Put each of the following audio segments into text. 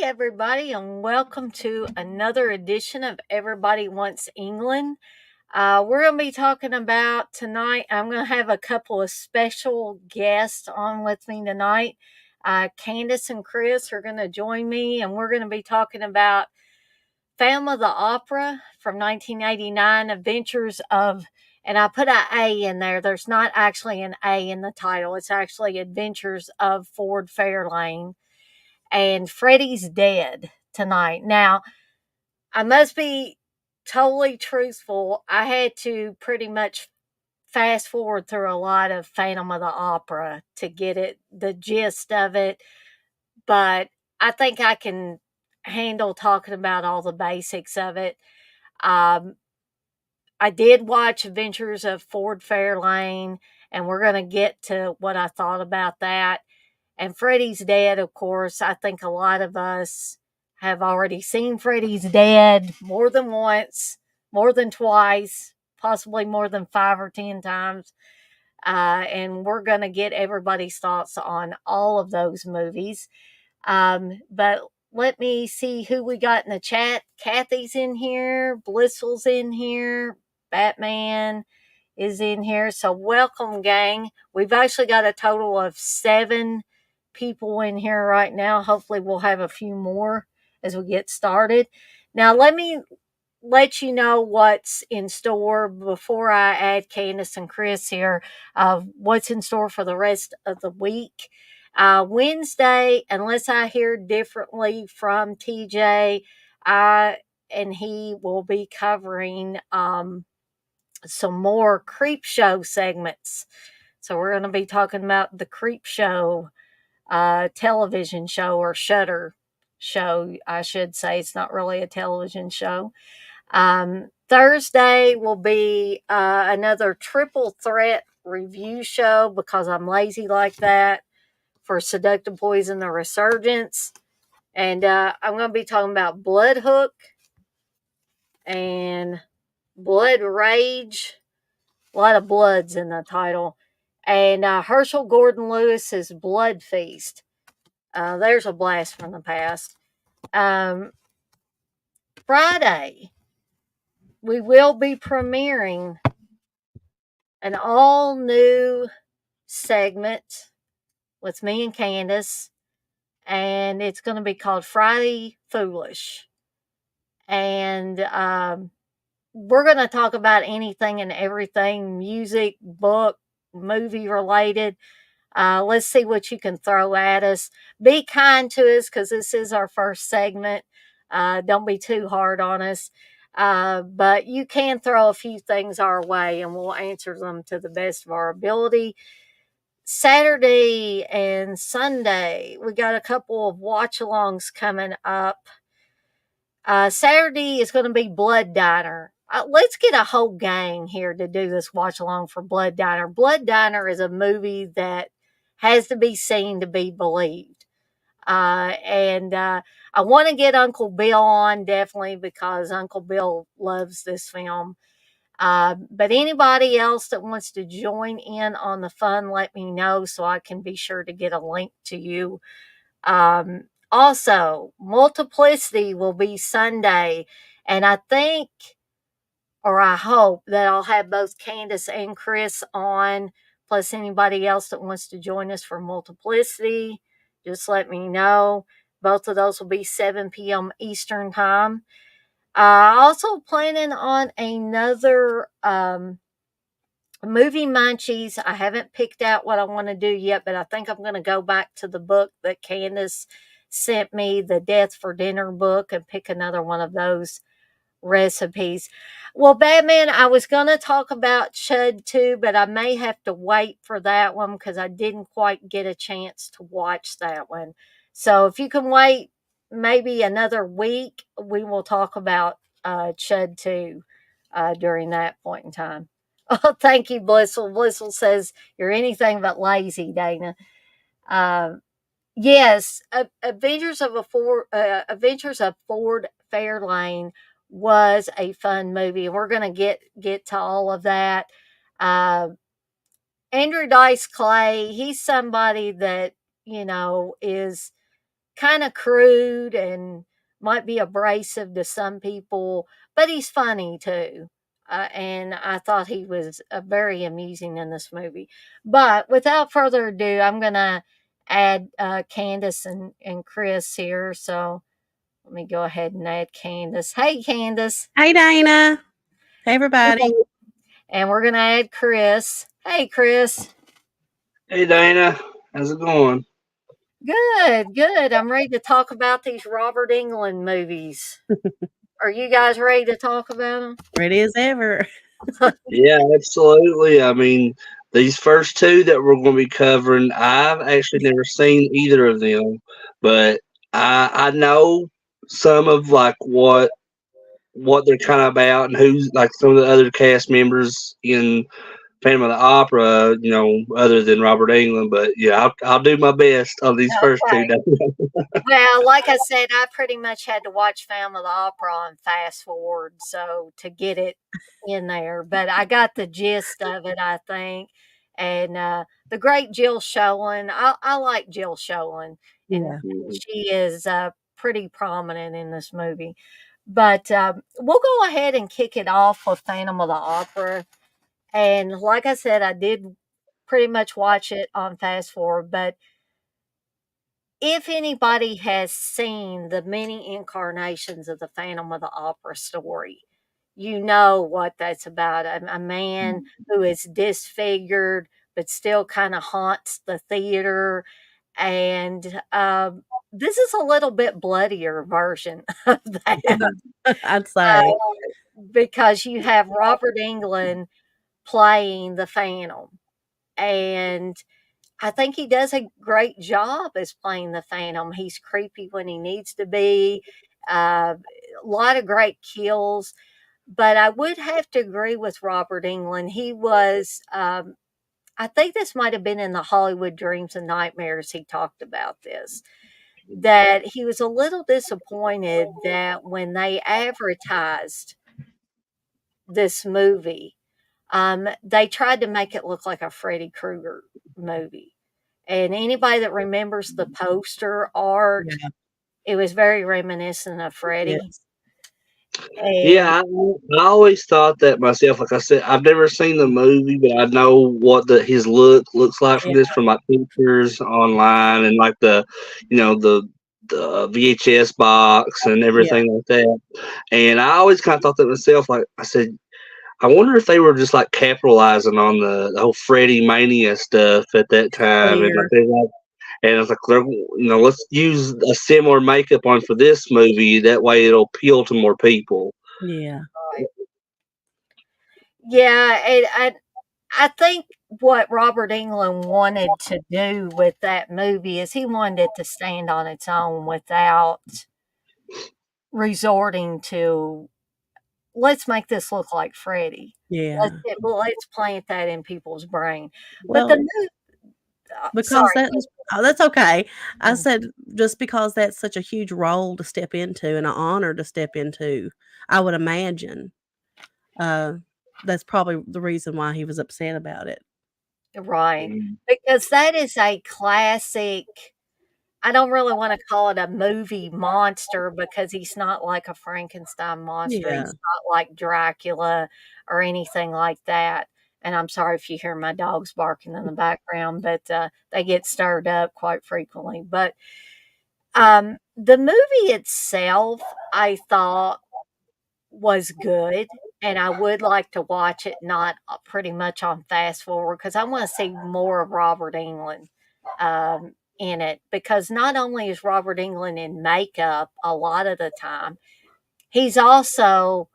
everybody, and welcome to another edition of Everybody Wants England. We're going to be talking about tonight. I'm going to have a couple of special guests on with me tonight. Candace and Chris are going to join me, and we're going to be talking about Phantom of the Opera from 1989, Adventures of, and I put an A in there. There's not actually an A in the title, it's actually Adventures of Ford Fairlane and Freddy's dead tonight. Now, I must be totally truthful. I had to pretty much fast forward through a lot of Phantom of the Opera to get the gist of it, but I think I can handle talking about all the basics of it. Um, I did watch Adventures of Ford Fairlane, and we're going to get to what I thought about that. And Freddy's Dead, of course, I think a lot of us have already seen Freddy's Dead more than once, more than twice, possibly more than 5 or 10 times. And we're going to get everybody's thoughts on all of those movies. But let me see who we got in the chat. Kathy's in here, Blissful's in here, Batman is in here. So welcome, gang. We've actually got a total of 7 people in here right now. Hopefully we'll have a few more as we get started. Now let me let you know what's in store before I add Candace and Chris here. What's in store for the rest of the week. Wednesday, unless I hear differently from TJ, and he will be covering some more Creep Show segments. So we're going to be talking about the Creep Show television show, or Shudder show, I should say. It's not really a television show. Thursday will be another triple threat review show, because I'm lazy like that, for Seductive Poison: The Resurgence. And I'm going to be talking about Blood Hook and Blood Rage. A lot of bloods in the title. And Herschel Gordon Lewis's Blood Feast. There's a blast from the past. Friday, we will be premiering an all new segment with me and Candace, and it's going to be called Friday Foolish. And we're going to talk about anything and everything, music, book, movie related. Let's see what you can throw at us. Be kind to us, because this is our first segment. Don't be too hard on us. But you can throw a few things our way, and we'll answer them to the best of our ability. Saturday and Sunday, we got a couple of watch-alongs coming up. Saturday is going to be Blood Diner. Let's get a whole gang here to do this watch-along for Blood Diner. Blood Diner is a movie that has to be seen to be believed. And I want to get Uncle Bill on, definitely, because Uncle Bill loves this film. But anybody else that wants to join in on the fun, let me know so I can be sure to get a link to you. Also, Multiplicity will be Sunday, and I think, or I hope, that I'll have both Candace and Chris on, plus anybody else that wants to join us for Multiplicity. Just let me know. Both of those will be 7 p.m. Eastern Time. Also planning on another Movie Munchies. I haven't picked out what I want to do yet, but I think I'm going to go back to the book that Candace sent me, the Death for Dinner book, and pick another one of those recipes. Well, Batman, I was going to talk about Chud too, but I may have to wait for that one because I didn't quite get a chance to watch that one. So if you can wait maybe another week, we will talk about Chud 2 during that point in time. Oh, thank you, Blissful. Blissful says you're anything but lazy, Dana. Yes, Adventures of Ford Fairlane was a fun movie, and we're going to get to all of that. Andrew Dice Clay, he's somebody that is kind of crude and might be abrasive to some people, but he's funny too. And I thought he was very amusing in this movie. But without further ado, I'm going to add Candace and Chris here. So let me go ahead and add Candace. Hey, Candace. Hey, Dana. Hey, everybody. And we're going to add Chris. Hey, Chris. Hey Dana, how's it going? Good, good. I'm ready to talk about these Robert Englund movies. Are you guys ready to talk about them? Ready as ever. Yeah, absolutely. I mean, these first two that we're going to be covering, I've actually never seen either of them, but I know some of like what they're kind of about and who's like some of the other cast members in Phantom of the Opera, other than Robert Englund. But yeah, I'll do my best on these first two. Okay. Well, like I said, I pretty much had to watch Phantom of the Opera on fast forward, so to get it in there. But I got the gist of it, I think. And the great Jill Schoen, I like Jill Schoen, and Yeah. she is pretty prominent in this movie. But we'll go ahead and kick it off with Phantom of the Opera. And like I said, I did pretty much watch it on fast forward, but if anybody has seen the many incarnations of the Phantom of the Opera story, you know what that's about. A man who is disfigured but still kind of haunts the theater. And this is a little bit bloodier version of that. I'd say. Because you have Robert Englund playing the Phantom. And I think he does a great job as playing the Phantom. He's creepy when he needs to be. A lot of great kills, but I would have to agree with Robert Englund. He was, I think this might have been in the Hollywood Dreams and Nightmares. He talked about this, that he was a little disappointed that when they advertised this movie, they tried to make it look like a Freddy Krueger movie. And anybody that remembers the poster art, Yeah. it was very reminiscent of Freddy. Yes. And Yeah, I always thought that myself. Like I said, I've never seen the movie, but I know what his look looks like Yeah. from like pictures online and like the VHS box and Yeah. everything like that. And I always kind of thought that myself. Like I said, I wonder if they were just like capitalizing on the whole Freddy mania stuff at that time, and like Clear. and I was like, let's use a similar makeup on for this movie. That way, it'll appeal to more people. Yeah. yeah, I think what Robert Englund wanted to do with that movie is he wanted it to stand on its own without resorting to, let's make this look like Freddy. Yeah. Let's plant that in people's brain. But the Well, movie, because sorry. that's okay. I Mhm. said just because that's such a huge role to step into and an honor to step into, I would imagine that's probably the reason why he was upset about it. Right. Mm. Because that is a classic. I don't really wanna call it a movie monster because he's not like a Frankenstein monster. Yeah. He's not like Dracula or anything like that. And I'm sorry if you hear my dogs barking in the background, but, they get stirred up quite frequently. But, the movie itself, I thought was good, and I would like to watch it not pretty much on fast forward because I wanna see more of Robert Englund, in it, because not only is Robert Englund in makeup a lot of the time, he's also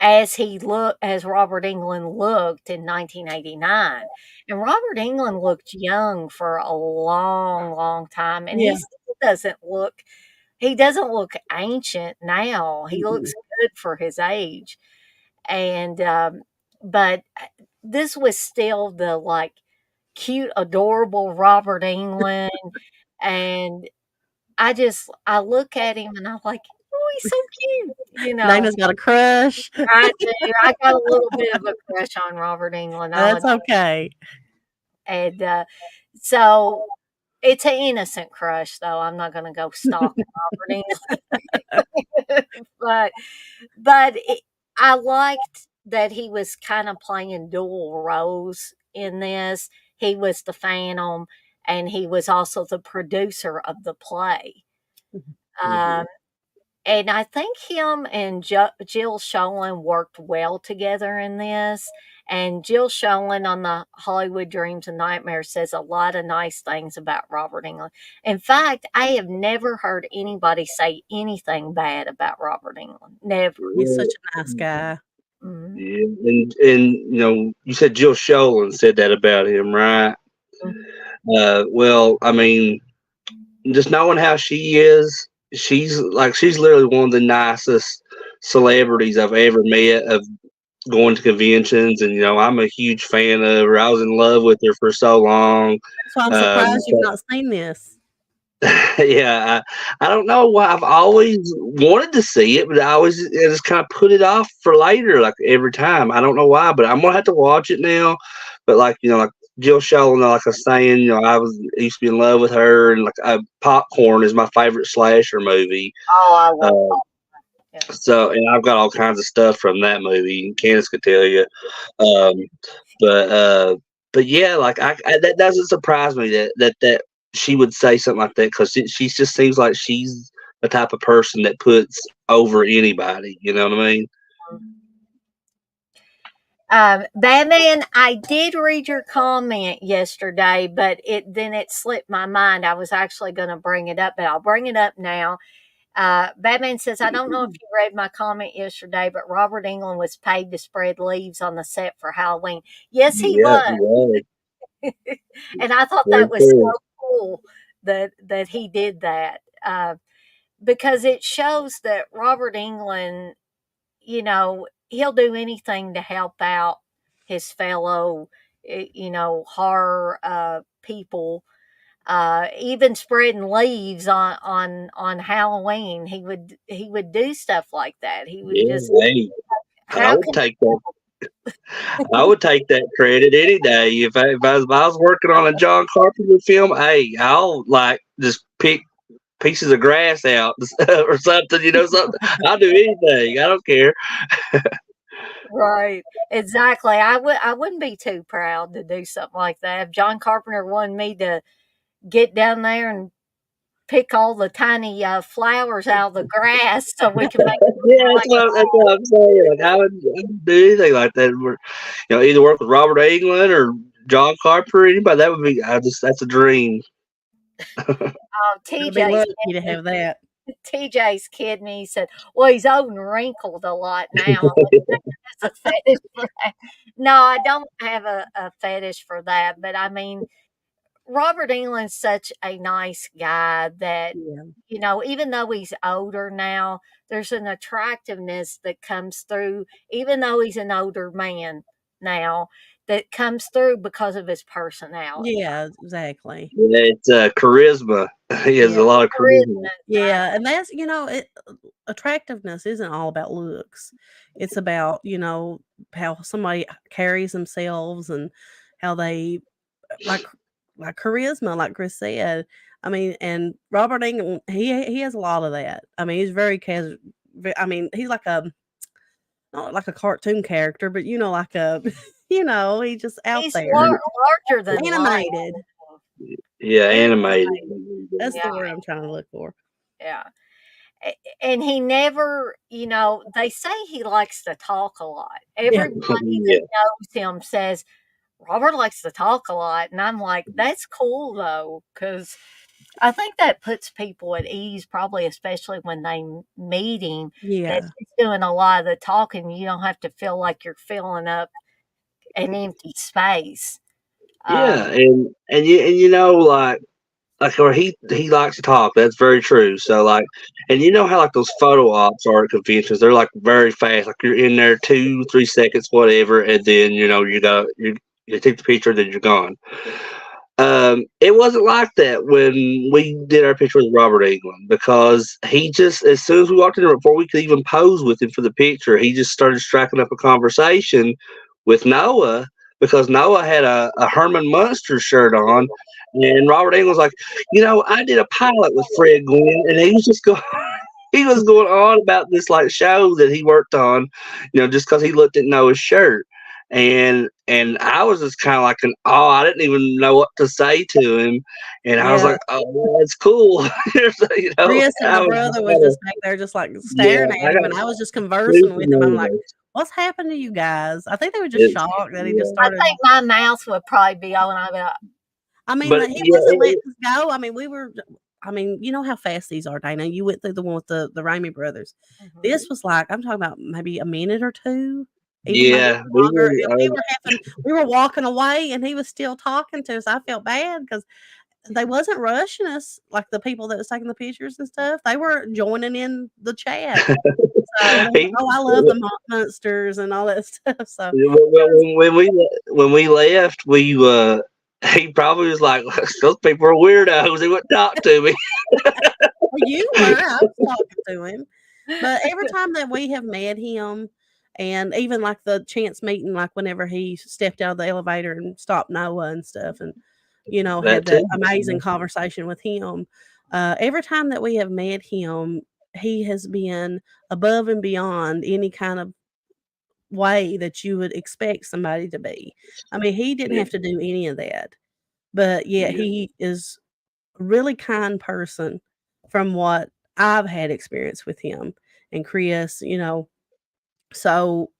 as Robert Englund looked in 1989, and Robert Englund looked young for a long, long time, and Yeah. he doesn't look ancient now, he Mm-mm. looks good for his age. And, but this was still the, like, cute, adorable Robert Englund, and I look at him and I'm like, "Oh, he's so cute," you know? Dana's got a crush. I do, I got a little bit of a crush on Robert Englund, I'll That's admit. okay. And, so It's an innocent crush, though. I'm not gonna go stalking Robert Englund. But I liked that he was kinda playing dual roles in this. He was the Phantom, and he was also the producer of the play. Mhm. Um, and I think him and Jill Schoelen worked well together in this. And Jill Schoelen on the Hollywood Dreams and Nightmares says a lot of nice things about Robert Englund. In fact, I have never heard anybody say anything bad about Robert Englund. Never. He's Yeah, such a nice guy. Mhm. yeah, and you said Jill Schoelen said that about him, right? Mhm. Well, I mean, just knowing how she is, she's literally one of the nicest celebrities I've ever met. Of going to conventions, and I'm a huge fan of her. I was in love with her for so long. So I'm Um, surprised you've not seen this. yeah, I don't know why I've always wanted to see it, but I just kind of put it off for later, like every time. I don't know why, but I'm gonna have to watch it now. But like Jill Schoelen, like I was saying, I used to be in love with her, and like Popcorn is my favorite slasher movie. Oh, I love Uh, yeah. so, and I've got all kinds of stuff from that movie. Candace could tell you. Um, but but yeah, like that doesn't surprise me that she would say something like that, because she just seems like she's the type of person that puts over anybody. You know what I mean? Batman, I did read your comment yesterday, but it slipped my mind. I was actually going to bring it up, but I'll bring it up now. Batman says, I don't know if you read my comment yesterday, but Robert Englund was paid to spread leaves on the set for Halloween. Yes, he Yeah, was. yeah, And I thought very that was so true. cool that he did that, because it shows that Robert Englund, he'll do anything to help out his fellow, horror people. Even spreading leaves on Halloween, he would do stuff like that. He would Yeah, just, hey, I how would can take that. I would take that credit any day. If I was working on a John Carpenter film, hey, I'll like just pick pieces of grass out or something. Something. I'll do anything. I don't care. right, exactly. I wouldn't be too proud to do something like that. If John Carpenter wanted me to get down there and pick all the tiny flowers out of the grass so we can make it Yeah, look like that's what I'm saying. Like I would do anything like that. Either work with Robert Englund or John Carpenter or anybody. That would be. That's a dream. Gotta be TJ's lucky to have that. TJ's kid me. He said, "Well, he's old and wrinkled a lot now." Has a fetish for that. No, I don't have a fetish for that, but I mean, Robert England's such a nice guy that, Yeah. even though he's older now, there's an attractiveness that comes through, even though he's an older man now, that comes through because of his personality. Yeah, exactly. It's charisma. He has Yeah. a lot of charisma. Charisma, Yeah, exactly. and that's attractiveness isn't all about looks. It's about, how somebody carries themselves and how they like like charisma, like Chris said. I mean, and Robert Englund, he has a lot of that. I mean, he's very casual. I mean, he's like a not like a cartoon character, but like a he's just out He's there, larger than life. animated. Yeah, animated. Animated, That's the yeah, word I'm trying to look for. yeah. And he never, they say he likes to talk a lot. Yeah, Everybody that Yeah, knows him says Robert likes to talk a lot, and I'm like, that's cool though, because I think that puts people at ease, probably especially when they meet him. That yeah, he's doing a lot of the talking. You don't have to feel like you're filling up an empty space. yeah, and like or he likes to talk. That's very true. So like, and you know how like those photo ops are at conventions, they're like very fast. Like you're in there 2-3 seconds, whatever, and then you take the picture, then you're gone. It wasn't like that when we did our picture with Robert Englund, because he just, as soon as we walked in there, before we could even pose with him for the picture, he just started striking up a conversation with Noah, because Noah had a Herman Munster shirt on, And Robert Englund was like, I did a pilot with Fred Gwynn, and he was just going. He was going on about this like show that he worked on, just because he looked at Noah's shirt, and I was just kind of like an oh, I didn't even know what to say to him, and I was Yeah. like, oh, well, that's cool. So, Chris and I my was brother was kinda, just back there just like yeah, staring at I him, got and I was just conversing super with him. I'm like, nervous. "What's happened to you guys?" I think they were just It's shocked that he just yeah, I started. think my mouth would probably be on. I'd be like, I mean, but like, he yeah, wasn't letting us go. I mean, we were. I mean, you know how fast these are, Dana. You went through the one with the Raimi brothers. mhm. This was like I'm talking about maybe a minute or two, even maybe yeah, we longer. And were. we were walking away, and he was still talking to us. I felt bad because they wasn't rushing us like the people that was taking the pictures and stuff. They were joining in the chat. So, He, oh, I love the monsters and all that stuff. So, well, when we left, he probably was like, those people are weirdos. They wouldn't talk to me. well, you were. I was talking to him. But every time that we have met him, and even like the chance meeting, like whenever he stepped out of the elevator and stopped Noah and stuff, and had That that too. amazing conversation with him. Every time that we have met him, he has been above and beyond any kind of way that you would expect somebody to be. I mean, he didn't Yeah, have to do any of that, but yet yeah, he is a really kind person from what I've had experience with him and Chris. So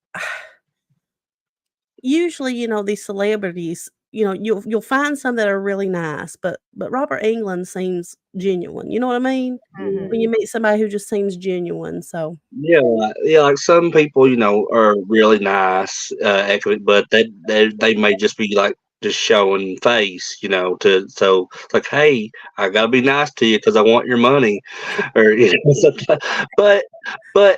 usually, these celebrities, you'll find some that are really nice, but Robert England seems genuine. You know what I mean? yeah. When you meet somebody who just seems genuine. So Yeah, like some people, are really nice, but they may just be like just showing face, so it's like, hey, I gotta be nice to you because I want your money, or sometimes. But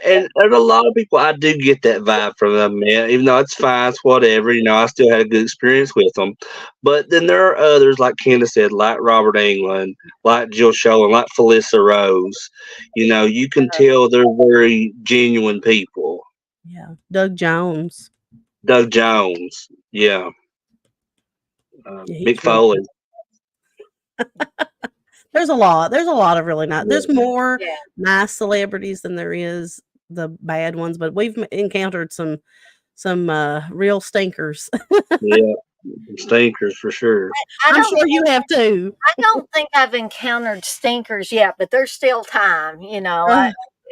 and a lot of people, I do get that vibe from them, man. Even though it's fine, it's whatever, I still had a good experience with them. But then there are others, like Candace said, like Robert Englund, like Jill Schoen, like Felissa Rose. You can tell they're very genuine people. yeah, Doug Jones. Doug Jones, yeah, Yeah, Mick he's real. Foley, There's a lot. There's a lot of really nice. yeah, There's more Yeah. nice celebrities than there is the bad ones, but we've encountered some real stinkers. yeah, stinkers for sure. I I'm don't sure you have too. I don't think I've encountered stinkers yet, but there's still time,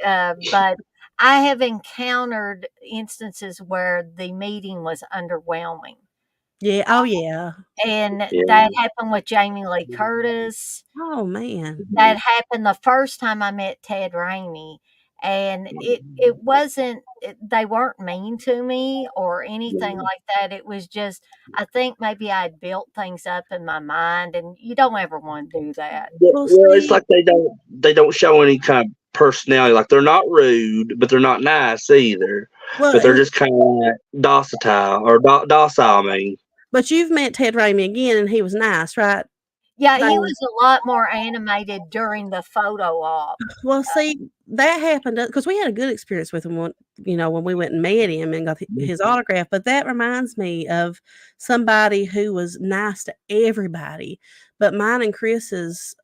Uh, but I have encountered instances where the meeting was underwhelming. yeah. Oh yeah. And Yeah, that happened with Jamie Lee Curtis. Oh man. That happened the first time I met Ted Raimi, and it wasn't they weren't mean to me or anything like that. It was just I think maybe I had built things up in my mind, and you don't ever want to do that. Well, well, it's see, like they don't show any kind of personality. Like they're not rude, but they're not nice either. well, But they're and just kind of like docile or docile. I mean, but you've met Ted Raimi again, and he was nice, right? Yeah, he Dana? was a lot more animated during the photo op. Well, see, that happened because we had a good experience with him when we went and met him and got his autograph. But that reminds me of somebody who was nice to everybody. But mine and Chris's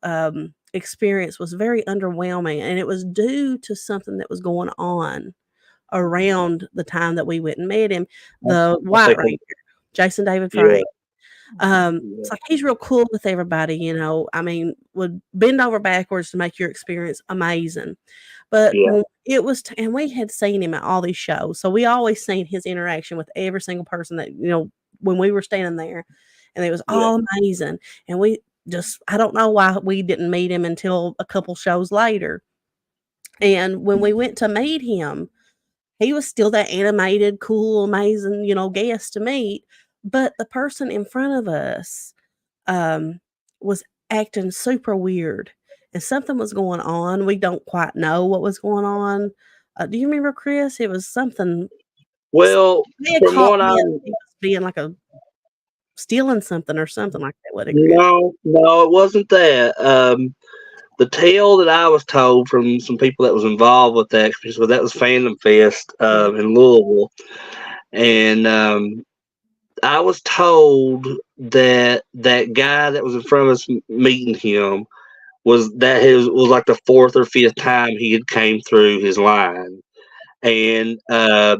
experience was very underwhelming, and it was due to something that was going on around the time that we went and met him. The I White think, Ranger, Jason David yeah, Frank. yeah, It's like he's real cool with everybody. I mean, would bend over backwards to make your experience amazing. But yeah, when it was, and we had seen him at all these shows, so we always seen his interaction with every single person that when we were standing there, and it was yeah, all amazing. And we just, I don't know why we didn't meet him until a couple shows later. And when we went to meet him, he was still that animated, cool, amazing, guest to meet. But the person in front of us um, was acting super weird, and something was going on. We don't quite know what was going on. Do you remember, Chris? It was something. Well, They had from caught what I him he was being like a stealing something or something like that. What it, Chris? no, it wasn't that. The tale that I was told from some people that was involved with that, because that was Fandom Fest Yeah. in Louisville, and I was told that that guy that was in front of us meeting him was like the fourth or fifth time he had came through his line, and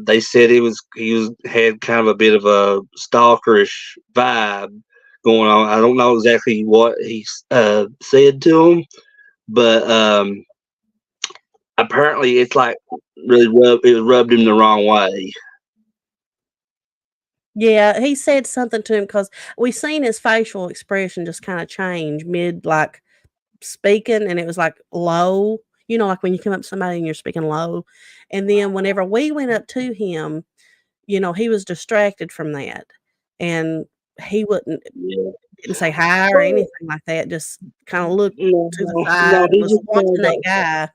they said he had kind of a bit of a stalkerish vibe going on. I don't know exactly what he said to him, but apparently it's like it rubbed him the wrong way. Yeah, he said something to him because we seen his facial expression just kinda change mid, like, speaking, and it was, like, low, like when you come up to somebody and you're speaking low, and then whenever we went up to him, he was distracted from that, and he Yeah. didn't say hi or anything like that, just kinda looked No, to the no, side and he was just watching that guy.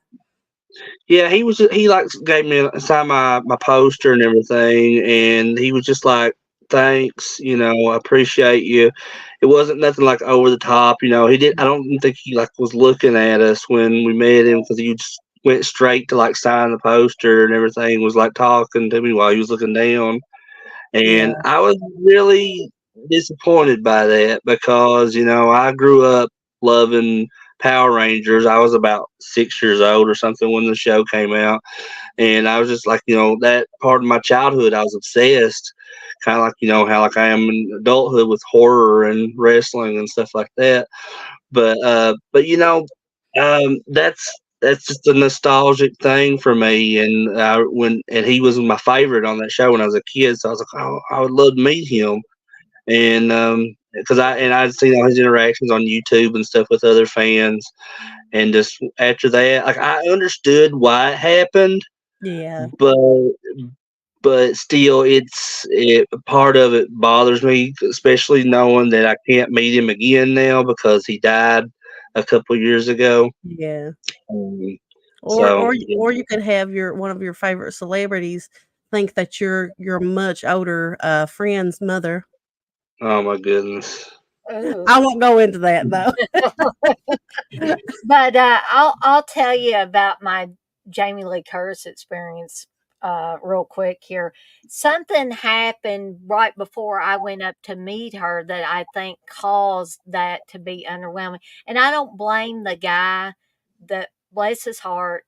yeah, he like gave me signed my poster and everything, and he was just like, "Thanks, I appreciate you." It wasn't nothing like over the top, He did. I don't think he like was looking at us when we met him because he just went straight to like sign the poster and everything. Was like talking to me while he was looking down, Yeah, and I was really disappointed by that because I grew up loving Power Rangers. I was about 6 years old or something when the show came out, and I was just like, that part of my childhood, I was obsessed. Kind of like how like I am in adulthood with horror and wrestling and stuff like that. But that's just a nostalgic thing for me. And he was my favorite on that show when I was a kid, so I was like, oh, I would love to meet him. And because I'd seen all his interactions on YouTube and stuff with other fans, and just after that, like I understood why it happened, yeah. but still, part of it bothers me, especially knowing that I can't meet him again now because he died a couple years ago. Yeah. Um, Or so or yeah. or you could have one of your favorite celebrities think that you're your much older, friend's mother. Oh my goodness. Ooh. I won't go into that, though. But I'll tell you about my Jamie Lee Curtis experience real quick here. Something happened right before I went up to meet her that I think caused that to be underwhelming. And I don't blame the guy that, bless his heart,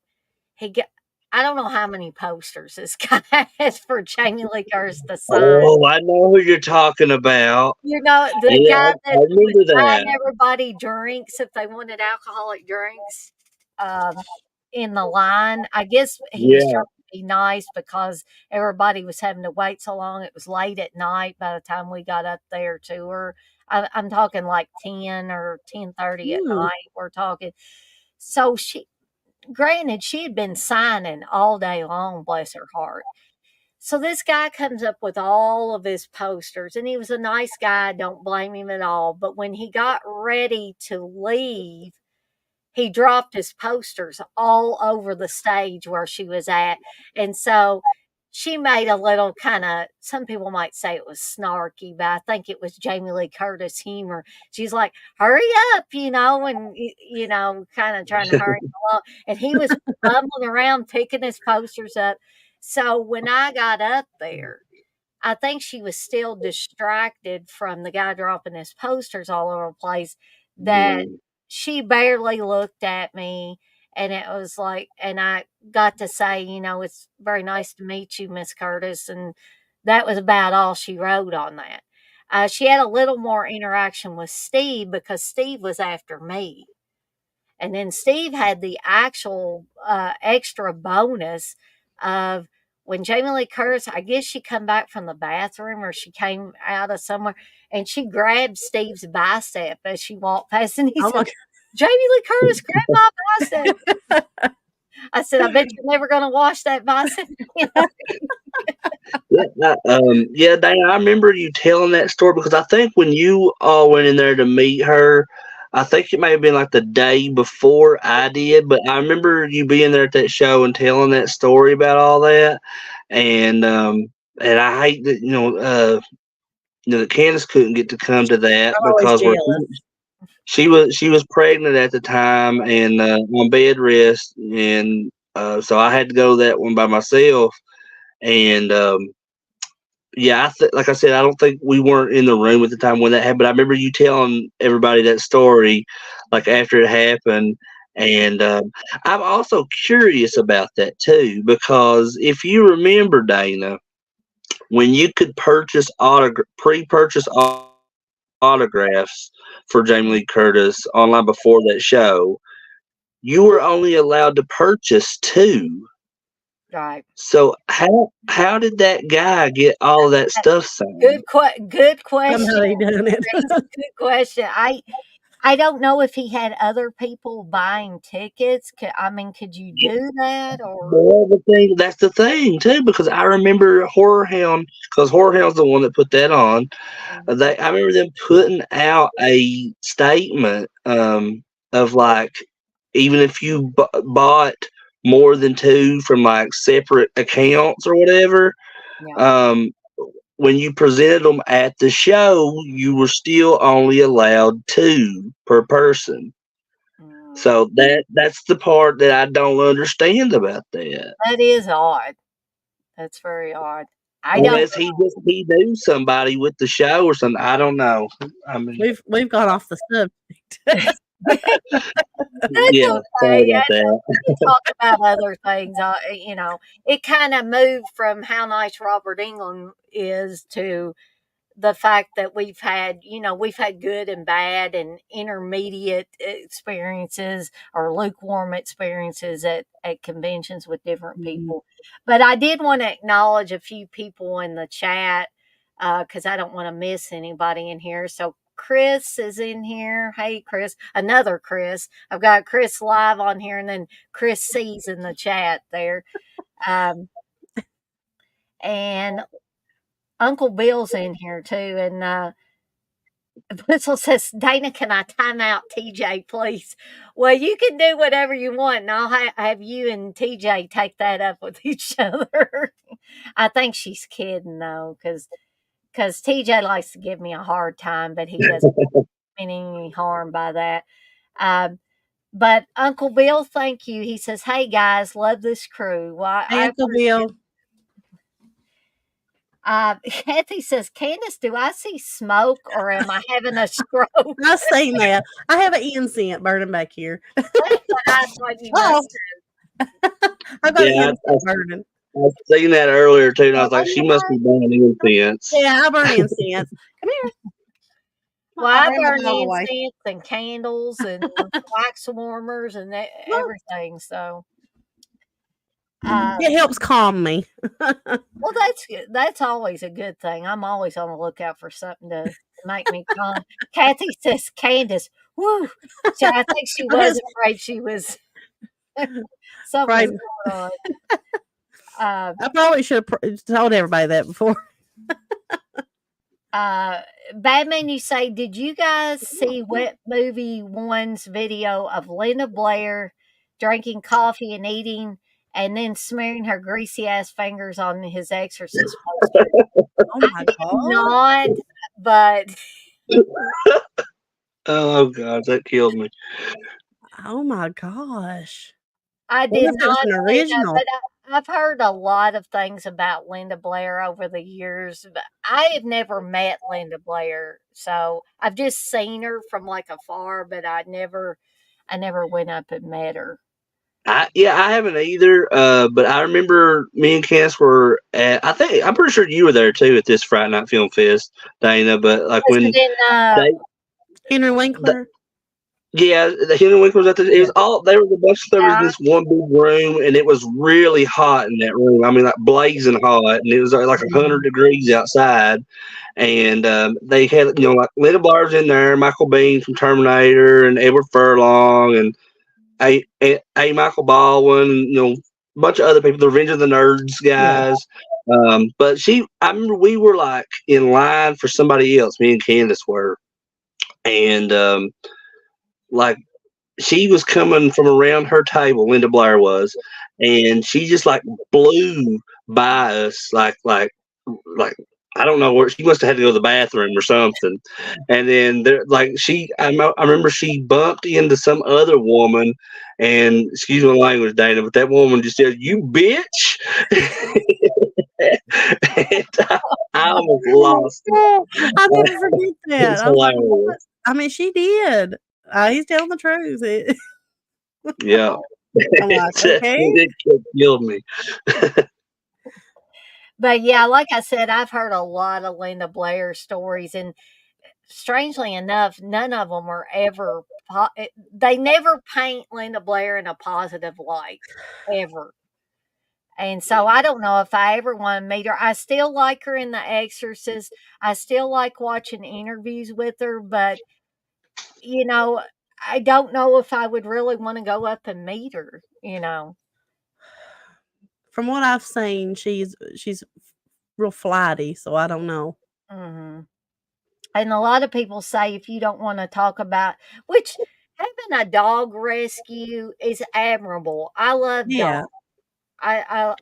he got, I don't know how many posters this guy has for Jamie Lee Curtis to sign. Oh, I know who you're talking about. The Yeah, guy I that was remember buying that. everybody drinks if they wanted alcoholic drinks, um, in the line. I guess he was Yeah. trying to be nice because everybody was having to wait so long. It was late at night by the time we got up there to her. I'm talking like 10 or 10:30 at Mm, night, we're talking. So granted, she had been signing all day long, bless her heart. So this guy comes up with all of his posters, and he was a nice guy, don't blame him at all. But when he got ready to leave, he dropped his posters all over the stage where she was at. And so she made a little kind of, some people might say it was snarky, but I think it was Jamie Lee Curtis humor. She's like, hurry up, and, kind of trying to hurry him along. And he was fumbling around picking his posters up. So when I got up there, I think she was still distracted from the guy dropping his posters all over the place that Mm. she barely looked at me. And it was like, and I got to say, it's very nice to meet you, Miss Curtis. And that was about all she wrote on that. She had a little more interaction with Steve because Steve was after me. And then Steve had the actual extra bonus of when Jamie Lee Curtis, I guess she come back from the bathroom or she came out of somewhere, and she grabbed Steve's bicep as she walked past, and he oh said, my "Jamie Lee Curtis, grab my bicep." I said, "I bet you're never going to wash that bicep." Yeah, Dana, I remember you telling that story because I think when you all went in there to meet her, I think it may have been like the day before I did, but I remember you being there at that show and telling that story about all that, and I hate that that Candace couldn't get to come to that I'm always because jealous. she was pregnant at the time and on bed rest, and so I had to go to that one by myself, and yeah, like I said, I don't think we weren't in the room at the time when that happened. But I remember you telling everybody that story, like after it happened. And I'm also curious about that too, because if you remember, Dana, when you could pre-purchase autographs for Jamie Lee Curtis online before that show, you were only allowed to purchase two. Right. So how did that guy get all of that stuff signed? Good question. Somehow they done it. Good question. I don't know if he had other people buying tickets. I mean, could you do that or? Well, that's the thing too, because I remember Horror Hound, because Horror Hound's the one that put that on. I remember them putting out a statement of like, even if you bought more than two from like separate accounts or whatever, Yeah. when you presented them at the show, you were still only allowed two per person. So that's the part that I don't understand about that. That is odd. That's very odd. I don't. Unless he knew somebody with the show or something. I don't know. I mean, We've gone off the subject. That's yeah, sorry okay. about that. We can talk about other things. You know, it kind of moved from how nice Robert Englund is to the fact that we've had good and bad and intermediate experiences or lukewarm experiences at conventions with different people. But I did want to acknowledge a few people in the chat because I don't want to miss anybody in here. So Chris is in here. Hey, Chris. Another Chris. I've got Chris live on here and then Chris C's in the chat there. And Uncle Bill's in here too. And Blitzel says, Dana, can I time out TJ, please? Well, you can do whatever you want, and I'll have you and TJ take that up with each other. I think she's kidding, though, because TJ likes to give me a hard time, but he doesn't mean any harm by that. But Uncle Bill, thank you. He says, hey, guys, love this crew. Well, Hey, Uncle Bill. Kathy says, Candace, do I see smoke or am I having a stroke? I've seen that. I have an incense burning back here. That's what I thought you must have. I've got an incense burning. I've seen that earlier too, and I was like, she must be burning incense. Yeah, I burn incense. Come here. Well, I burn incense and candles and wax warmers and everything. So it helps calm me. Well, that's always a good thing. I'm always on the lookout for something to make me calm. Kathy says, Candace, woo. So I think she was afraid she was something going on. I probably should have told everybody that before. Batman, you say, did you guys see Wet Movie One's video of Linda Blair drinking coffee and eating and then smearing her greasy ass fingers on his Exorcist poster? Oh my god! Not, but oh god, that killed me. Oh my gosh! I did not an original. But I've heard a lot of things about Linda Blair over the years. But I have never met Linda Blair, so I've just seen her from like afar, but I never went up and met her. I haven't either. But I remember me and Cass were at. I'm pretty sure you were there too at this Friday Night Film Fest, Dana. But like when Henry Winkler. The Henry Winkler was at it was all there was a bunch. There was this one big room, and it was really hot in that room. I mean, like blazing hot, and it was like 100 degrees outside. And they had like Linda Blair's in there, Michael Biehn from Terminator, and Edward Furlong, and a Michael Baldwin, a bunch of other people, the Revenge of the Nerds guys. Yeah. But I remember we were like in line for somebody else, me and Candace were. And like she was coming from around her table, Linda Blair was, and she just like blew by us like I don't know where she must have had to go to the bathroom or something. And then I remember she bumped into some other woman, and excuse my language, Dana, but that woman just said, "You bitch." And I almost lost it. Oh, I never forget that. It's I was like, "What?" hilarious. I mean, she did. He's telling the truth. Yeah. I'm like, "Okay." It killed me. But yeah, like I said, I've heard a lot of Linda Blair stories, and strangely enough, none of them are ever. They never paint Linda Blair in a positive light, ever. And so I don't know if I ever want to meet her. I still like her in The Exorcist. I still like watching interviews with her, but you know, I don't know if I would really want to go up and meet her. From what I've seen, she's real flighty, so I don't know. Hmm. And a lot of people say if you don't want to talk about, which having a dog rescue is admirable. I love Yeah. dogs.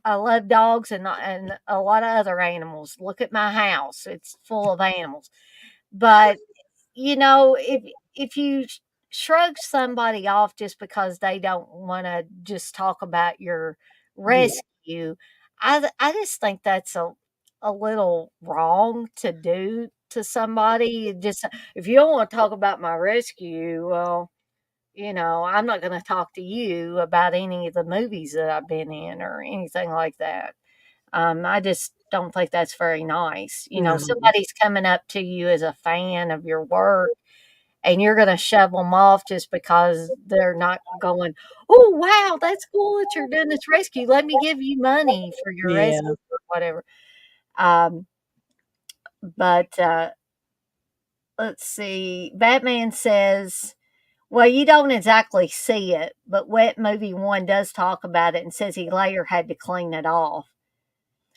I love dogs and a lot of other animals. Look at my house; it's full of animals. But if you shrug somebody off just because they don't want to just talk about your Yeah. rescue, I just think that's a little wrong to do to somebody. Just if you don't want to talk about my rescue, well, I'm not going to talk to you about any of the movies that I've been in or anything like that. I just don't think that's very nice. No. Somebody's coming up to you as a fan of your work, and you're going to shove them off just because they're not going, oh, wow, that's cool that you're doing this rescue. Let me give you money for your Yeah. rescue or whatever. Um, but let's see. Batman says, well, you don't exactly see it, but Wet Movie 1 does talk about it and says he later had to clean it off.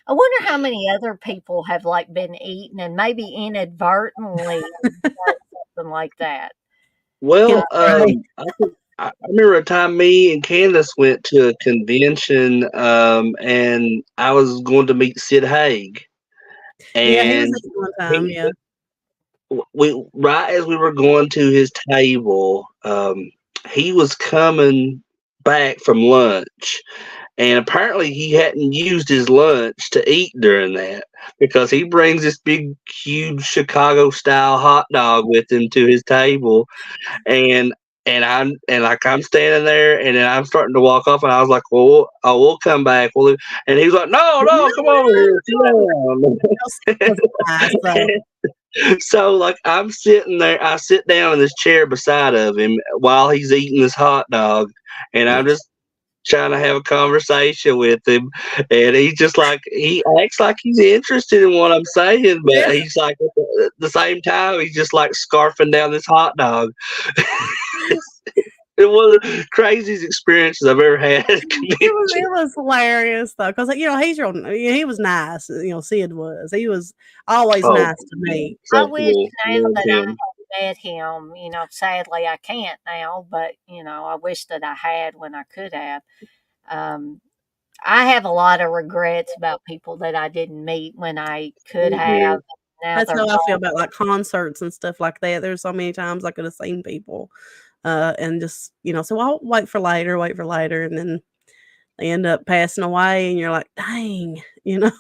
I wonder how many other people have, like, been eaten and maybe inadvertently done something like that. Can Well, say. I remember a time me and Candace went to a convention, and I was going to meet Sid Haig, Yeah, he was and there one time, he yeah. we right as we were going to his table, he was coming back from lunch, and apparently he hadn't used his lunch to eat during that because he brings this big, huge Chicago style hot dog with him to his table, and I'm standing there, and then I'm starting to walk off, and I was like, well, we'll come back. And he was like, no, no, come over here, sit Was nice, though. down. So like I'm sitting there, I sit down in this chair beside of him while he's eating this hot dog, and Yeah. I'm just trying to have a conversation with him, and he's just like he acts like he's interested in what I'm saying, Yeah. but he's like at the same time he's just like scarfing down this hot dog. It was the craziest experiences I've ever had at a convention. It was hilarious, though, because he was nice, Sid was. He was always Oh, nice to me. I so wish cool. now Love that I him. had met him, sadly I can't now, but, I wish that I had when I could have. Um, I have a lot of regrets about people that I didn't meet when I could have. Mhm. Now That's they're how I feel gone. about, like, concerts and stuff like that. There's so many times I could have seen people, and just, so I'll wait for later, and then they end up passing away, and you're like, "Dang," you know?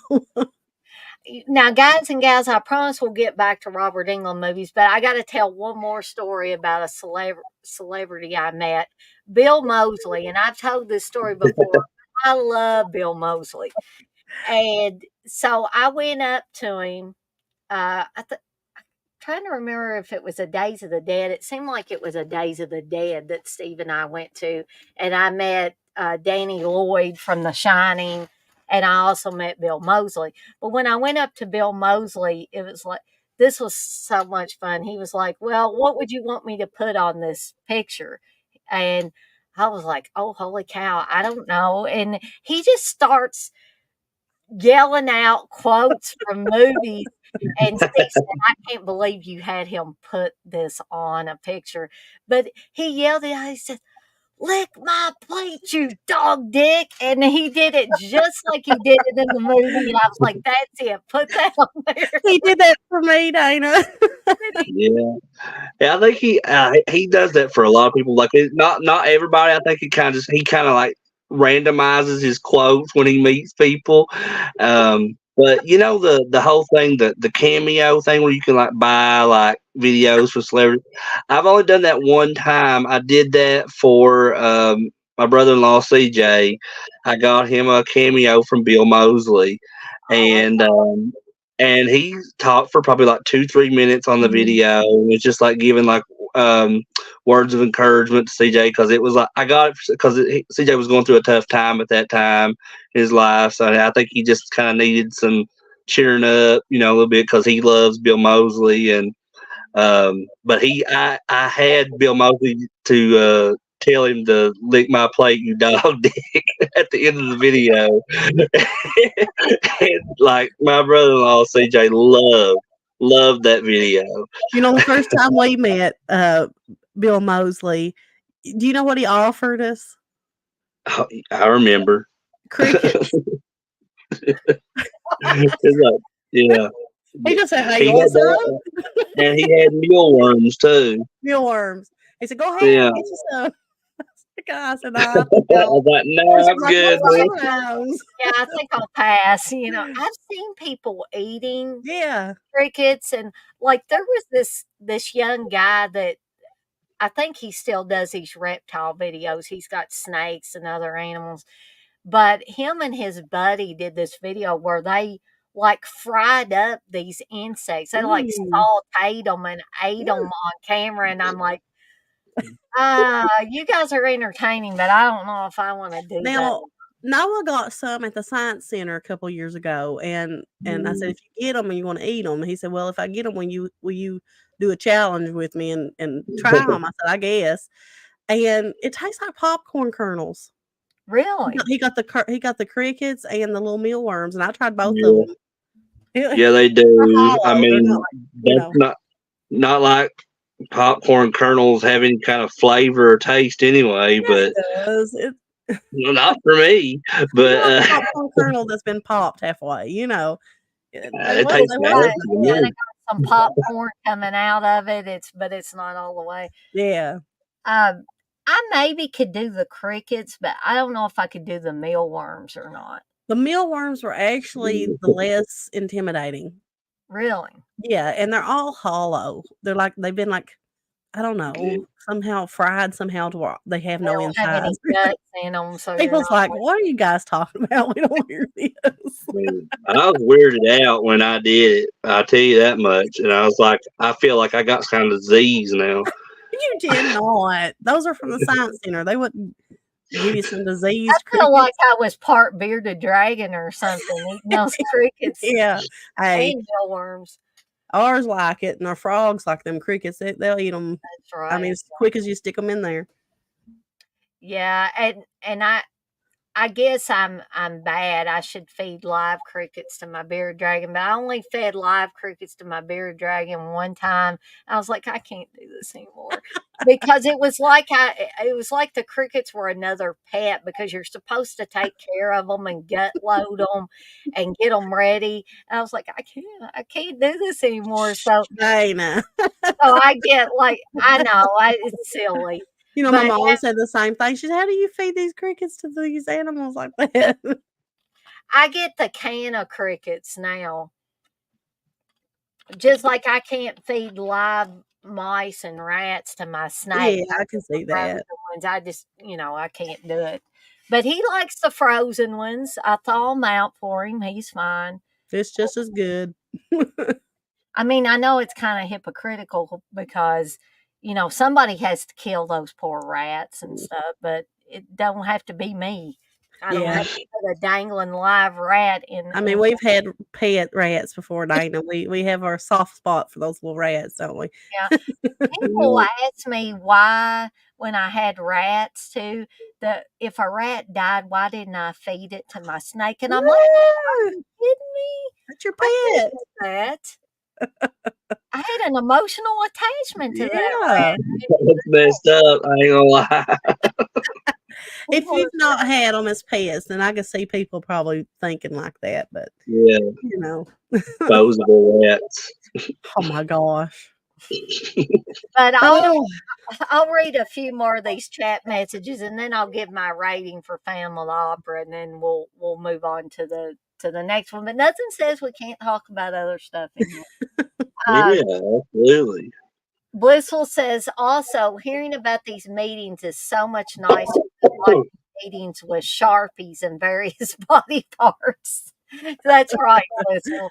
Now, guys and gals, I promise we'll get back to Robert Englund movies, but I got to tell one more story about a celebrity I met, Bill Moseley, and I've told this story before. I love Bill Moseley, and so I went up to him. Trying to remember if it was a Days of the Dead. It seemed like it was a Days of the Dead that Steve and I went to, and I met Danny Lloyd from The Shining, and I also met Bill Moseley. But when I went up to Bill Moseley, it was like this was so much fun. He was like, "Well, what would you want me to put on this picture?" And I was like, "Oh, holy cow, I don't know." And he just starts yelling out quotes from movies. And Steve said, I can't believe you had him put this on a picture. But he yelled it out. He said, lick my plate, you dog dick. And he did it just like he did it in the movie. And I was like, that's it. Put that on there. He did that for me, Dana. Yeah. Yeah, I think he does that for a lot of people. Like not everybody. I think he kind of like randomizes his quotes when he meets people. But you know the whole thing, the cameo thing where you can like buy like videos for celebrities. I've only done that one time. I did that for my brother-in-law CJ. I got him a cameo from Bill Moseley, Oh, and he talked for probably like 2-3 minutes on the Mhm. video. And was just like giving like um, words of encouragement to CJ because it was like I got it because CJ was going through a tough time at that time in his life. So I think he just kind of needed some cheering up, you know, a little bit because he loves Bill Moseley. And but I had Bill Moseley to tell him to lick my plate, you dog dick, at the end of the video. And like my brother-in-law CJ loved that video. You know, the first time we met, Bill Moseley, do you know what he offered us? I remember. Crickets. It's like, yeah. He just said, "Hey, He you had want some?" that, and he had mealworms too. Mealworms. He said, "Go ahead, Yeah. get you some." I said, "Nah, I I think was like, no, She's I'm like, good. "What's Man. those?" yeah, I think I'll pass. I've seen people eating Yeah. crickets, and like there was this young guy that I think he still does these reptile videos. He's got snakes and other animals, but him and his buddy did this video where they like fried up these insects. They like Mm. sauteed them and ate them on camera, and I'm like, you guys are entertaining, but I don't know if I want to do that. Now, Noah got some at the Science Center a couple years ago, and I said, "If you get them and you want to eat them," he said, "Well, if I get them, will you do a challenge with me and try them?" I said, "I guess." And it tastes like popcorn kernels. Really? He got the crickets and the little mealworms, and I tried both of Yeah, them. yeah, they They're do. I hollow. They're not mean, like, that's not like popcorn kernels have any kind of flavor or taste anyway. yes, But it does. well, not for me. You But know, a popcorn kernel that's been popped halfway, it tastes they wasn't Right. nasty too to Kinda me. bad. got some popcorn coming out of it, but it's not all the way. Yeah. Um, I maybe could do the crickets, but I don't know if I could do the mealworms or not. The mealworms were actually the less intimidating. Really? Yeah, and they're all hollow. They've been, like, I don't know, somehow fried somehow to where they have They no don't have any insides. guts in them, so you're People's not like, "What are you guys talking about? We don't hear this." I was weirded out when I did it. I'll tell you that much. And I was like, I feel like I got kind of disease now. You did not. Those are from the Science Center. They wouldn't give you some I diseased feel like crickets. I was part bearded dragon or something eating those crickets Yeah. Hey, and mealworms. ours like it, and our frogs like them crickets. They'll eat them. That's I mean, right. as quick as you stick them in there. Yeah, and I guess I'm bad. I should feed live crickets to my bearded dragon, but I only fed live crickets to my bearded dragon one time. I was like, I can't do this anymore because it was like the crickets were another pet because you're supposed to take care of them and gut load them and get them ready. And I was like, I can't do this anymore. Dana. So I get like I know it's silly, You know, my but mom said the same thing. She said, "How do you feed these crickets to these animals like that?" I get the can of crickets now. Just like I can't feed live mice and rats to my Yeah, snake. I I can get the see frozen that. ones. I just, I can't do it. But he likes the frozen ones. I thaw them out for him. He's fine. It's just as good. I mean, I know it's kind of hypocritical because, somebody has to kill those poor rats and stuff, but it don't have to be me. I don't Yeah. have to put a dangling live rat in. I mean, we've had pet rats before, Dana. We have our soft spot for those little rats, don't we? Yeah. People ask me why, when I had rats too, that if a rat died, why didn't I feed it to my snake? And I'm like, Yeah, are you kidding me? that's your I couldn't pet. do that. I had an emotional attachment to that Yeah. rat. It's messed up. I ain't gonna lie. If People you've are not had them as pets, then I can see people probably thinking like that, but, Yeah, you know. disposable rats. Oh my gosh. But Oh, I'll read a few more of these chat messages and then I'll give my rating for Family Opera and then we'll move on to to the next one. But nothing says we can't talk about other stuff in here. Yeah, absolutely. Blissful says also hearing about these meetings is so much nicer than watching meetings with Sharpies and various body parts. That's right, Blissful.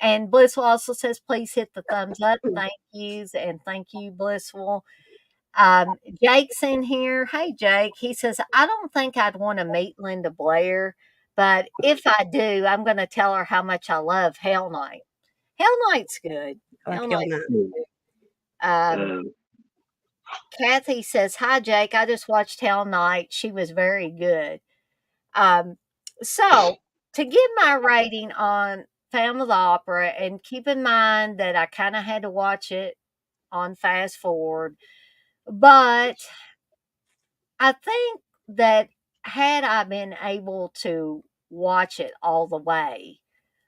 And Blissful also says, please hit the thumbs up. Thank yous. And thank you, Blissful. Jake's in here. Hey, Jake. He says, I don't think I'd want to meet Linda Blair, but if I do, I'm going to tell her how much I love Hell Night. Hell Night's good. I like Hell Hell Night's Night. good. Kathy says, hi, Jake. I just watched Hell Night. She was very good. So, to give my rating on Phantom of the Opera, and keep in mind that I kind of had to watch it on fast forward, but I think that had I been able to watch it all the way,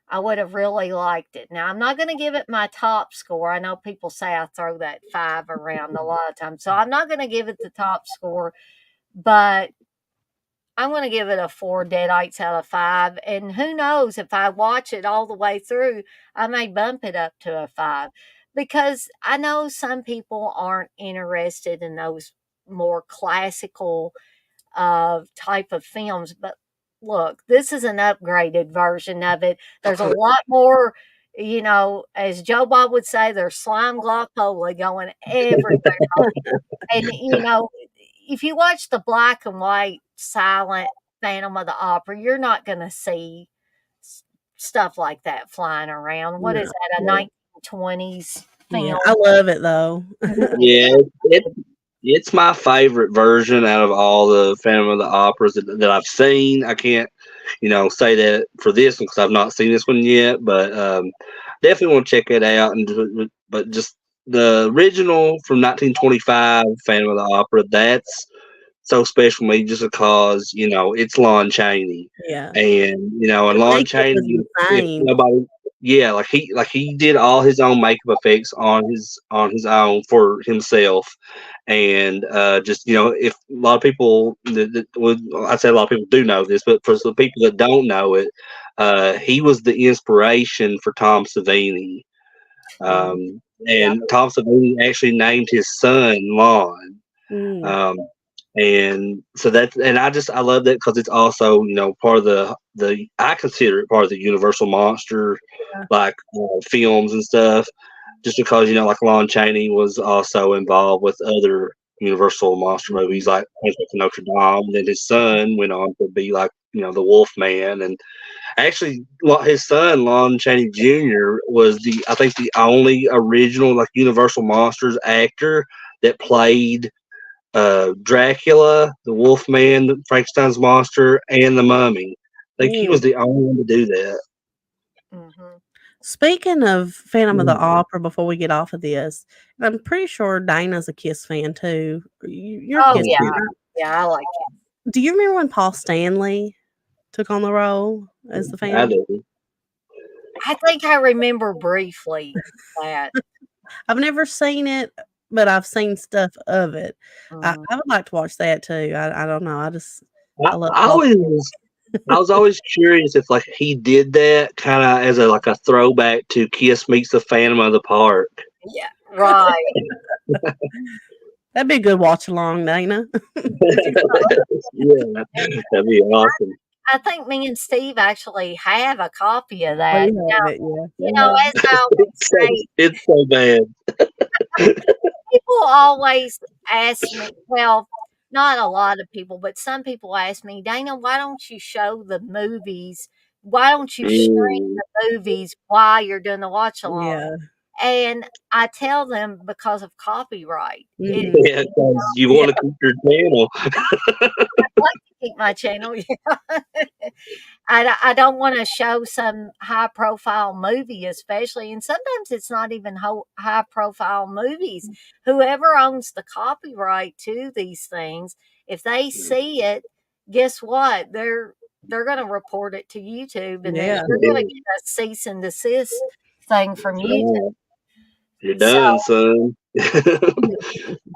I would have really liked it. Now, I'm not going to give it my top score. I know people say I throw that 5 around a lot of times, so I'm not going to give it the top score, but I'm going to give it a 4 deadites out of 5. And who knows, if I watch it all the way through, I may bump it up to a 5. Because I know some people aren't interested in those more classical type of films. But look, this is an upgraded version of it. There's a lot more, as Joe Bob would say, there's slime glaucoma going everywhere. And, if you watch the black and white silent Phantom of the Opera, you're not going to see stuff like that flying around. What is that, a 1920s film? Yeah, I love it though. Yeah, it's my favorite version out of all the Phantom of the Operas that I've seen. I can't, say that for this one because I've not seen this one yet, but definitely want to check it out. But just the original from 1925, Phantom of the Opera, that's so special to me just because it's Lon Chaney, Yeah. and and The Lon makeup Chaney, was if insane. nobody, yeah, like he did all his own makeup effects on his own for himself, and just if a lot of people I'd say a lot of people do know this, but for the people that don't know it, he was the inspiration for Tom Savini, Yeah. and Tom Savini actually named his son Lon. Mm. And so I love that because it's also part of the I consider it part of the Universal Monster like films and stuff, just because like Lon Chaney was also involved with other Universal Monster movies like Hunchback of Notre Dame, and then his son went on to be like the Wolf Man, and actually his son Lon Chaney Jr. was I think the only original like Universal Monsters actor that played Dracula, the Wolfman, Frankenstein's monster, and the Mummy. I think he was the only one to do that. Mm-hmm. Speaking of Phantom of the Opera, before we get off of this, I'm pretty sure Dana's a Kiss fan too. You're a Kiss yeah. fan, right? Yeah, I like it. Do you remember when Paul Stanley took on the role as the I Phantom? do. I think I remember briefly that. I've never seen it, but I've seen stuff of it. I Mhm. would like to watch that too. I don't know. I I, love I Paul. was always curious if like he did that kind of as a throwback to Kiss meets the Phantom of the Park. Yeah, right. That'd be a good watch along, Dana. Yeah, that'd be awesome. I think me and Steve actually have a copy of Oh, that. you have it, As I always say, It's so bad. people always ask me, well, not a lot of people, but some people ask me, Dana, why don't you show the movies? Why don't you stream Mm. the movies while you're doing the watch along? Yeah. And I tell them because of copyright. Mhm. Yeah, because you want to keep your channel. I'd like to keep my channel. I don't want to show some high profile movie, especially, and sometimes it's not even high profile movies. Whoever owns the copyright to these things, if they see it, guess what? They're going to report it to YouTube, and Yeah. they're going to get a cease and desist thing from YouTube. You're done, son.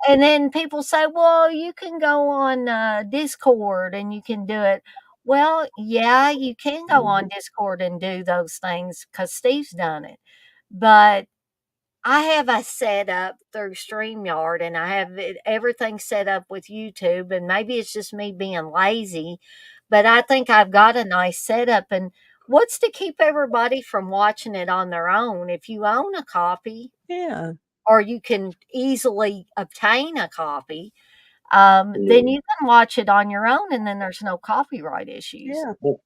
And then people say, well, you can go on Discord and you can do it. Well, yeah, you can go on Discord and do those things because Steve's done it. But I have a setup through StreamYard and I have everything set up with YouTube. And maybe it's just me being lazy, but I think I've got a nice setup. And what's to keep everybody from watching it on their own? If you own a copy Yeah. or you can easily obtain a copy, Yeah. then you can watch it on your own and then there's no copyright issues. Yeah. Well,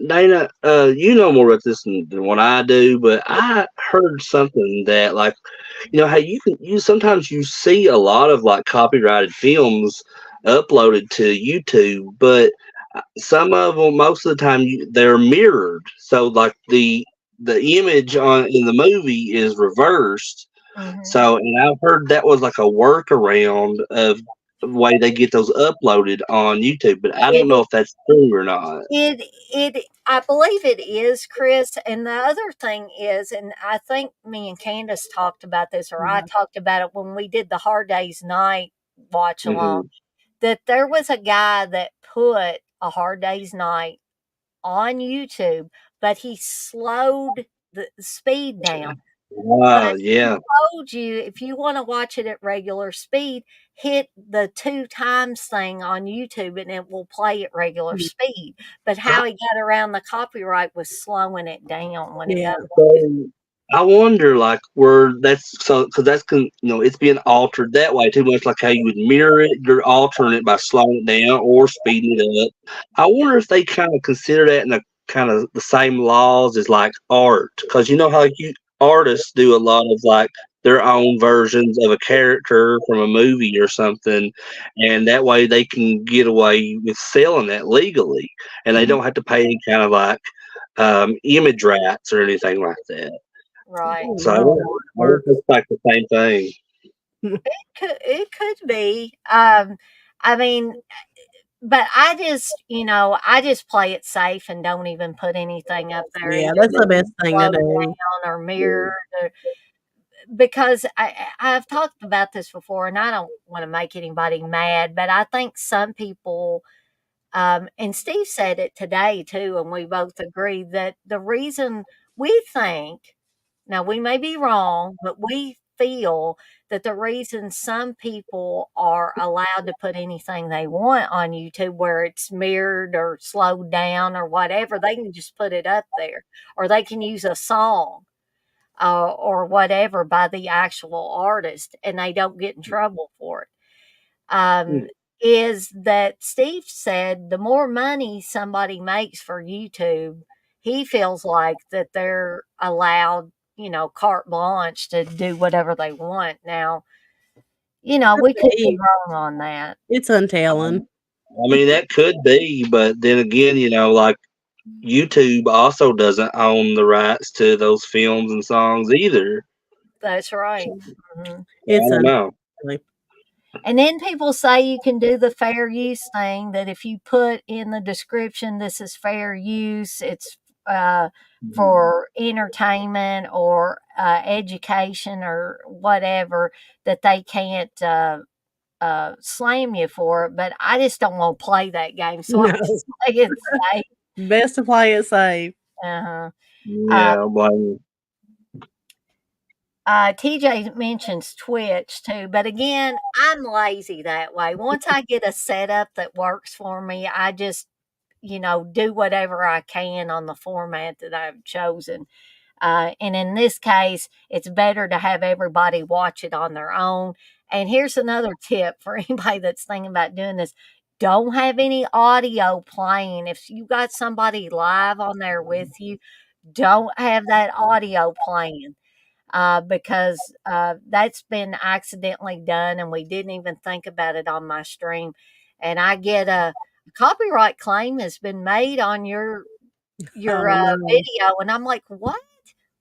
Dana, you know more about this than what I do, but I heard something that, like, how you sometimes you see a lot of like copyrighted films uploaded to YouTube, but some of them, most of the time, they're mirrored. So like the image on in the movie is reversed. Hmm. So, and I've heard that was like a workaround of the way they get those uploaded on YouTube, but I don't It know if that's true or not. I believe it is, Chris. And the other thing is, and I think me and Candace talked about this, or I Yeah. talked about it when we did the Hard Days Night watch along, Hmm. that there was a guy that put a Hard Days Night on YouTube, but he slowed the speed down. But Wow, he yeah. told you if you wanna watch it at regular speed, hit the 2 times thing on YouTube and it will play at regular Mm. speed. But how he got around the copyright was slowing it down when he Yeah. uploaded. So I wonder, like, where that's so because it's being altered that way too much, like how you would mirror it. You're altering it by slowing it down or speeding it up. I wonder if they kind of consider that in the kind of the same laws as like art, because you know how artists do a lot of like their own versions of a character from a movie or something, and that way they can get away with selling that legally, and they Mhm. don't have to pay any kind of like image rights or anything like that. I Right. don't So know how it I wonder if works. it's like the same thing. It could be. I mean, but I just play it safe and don't even put anything up there, Yeah, either that's the that best thing to slowed do. down or Yeah. mirrored or because I've talked about this before, and I don't want to make anybody mad, but I think some people, and Steve said it today too, and we both agree that the reason we think, now we may be wrong, but we feel that the reason some people are allowed to put anything they want on YouTube, where it's mirrored or slowed down or whatever, they can just put it up there, or they can use a song or whatever by the actual artist, and they don't get in trouble for it. Um, Mm. is that Steve said the more money somebody makes for YouTube, he feels like that they're allowed, carte blanche to do whatever they want. Now, Could we could be be. wrong on that. It's untelling. I mean, that could be, but then again, like YouTube also doesn't own the rights to those films and songs either. That's right. So Mhm. I It's don't know. untelling. And then people say you can do the fair use thing, that if you put in the description, this is fair use, it's uh, for entertainment or education or whatever, that they can't slam you for it. But I just don't want to play that game. So I No. just play it safe. Best to play it safe. Uh-huh. Uh, Yeah, I blame you. TJ mentions Twitch too, but again, I'm lazy that way. Once I get a setup that works for me, I just, do whatever I can on the format that I've chosen. And in this case, it's better to have everybody watch it on their own. And here's another tip for anybody that's thinking about doing this: don't have any audio playing. If you got somebody live on there with you, don't have that audio playing because that's been accidentally done, and we didn't even think about it on my stream. And I get a copyright claim has been made on your Oh, no. video, and I'm like, what?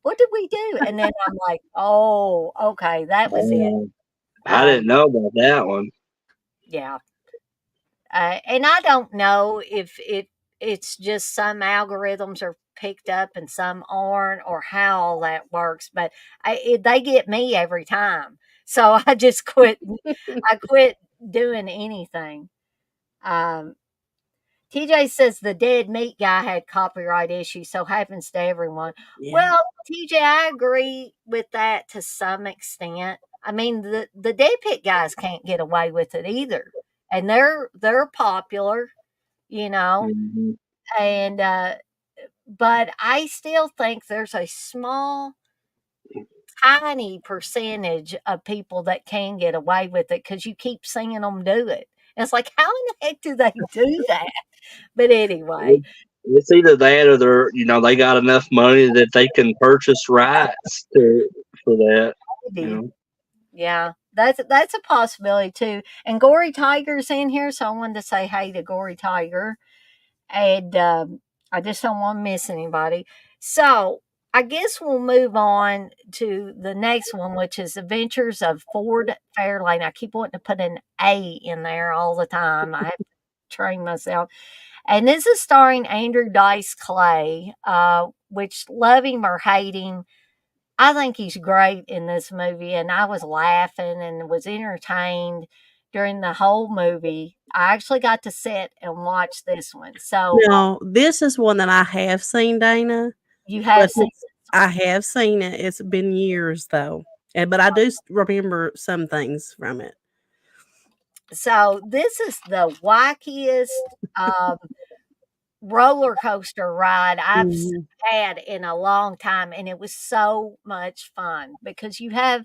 What did we do? And then I'm like, oh, okay, that was it. Um, I Um, didn't know about that one. yeah, and I don't know if it's just some algorithms are picked up and some aren't, or how all that works. But they get me every time, so I just quit. I quit doing anything. Um, TJ says the dead meat guy had copyright issues, so happens to everyone. Yeah. Well, TJ, I agree with that to some extent. I mean, the dead pit guys can't get away with it either, and they're popular, you know. Mhm. And but I still think there's a small, tiny percentage of people that can get away with it because you keep seeing them do it. And it's like, how in the heck do they do that? But anyway, It's either that or they got enough money that they can purchase rights for that. You maybe. know. Yeah, that's a possibility too. And Gory Tiger's in here, so I wanted to say hey to Gory Tiger. And I just don't want to miss anybody. So I guess we'll move on to the next one, which is Adventures of Ford Fairlane. I keep wanting to put an A in there all the time. I have to train myself. And this is starring Andrew Dice Clay, which love him or hate him, I think he's great in this movie, and I was laughing and was entertained during the whole movie. I actually got to sit and watch this one. So Now, this is one that I have seen, Dana, you but have seen I have seen it. It's been years though, but I do remember some things from it. so this is the wackiest um, roller coaster ride I've Mhm. had in a long time, and it was so much fun because you have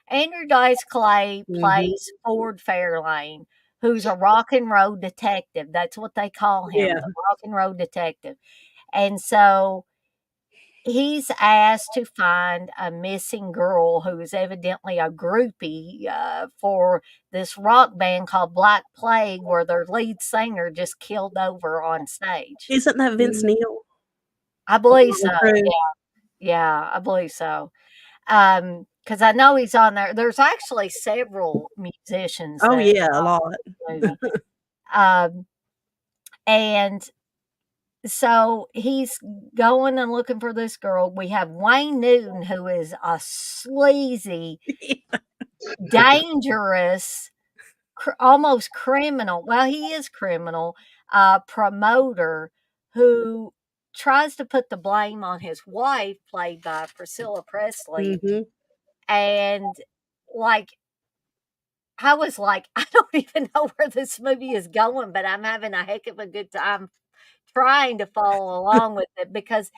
Andrew Dice Clay Mhm. plays Ford Fairlane, who's a rock and roll detective. That's what they call him, Yeah. the rock and roll detective. And so he's asked to find a missing girl who is evidently a groupie for this rock band called Black Plague, where their lead singer just killed over on stage. Isn't that Vince Mhm. Neil? I believe so. True. Yeah, I believe so. Because I know he's on there. There's actually several musicians Oh that yeah, a lot. movie. Um, and so he's going and looking for this girl. We have Wayne Newton, who is a sleazy, dangerous, almost criminal. Well, he is criminal, promoter who tries to put the blame on his wife, played by Priscilla Presley. Mhm. And like, I was like, I don't even know where this movie is going, but I'm having a heck of a good time trying to follow along with it because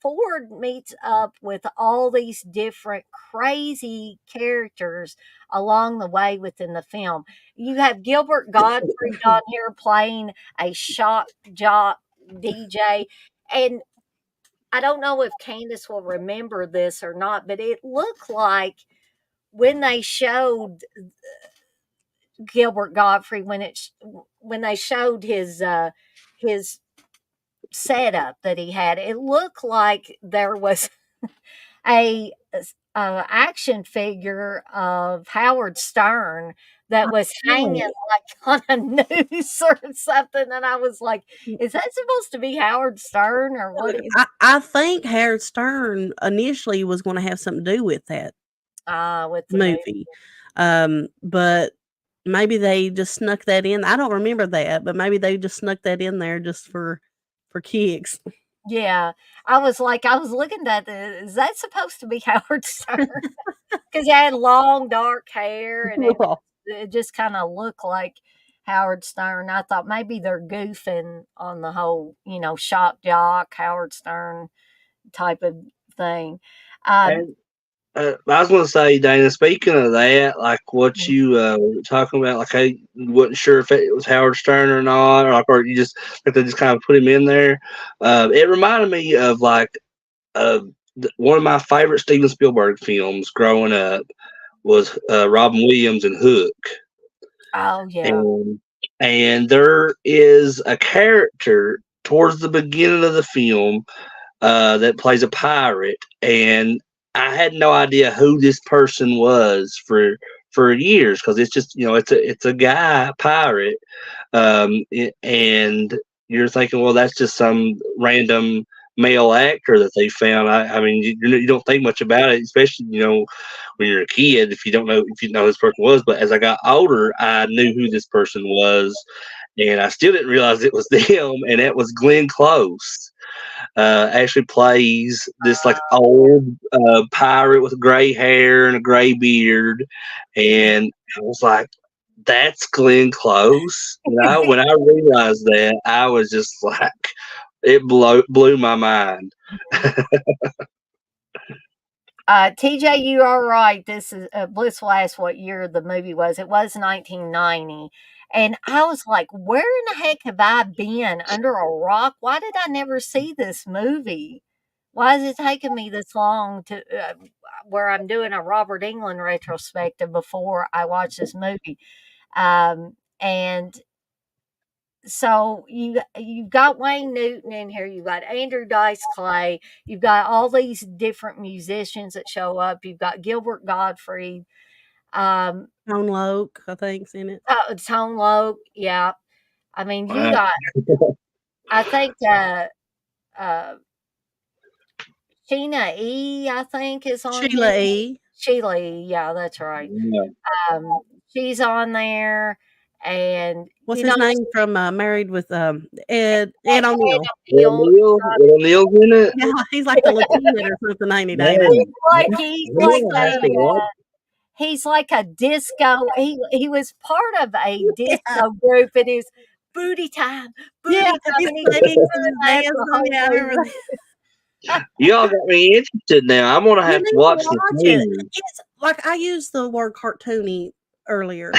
Ford meets up with all these different crazy characters along the way within the film. You have Gilbert Gottfried on here playing a shock jock DJ. And I don't know if Candace will remember this or not, but it looked like when they showed Gilbert Godfrey when they showed his setup that he had, it looked like there was a, action figure of Howard Stern that was hanging Oh. like on a noose or something, and I was like, "Is that supposed to be Howard Stern or what is?" I think Howard Stern initially was gonna have something to do with that With the movie, movie. But maybe they just snuck that in. I don't remember that, but maybe they just snuck that in there just for kicks. yeah, I was like, I was looking at is that supposed to be Howard Stern? Because he had long dark hair and it just kind of looked like Howard Stern. I thought maybe they're goofing on the whole, shock jock, Howard Stern type of thing. Um, And I was going to say, Dana. Speaking of that, like what mm, you were talking about, like I wasn't sure if it was Howard Stern or not, or you just like they just kind of put him in there. It reminded me of one of my favorite Steven Spielberg films growing up was Robin Williams and Hook. oh, yeah. And there is a character towards the beginning of the film that plays a pirate, and I had no idea who this person was for years because it's just it's a guy pirate, and you're thinking, well, that's just some random male actor that they found. I mean, you don't think much about it, especially when you're a kid if you know who this person was. But as I got older, I knew who this person was, and I still didn't realize it was them, and it was Glenn Close. Actually plays this like old pirate with gray hair and a gray beard, and I was like, "That's Glenn Close." When I realized that, I was just like, it blew my mind. TJ, you are right. This is Blissful asked what year the movie was. It was 1990. And I was like, where in the heck have I been? Under a rock? Why did I never see this movie? Why is it taking me this long to where I'm doing a Robert Englund retrospective before I watch this movie? And so you've got Wayne Newton in here, you've got Andrew Dice Clay, you've got all these different musicians that show up, you've got Gilbert Gottfried, Tone Loc, I think's in it. Tone Loc, yeah. I mean, you Wow. got, I think, Sheena E, I think, is on Sheila here. E. Sheila E, yeah, that's right. Yeah. She's on there, and What's you his know, name from Married with Ed Ed O'Neill? O'Neill, Ed O'Neill's in it. Yeah, he's like the lieutenant or something, ain't he, Man, Dana? he's I'm like gonna have to watch. he's like a disco. He was part of a Yeah, disco group, and it was booty time, yeah, he's and he kept singing doing and that dancing. the whole Yeah, I remember movie. that. Y'all got me interested now. I'm gonna You have need to to watch this watch it. movie. It's like I used the word cartoony earlier.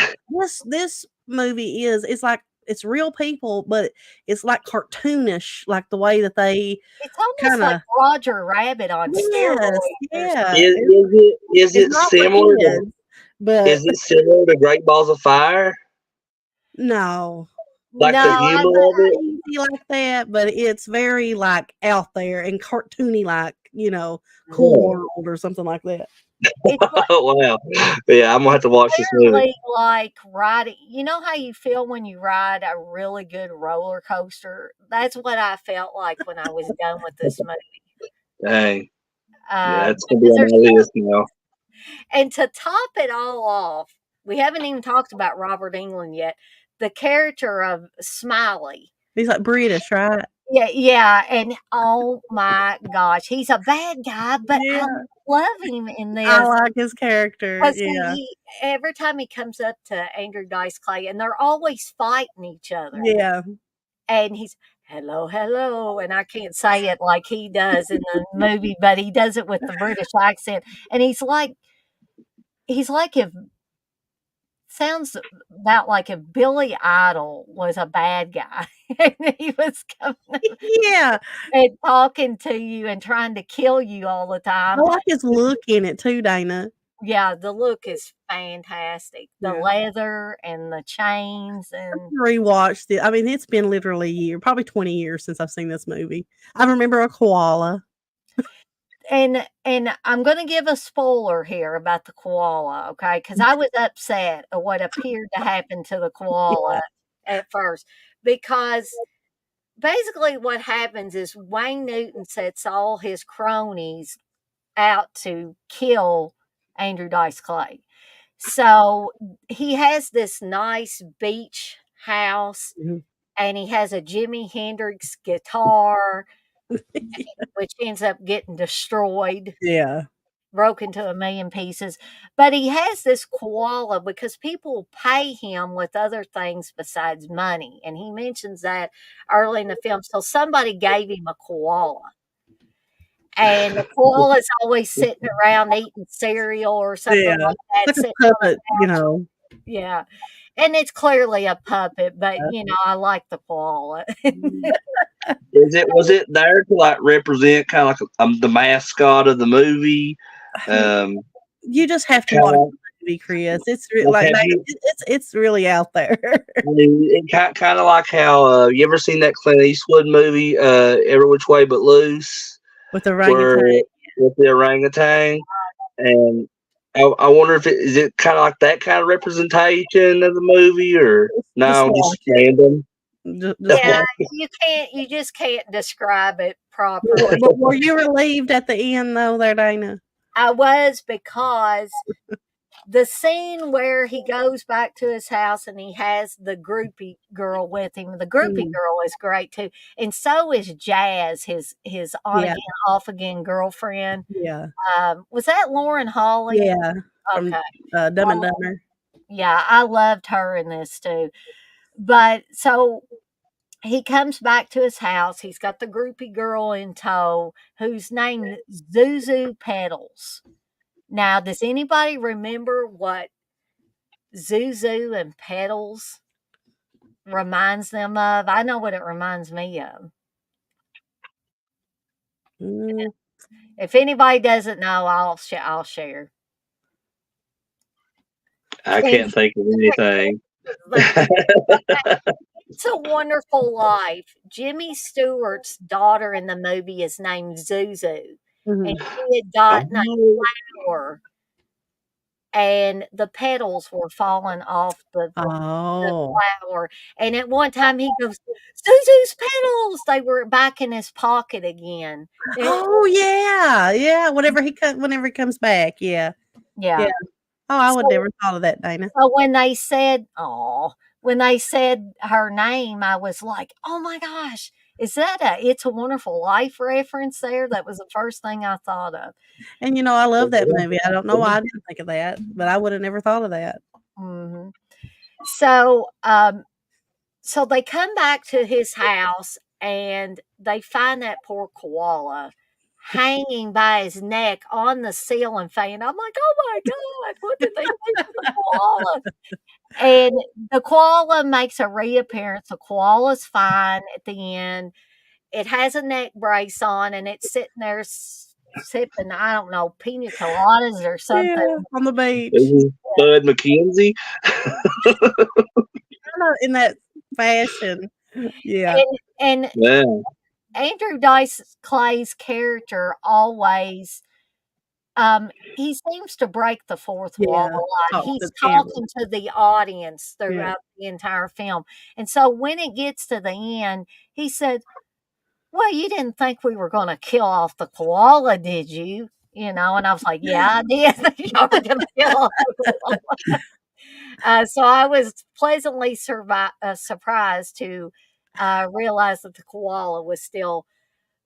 This movie it's like it's real people, but it's like cartoonish, like the way that they It's almost kind like of Roger Rabbit on yes, steroids or yeah. something. Is It's it not for similar to kids, but Great Balls of Fire? no, Like No, the I, humor of it? easy like that. But it's very like out there and cartoony, like Cool Yeah. World or something like that. it's Oh wow. Yeah, I'm gonna have to watch this movie. clearly like riding. You know how you feel when you ride a really good roller coaster? That's what I felt like when I was done with this movie. Dang. Yeah, it's gonna be Because on there's my list now. and to top it all off, we haven't even talked about Robert Englund yet. The character of Smiley. He's like British, right? Yeah, yeah, and oh my gosh, he's a bad guy, but I Yeah, love him in I this like his character. because Yeah, he every time he comes up to Andrew Dice Clay, and they're always fighting each other, yeah. and he's hello, hello, and I can't say it like he does in the movie, but he does it with the British accent, and he's like if sounds about like if Billy Idol was a bad guy and he was coming up Yeah, and talking to you and trying to kill you all the I time. like his look in it too, Dana. Yeah, the look is fantastic. The Yeah. leather and the chains and Rewatched it. I mean, it's been literally a year, probably 20 years since I've seen this movie. I remember a koala. and I'm going to give a spoiler here about the koala, okay? Because I was upset at what appeared to happen to the koala at first because basically what happens is Wayne Newton sets all his cronies out to kill Andrew Dice Clay. So he has this nice beach house Mhm. and he has a Jimi Hendrix guitar, which ends up getting destroyed, Yeah. broken to a million pieces. But he has this koala because people pay him with other things besides money. And he mentions that early in the film. So somebody gave him a koala. And the koala's always sitting around eating cereal or something Yeah. like that, Like a sitting on puppet, the couch. Yeah. And it's clearly a puppet, but I like the koala. Was it there to like represent kind of like the mascot of the movie? You just have to Kind watch of the movie, Chris. It's like have it's really out there. I mean, it kind of like how you ever seen that Clint Eastwood movie, Every Which Way But Loose, With the where orangutan. with the orangutan, and I wonder if is it kind of like that kind of representation of the movie, or Just no, just watch it. random. Just Yeah, watch you just can't describe it it. properly. But were you relieved at the end though, there, Dana? I was because the scene where he goes back to his house and he has the groupie girl with him. The groupie Mhm. girl is great too, and so is Jazz, his on Yeah, again, off again girlfriend. yeah, Was that Lauren Holly? yeah, from, Okay. Dumb and Dumber. Yeah, I loved her in this too. But so he comes back to his house. He's got the groupie girl in tow who's named Zuzu Petals. Now, does anybody remember what Zuzu and Petals reminds them of? I know what it reminds me of. Mm, If anybody doesn't know, I'll share. I And can't think of anything. like It's a Wonderful Life. Jimmy Stewart's daughter in the movie is named Zuzu, and mhm. she had gotten a Oh, flower, and the petals were falling off the Oh. flower. And at one time he goes, "Zuzu's petals!" They were back in his pocket again. Eh, Oh, yeah, yeah, whenever he comes back, yeah, yeah. yeah. Oh, I would So never thought of that, Dana. so when they said her name, I was like, "Oh my gosh, is that a It's a Wonderful Life reference there?" That was the first thing I thought of. And, I love that movie. I don't know why I didn't think of that, but I would have never thought of that. Mhm. So they come back to his house and they find that poor koala hanging by his neck on the ceiling fan. I'm like, "Oh my god, what did they do to the koala?" And the koala makes a reappearance. The koala's fine at the end. It has a neck brace on, and it's sitting there sipping, I don't know, pina coladas or something. Yeah, on the this beach. is Bud McKenzie. Kinda in that fashion. Yeah, And Yeah, Andrew Dice Clay's character always, he seems to break the fourth wall yeah. a lot. Talk to He's the camera. talking to the audience Yeah. throughout the entire film. And so when it gets to the end, he said, "Well, you didn't think we were gonna kill off the koala, did you?" And I was like, "Yeah, I did. Y'all were gonna kill off the koala." So I was pleasantly surprised to realize that the koala was still.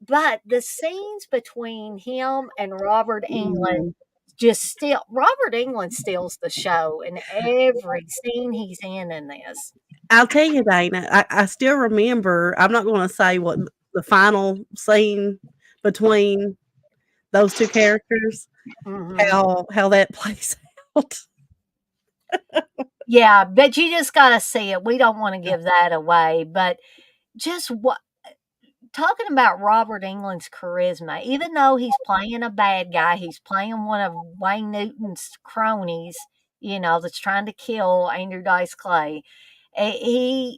But the scenes between him and Robert Englund Mhm. Robert Englund steals the show in every scene he's in this. I'll tell you, Dana, I still remember, I'm not gonna say what the final scene between those 2 characters, Mhm. how that plays out. Yeah, but you just gotta see it. We don't wanna give that away, but just what talking about Robert Englund's charisma, even though he's playing a bad guy, he's playing one of Wayne Newton's cronies, that's trying to kill Andrew Dice Clay. He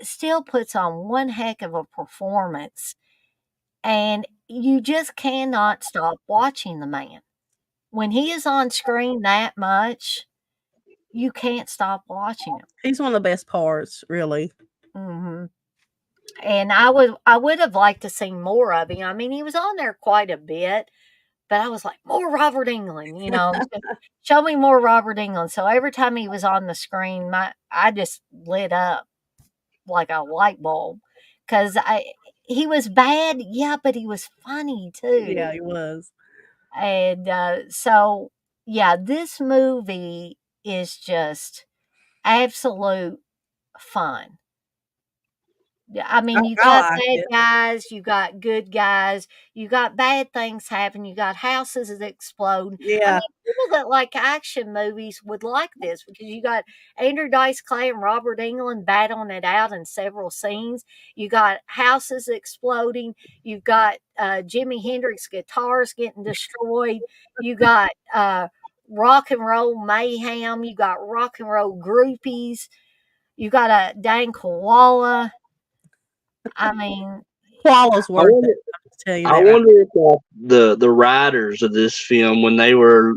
still puts on one heck of a performance, and you just cannot stop watching the man. When he is on screen that much, you can't stop watching him. He's one of the best parts, really. Mhm. And I would have liked to see more of him. I mean, he was on there quite a bit, but I was like, "More Robert Englund," show me more Robert Englund. So every time he was on the screen, I just lit up like a light bulb, 'cause he was bad, yeah, but he was funny Yeah, too. he was. And, so, yeah, this movie is just absolute fun. Yeah, I I mean, you I got liked bad it. guys, you got good guys, you got bad things happen, you got houses that explode. I Yeah. mean, people that like action movies would like this because you got Andrew Dice Clay and Robert Englund battling it out in several scenes. You got houses exploding. You've got Jimi Hendrix guitars getting destroyed. You got rock and roll mayhem. You got rock and roll groupies. You got a dang koala. I mean, Koala's I worth wonder. it, I'll just tell you I that right. wonder if the writers of this film, when they were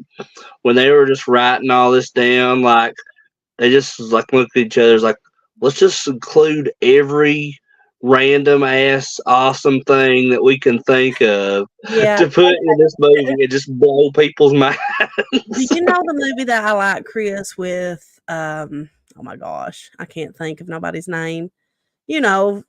just writing all this down, like they just like looked at each other's like, let's just include every random ass awesome thing that we can think of Yeah. to put in this movie and just blow people's minds. Do you know the movie that I like, Chris, with oh my gosh, I can't think of nobody's name. You know,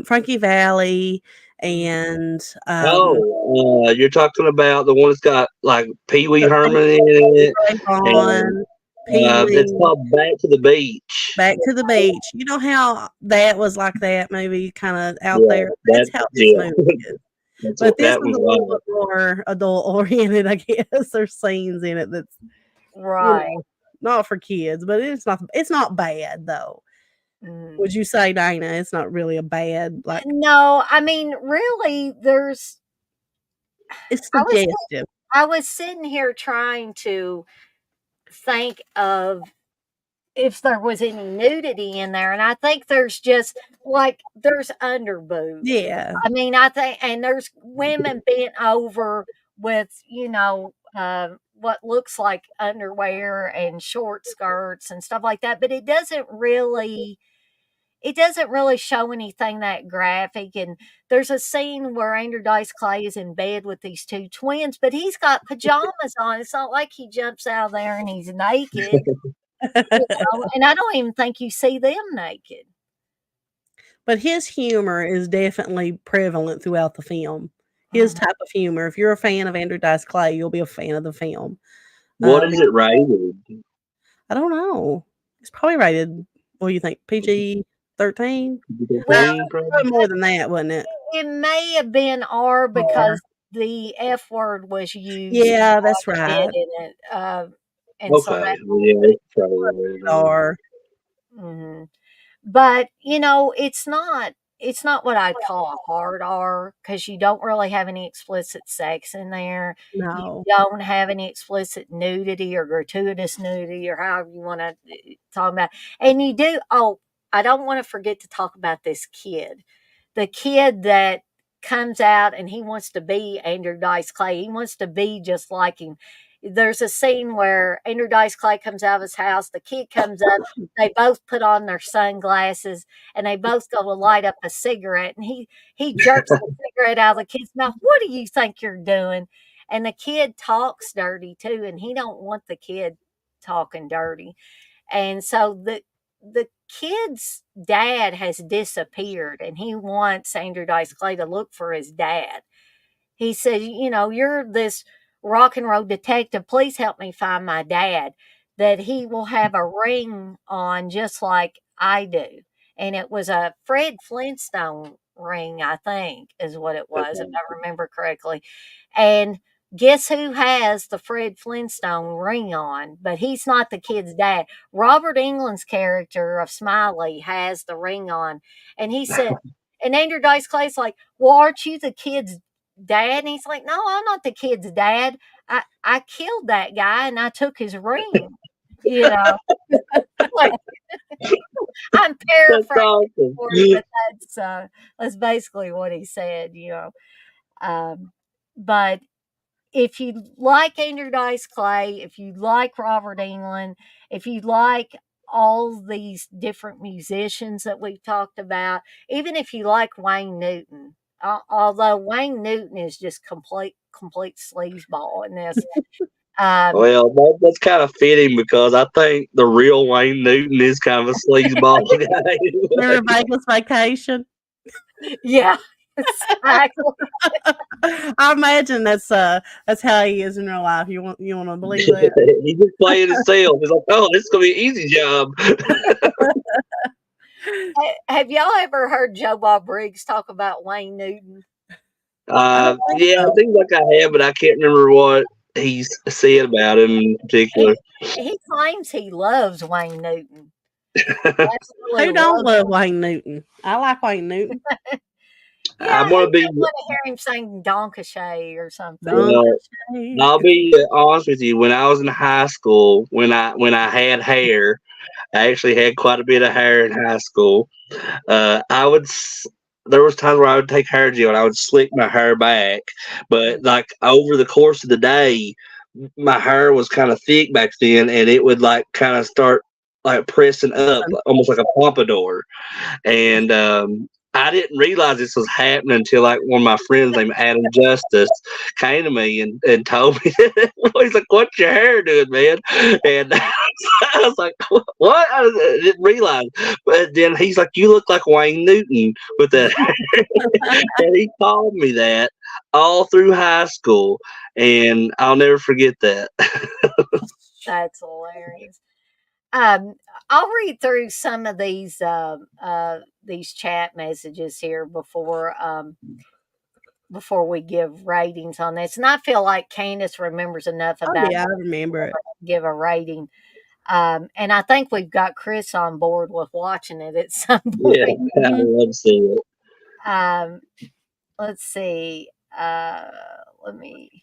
Frankie Valli and You're talking about the one that's got like Pee Wee Herman in it, and Vaughn, Pee it's Wee, called Back to the Beach. Back to the Beach. You know how that was like that movie, kind of out Yeah, there. That's how this movie is. that's But what this that is a one's little like. bit more adult oriented, I guess. There's scenes in it that's Right. not for kids, but it's not bad though. Mm. Would you say, Dana, it's not really a bad No, I mean, really, it's I was suggestive. I was sitting here trying to think of if there was any nudity in there, and I think there's just there's underboob. Yeah. I mean, I think, and there's women bent over with what looks like underwear and short skirts and stuff like that, but it doesn't really show anything that graphic. And there's a scene where Andrew Dice Clay is in bed with these two twins, but he's got pajamas on. It's not like he jumps out of there and he's naked, and I don't even think you see them naked. But his humor is definitely prevalent throughout the film. His type of humor. If you're a fan of Andrew Dice Clay, you'll be a fan of the film. What is it rated? I don't know. It's probably rated. What do you think? PG-13? Well, Probably more than that, wasn't it? it may have been R because the F word was used Yeah, that's quite a right. bit in it, and so Okay, that. yeah, it's probably R. Mhm. But, it's not what I'd call a hard R because you don't really have any explicit sex in there. You No. don't have any explicit nudity or gratuitous nudity or however you wanna talk about, and you do I don't wanna forget to talk about this kid. The kid that comes out and he wants to be Andrew Dice Clay. He wants to be just like him. There's a scene where Andrew Dice Clay comes out of his house, the kid comes up, they both put on their sunglasses, and they both go to light up a cigarette, and he jerks the cigarette out of the kid's mouth. "What do you think you're doing?" And the kid talks dirty too, and he don't want the kid talking dirty. And so the kid's dad has disappeared, and he wants Andrew Dice Clay to look for his dad. He says, "You're this rock and roll detective. Please help me find my dad." That he will have a ring on just like I do. And it was a Fred Flintstone ring, I think, is what it was, if I remember correctly. And guess who has the Fred Flintstone ring on? But he's not the kid's dad. Robert Englund's character of Smiley has the ring on. And he said, and Andrew Dice Clay's like, "Well, aren't you the kid's dad?" And he's like, "No, I'm not the kid's dad. I killed that guy and I took his ring." You know, like I'm That's paraphrasing awesome. for you, but that's basically what he said. Um, but if you like Andrew Dice Clay, if you like Robert England, if you like all these different musicians that we've talked about, even if you like Wayne Newton, although Wayne Newton is just complete sleazeball in this. Well, that's kind of fitting because I think the real Wayne Newton is kind of a sleazeball guy. Remember Vegas Vacation? Yeah, exactly. I imagine that's how he is in real life. You want to believe that? He's just playing himself. He's like, "Oh, this is gonna be an easy job." Have y'all ever heard Joe Bob Briggs talk about Wayne Newton? Yeah, I think like I have, but I can't remember what he's said about him in particular. He claims he loves Wayne Newton. Who don't love Wayne Newton? I like Wayne Newton. Yeah, I'm gonna be. I want to hear him sing Donkashay or something. I'll be honest with you. When I was in high school, when I had hair, I actually had quite a bit of hair in high school. I would. There was times where I would take hair gel and I would slick my hair back, but like over the course of the day, my hair was kind of thick back then, and it would like kind of start like pressing up, almost like a pompadour. And I didn't realize this was happening until like one of my friends named Adam Justice came to me and told me. He's like, "What's your hair doing, man?" And I was like, "What?" I didn't realize. But then he's like, "You look like Wayne Newton with that." And he called me that all through high school, and I'll never forget that. That's hilarious. Um, I'll read through some of these chat messages here before we give ratings on this, and I feel like Candace remembers enough Oh about yeah, I remember it. to give a rating. And I think we've got Chris on board with watching it at some Yeah, point. I love seeing it. Um, let's see. Let me.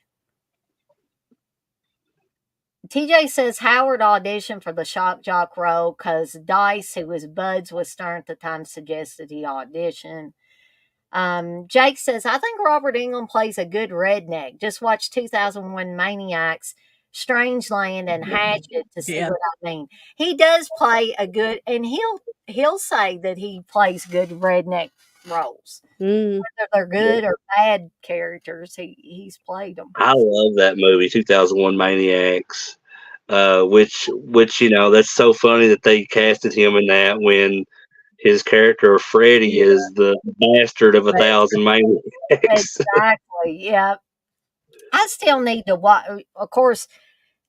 TJ says Howard auditioned for the shock jock role because Dice, who was buds with Stern at the time, suggested he audition. Jake says, I think Robert Englund plays a good redneck. Just watch 2001 Maniacs, Strangeland, and Hatchet to see Yeah. what I mean. He does play a good, and he'll say that he plays good redneck roles. Mm. Whether they're good or bad characters, he's played them. I love that movie, 2001 Maniacs. Which that's so funny that they casted him in that when his character Freddy is the bastard of a thousand maniacs. Exactly. Yeah. I still need to watch. Of course,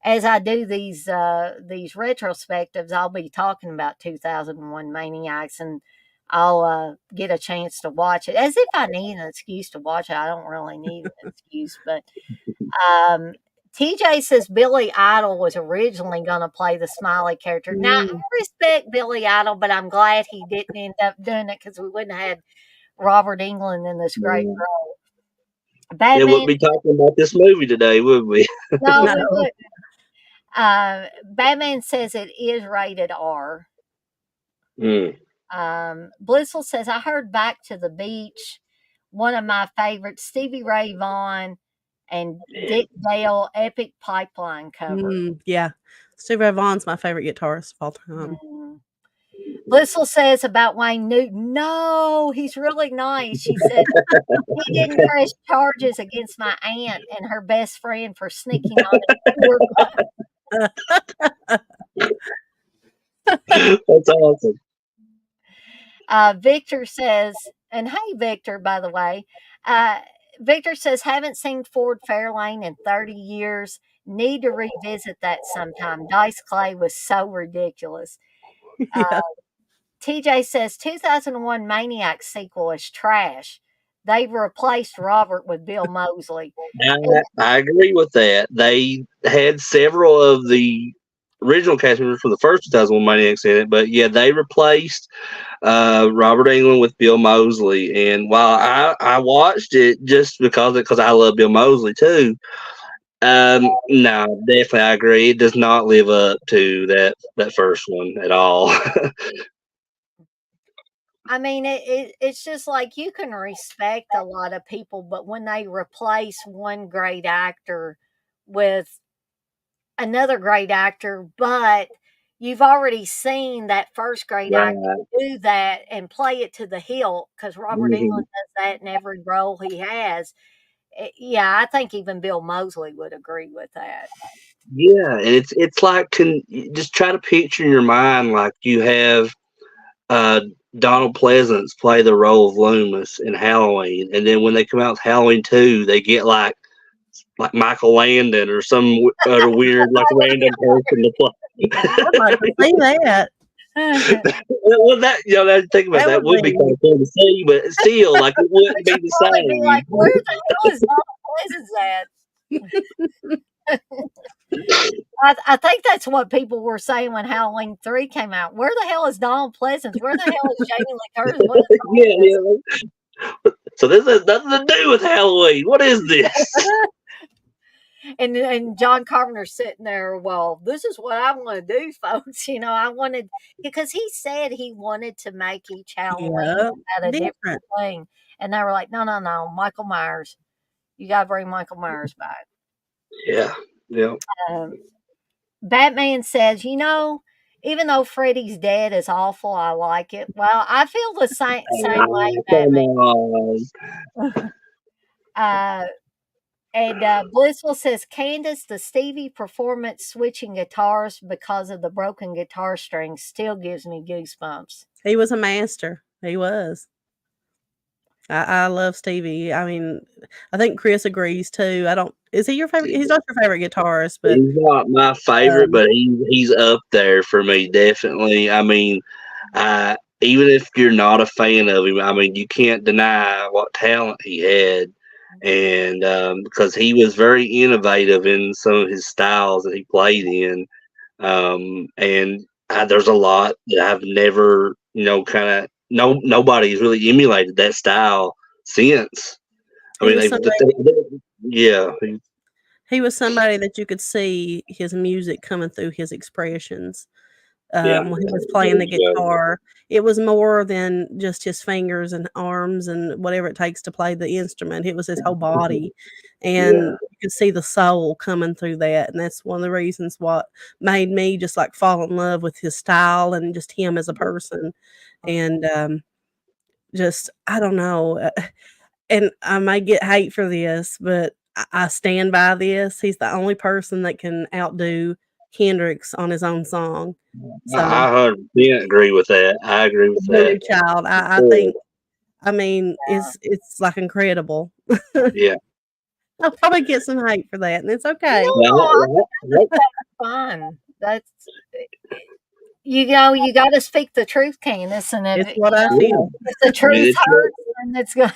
as I do these retrospectives, I'll be talking about 2001 Maniacs, and I'll get a chance to watch it as if I need an excuse to watch it. I don't really need an excuse, but um, TJ says Billy Idol was originally going to play the Smiley character. Now, I respect Billy Idol, but I'm glad he didn't end up doing it because we wouldn't have had Robert Englund in this great role. Yeah, Batman. we'll be talking about this movie today, wouldn't we? No, we wouldn't. Batman says it is rated R. Mm. Blissful says, I heard Back to the Beach, one of my favorites, Stevie Ray Vaughan and Dick Dale, epic pipeline cover. Yeah. Stevie Ray Vaughan's my favorite guitarist of all time. Blissful says about Wayne Newton, no, he's really nice. She said, he didn't press charges against my aunt and her best friend for sneaking on a tour bus. That's awesome. Victor says, and hey, Victor, by the way, Victor says, haven't seen Ford Fairlane in 30 years. Need to revisit that sometime. Dice Clay was so ridiculous. Yeah. TJ says, 2001 Maniac sequel is trash. They've replaced Robert with Bill Moseley. I agree with that. They had several of the original cast members for the first 2001 Maniacs in it, but yeah, they replaced Robert Englund with Bill Moseley. And while I watched it just because I love Bill Moseley too, no, definitely I agree. It does not live up to that first one at all. I mean, it's just like you can respect a lot of people, but when they replace one great actor with another great actor, but you've already seen that first great actor do that and play it to the hilt because Robert Englund does that in every role he has. Yeah, I think even Bill Moseley would agree with that. Yeah, and it's like just try to picture in your mind like you have Donald Pleasance play the role of Loomis in Halloween, and then when they come out with Halloween 2, they get like Michael Landon or some other weird like random person to play. I'd like to see that. Well, think about that would be kind of cool to see, but still, like it wouldn't be the same. Be like, where the hell is Donald Pleasance at? I think that's what people were saying when Halloween 3 came out. Where the hell is Donald Pleasance? Where the hell is Jamie Lee Curtis? Yeah. So this has nothing to do with Halloween. What is this? And John Carpenter's sitting there, well, this is what I want to do, folks. I wanted, because he said he wanted to make each Halloween about a different thing. And they were like, no, Michael Myers. You got to bring Michael Myers back. Yeah. Batman says, Even though Freddy's dead is awful, I like it. Well, I feel the same way about Come me. on. Uh, and Blissful says, Candace, the Stevie performance switching guitars because of the broken guitar strings still gives me goosebumps. He was a master. He was. I love Stevie. I mean, I think Chris agrees too. I don't. Is he your favorite? He's not your favorite guitarist, but He's not my favorite, um, but he's up there for me, definitely. I mean, even if you're not a fan of him, I mean, you can't deny what talent he had, and because he was very innovative in some of his styles that he played in, and there's a lot that I've never, kind of nobody's really emulated that style since. I he mean, was somebody. yeah, He was somebody that you could see his music coming through his expressions. yeah, When he was playing the guitar, it was more than just his fingers and arms and whatever it takes to play the instrument. It was his whole body, and yeah. you could see the soul coming through that. And that's one of the reasons what made me just like fall in love with his style and just him as a person. And just I don't know. And I may get hate for this, but I stand by this. He's the only person that can outdo Kendrick's on his own song. So, I 100% agree with that. I agree with that. Voodoo Child, I Yeah. think, I mean, it's like incredible. Yeah. I'll probably get some hate for that, and it's okay. No, I Right, right. think that's fun. That's you got to speak the truth, Candace, and It's what I Yeah. feel. if the I mean, truth hurts, then it's going.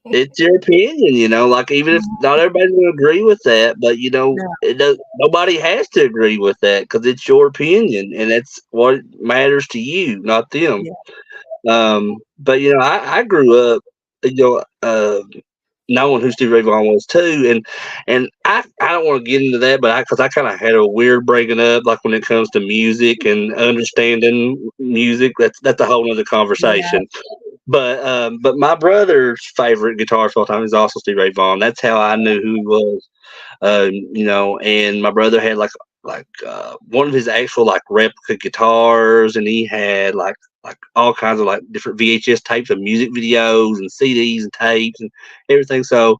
it's your opinion, like even if not everybody's gonna agree with that, but No, it does. Nobody has to agree with that because it's your opinion, and that's what matters to you, not them. yeah, But I grew up, you know, uh, knowing who Stevie Ray Vaughan was too, and I don't want to get into that, but because I kind of had a weird breaking up, like when it comes to music and understanding music, that's a whole other yeah. conversation. But my brother's favorite guitarist of all time is also Stevie Ray Vaughan. That's how I knew who he was. And my brother had like one of his actual like replica guitars, and he had like all kinds of like different VHS tapes of music videos and CDs and tapes and everything. So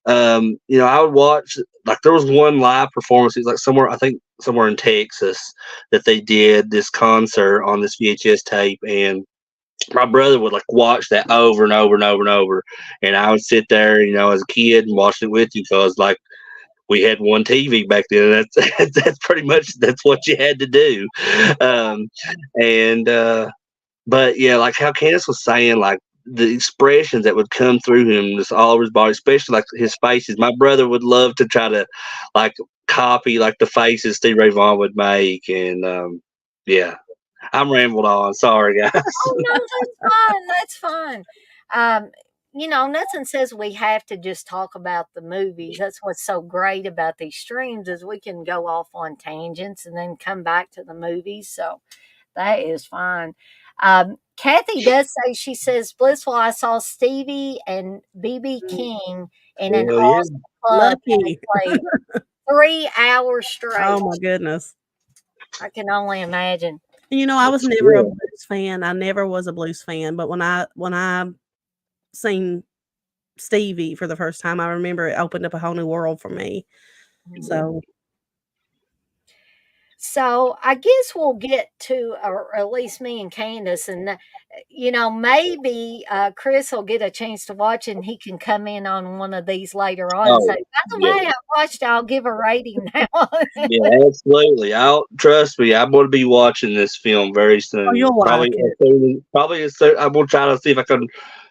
I would watch, like there was one live performance. It was like somewhere, I think somewhere in Texas, that they did this concert on this VHS tape, and my brother would like watch that over and over and over and over, and I would sit there, as a kid and watch it with you because like we had one TV back then. And that's pretty much that's what you had to do, um, and but yeah, like how Candace was saying, like the expressions that would come through him, just all over his body, especially like his faces. My brother would love to try to like copy like the faces Steve Ray Vaughan would make, and yeah, I'm rambled on. Sorry, guys. Oh no, that's fine. That's fine. Um, nothing says we have to just talk about the movies. That's what's so great about these streams is we can go off on tangents and then come back to the movies. So that is fine. Kathy does say she says Blissful. I saw Stevie and BB King in an Hell yeah. awesome club, and they Lucky. played 3 hours straight. Oh my goodness. I can only imagine. I was That's never a good. blues fan. I never was a blues fan, but when I seen Stevie for the first time, I remember it opened up a whole new world for me. So, So I guess we'll get to, or at least me and Candace, and maybe Chris will get a chance to watch, and he can come in on one of these later on and say, Oh, "By the yeah. way, I watched. I'll give a rating now." Yeah, absolutely. I'll trust me. I'm going to be watching this film very oh, soon. you'll like it. Probably as soon. I'm going to try to see if I can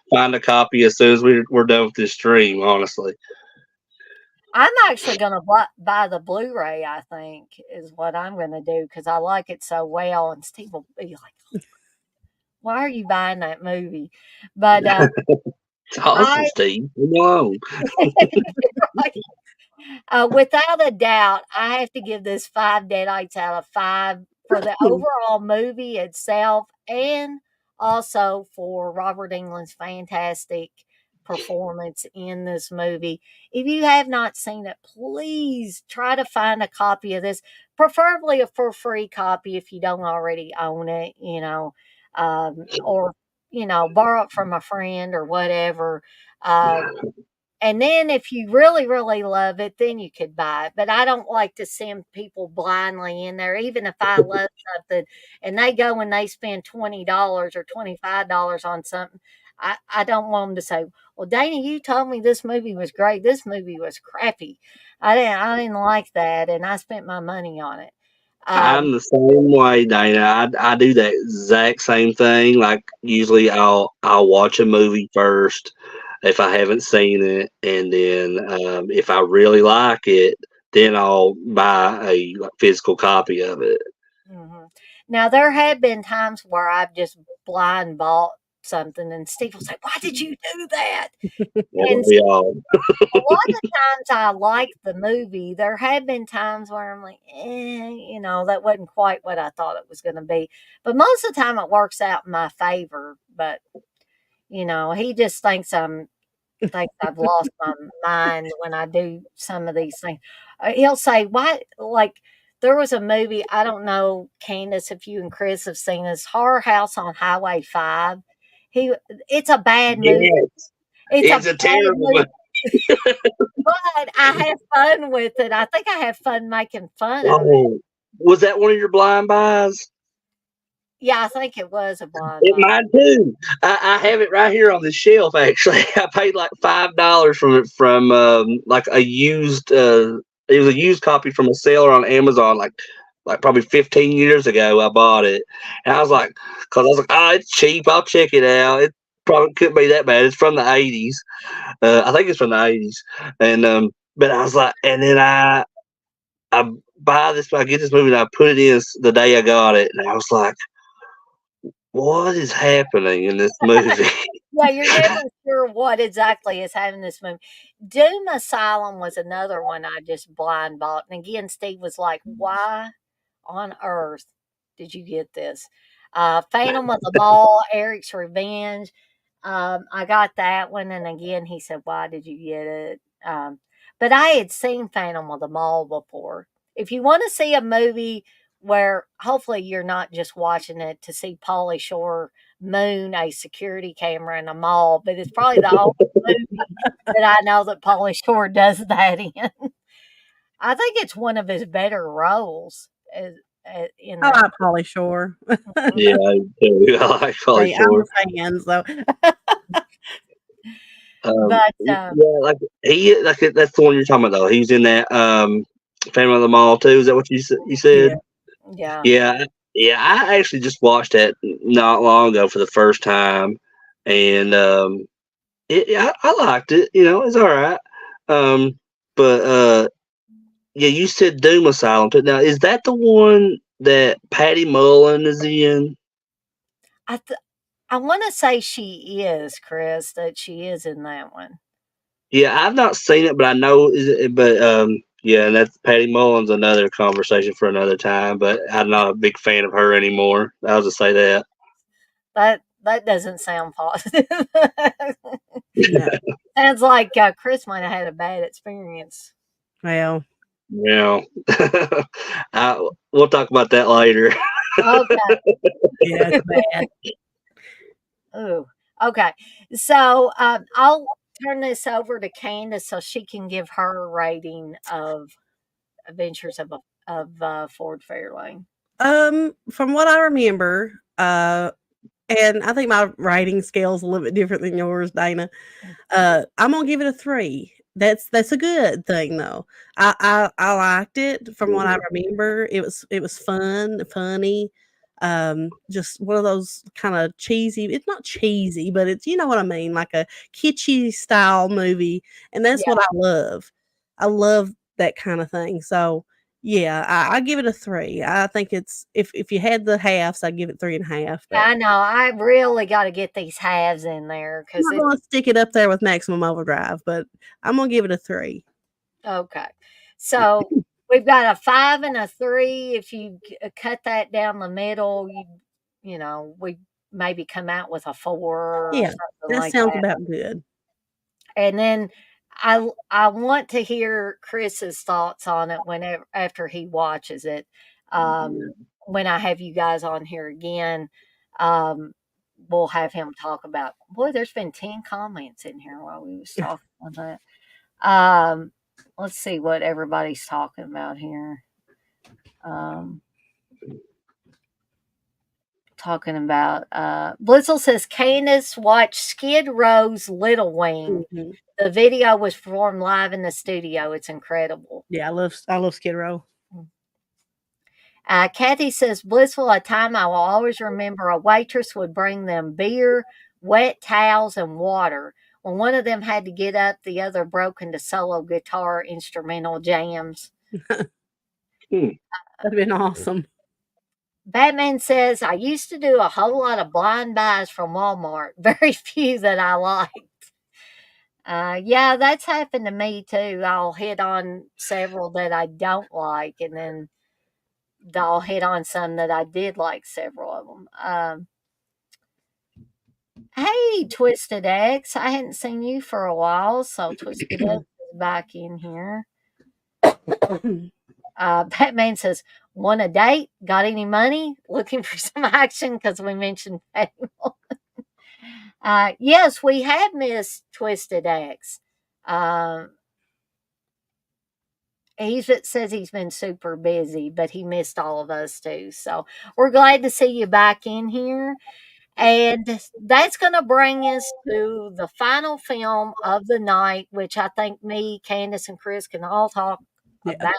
find a copy as soon as we're done with this stream. Honestly, I'm actually going to buy the Blu-ray. I think is what I'm going to do because I like it so well. And Steve will be like, "Why are you buying that movie?" But it's awesome, I. Steve. Leave me alone. Without a doubt, I have to give this 5 deadites out of 5 for the overall movie itself and also for Robert Englund's fantastic performance in this movie. If you have not seen it, please try to find a copy of this, preferably a for free copy if you don't already own it, or borrow it from a friend or whatever. Uh, and then if you really, really love it, then you could buy it. But I don't like to send people blindly in there, even if I love something and they go and they spend $20 or $25 on something. I don't want them to say, well, Dana, you told me this movie was great. This movie was crappy. I didn't like that, and I spent my money on it. Um, I'm the same way, Dana. I do that exact same thing. Like usually, I'll watch a movie first if I haven't seen it, and then if I really like it, then I'll buy a physical copy of it. mhm. Now there have been times where I've just blind bought something, and Steve will say, "Why did you do that?" Won't And we all? a lot of times I like the movie. There have been times where I'm like, that wasn't quite what I thought it was going to be. But most of the time it works out in my favor. But he just thinks I've lost my mind when I do some of these things. He'll say, "Why?" Like there was a movie. I don't know, Candace, if you and Chris have seen this Horror House on Highway 5. He, it's a bad movie. Yes, It's a it's a bad terrible movie. one. But I have fun with it. I think I have fun making fun of it. Oh, was that one of your blind buys? Yeah, I think it was a blind It buy. mine too. I have it right here on the shelf. Actually, I paid like $5 from it from like a used. It was a used copy from a seller on Amazon, like probably 15 years ago. I bought it, and I was like, because I was like, oh, it's cheap. I'll check it out. It probably couldn't be that bad. It's from the 80s. I think it's from the 80s, and but I was like, and then I buy this. I get this movie, and I put it in the day I got it, and I was like, what is happening in this movie? Yeah, you're never sure what exactly is having this movie. Doom Asylum was another one I just blind bought. And again, Steve was like, why on earth did you get this? Phantom of the Ball, Eric's Revenge. I got that one. And again, he said, why did you get it? But I had seen Phantom of the Mall before. If you want to see a movie where hopefully you're not just watching it to see Pauly Shore moon a security camera in a mall, but it's probably the only movie that I know that Pauly Shore does that in. I think it's one of his better roles in I that. like Polly Shore. Mhm. Yeah, I do. I like Color Hey, I'm Shore. a fan, so But Yeah, like that's the one you're talking about though. He's in that Phantom of the Mall too. Is that what you yeah. said? yeah, Yeah, yeah. I actually just watched that not long ago for the first time, and yeah, I liked it. It's all right. Um, but yeah, you said Doom Asylum. Now, is that the one that Patty Mullen is in? I th- I want to say she is Chris, that she is in that one. Yeah, I've not seen it, but I know. But yeah, and that's Patty Mullen's another conversation for another time. But I'm not a big fan of her anymore. I'll just say that. That doesn't sound positive. No. Sounds like Chris might have had a bad experience. Well, Yeah, we'll talk about that later. Okay. yeah, it's bad. Ooh. Okay. So I'll turn this over to Candace so she can give her rating of Adventures of Ford Fairlane. From what I remember, and I think my rating scale is a little bit different than yours, Dana. I'm gonna give it a 3. That's a good thing though. I liked it from what I remember. It was fun, funny. Just one of those kind of cheesy. It's not cheesy, but it's, you know what I mean, like a kitschy style movie, and that's Yeah, what I love. I love that kind of thing. So yeah, I give it a 3. I think it's, if you had the halves, I'd give it 3.5. But I know. I really got to get these halves in there I'm because not it's gonna stick it up there with Maximum Overdrive, but I'm gonna give it a 3. okay. So we've got a 5 and a 3. If you cut that down the middle, we maybe come out with a 4 or Yeah, something that like sounds that. about good. And then I want to hear Chris's thoughts on it whenever after he watches it. Um, when I have you guys on here again, um, we'll have him talk about. Boy, there's been 10 comments in here while we was talking about that. Let's see what everybody's talking about here. Um, talking about Blizzle says Candace watched Skid Row's Little Wing. Mhm. The video was performed live in the studio. It's incredible. Yeah, I love Skid Row. Kathy says, Blissful, a time I will always remember, a waitress would bring them beer, wet towels, and water. When one of them had to get up, the other broke into solo guitar instrumental jams. That'd have been awesome. Batman says, I used to do a whole lot of blind buys from Walmart. Very few that I liked. Yeah, that's happened to me too. I'll hit on several that I don't like, and then I'll hit on some that I did like several of them. Hey, Twisted X, I hadn't seen you for a while, so Twisted X is back in here. Batman says, want a date? Got any money? Looking for some action because we mentioned Fable. Yes, we have missed Twisted X. He says he's been super busy, but he missed all of us too. So we're glad to see you back in here. And that's going to bring us to the final film of the night, which I think me, Candace, and Chris can all talk about,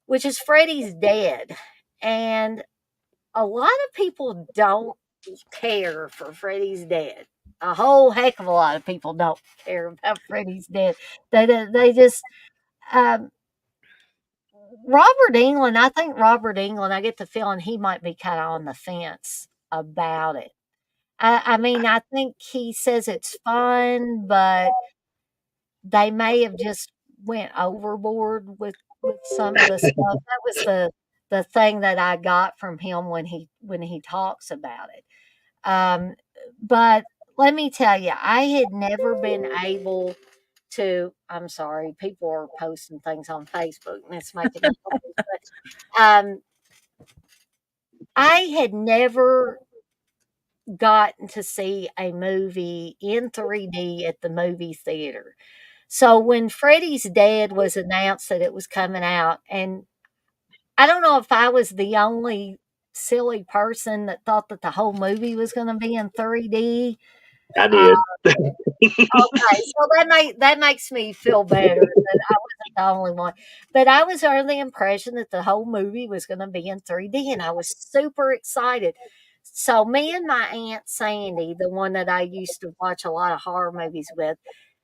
which is Freddy's Dead. And a lot of people don't care for Freddy's Dead. A whole heck of a lot of people don't care about Freddy's Dead. They just Robert Englund. I think Robert Englund. I get the feeling he might be kind of on the fence about it. I mean, I think he says it's fun, but they may have just went overboard with some of the stuff. That was the thing that I got from him when he talks about it. But let me tell you, I had never been able to. I'm sorry, people are posting things on Facebook, and it's making it. But, I had never gotten to see a movie in 3D at the movie theater. So when Freddy's Dead was announced that it was coming out, and I don't know if I was the only silly person that thought that the whole movie was going to be in 3D. I Uh, did. okay, so that makes me feel better that I wasn't the only one. But I was under the impression that the whole movie was going to be in 3D, and I was super excited. So me and my aunt Sandy, the one that I used to watch a lot of horror movies with,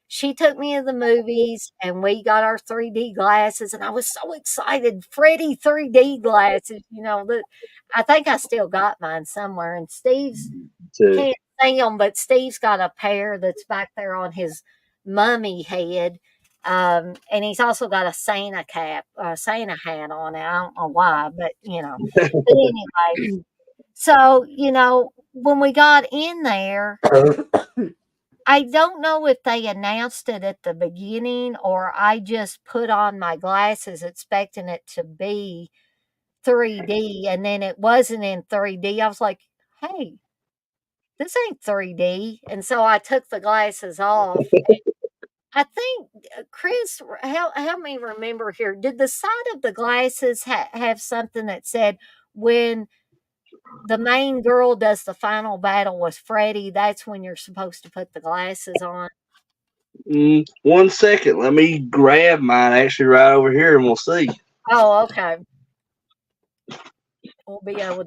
she took me to the movies and we got our 3D glasses and I was so excited. Freddy 3D glasses, I think I still got mine somewhere. And Steve's Too. can't see them, but Steve's got a pair that's back there on his mummy head. And he's also got a Santa Santa hat on it. I don't know why, but But anyway, so, when we got in there, I don't know if they announced it at the beginning or I just put on my glasses expecting it to be 3D and then it wasn't in 3D. I was like, hey, this ain't 3D. And so I took the glasses off. I think, Chris, help me remember here. Did the side of the glasses have something that said when the main girl does the final battle with Freddy, that's when you're supposed to put the glasses on? 1 second. Let me grab mine actually right over here and we'll see. Oh, okay. We'll be able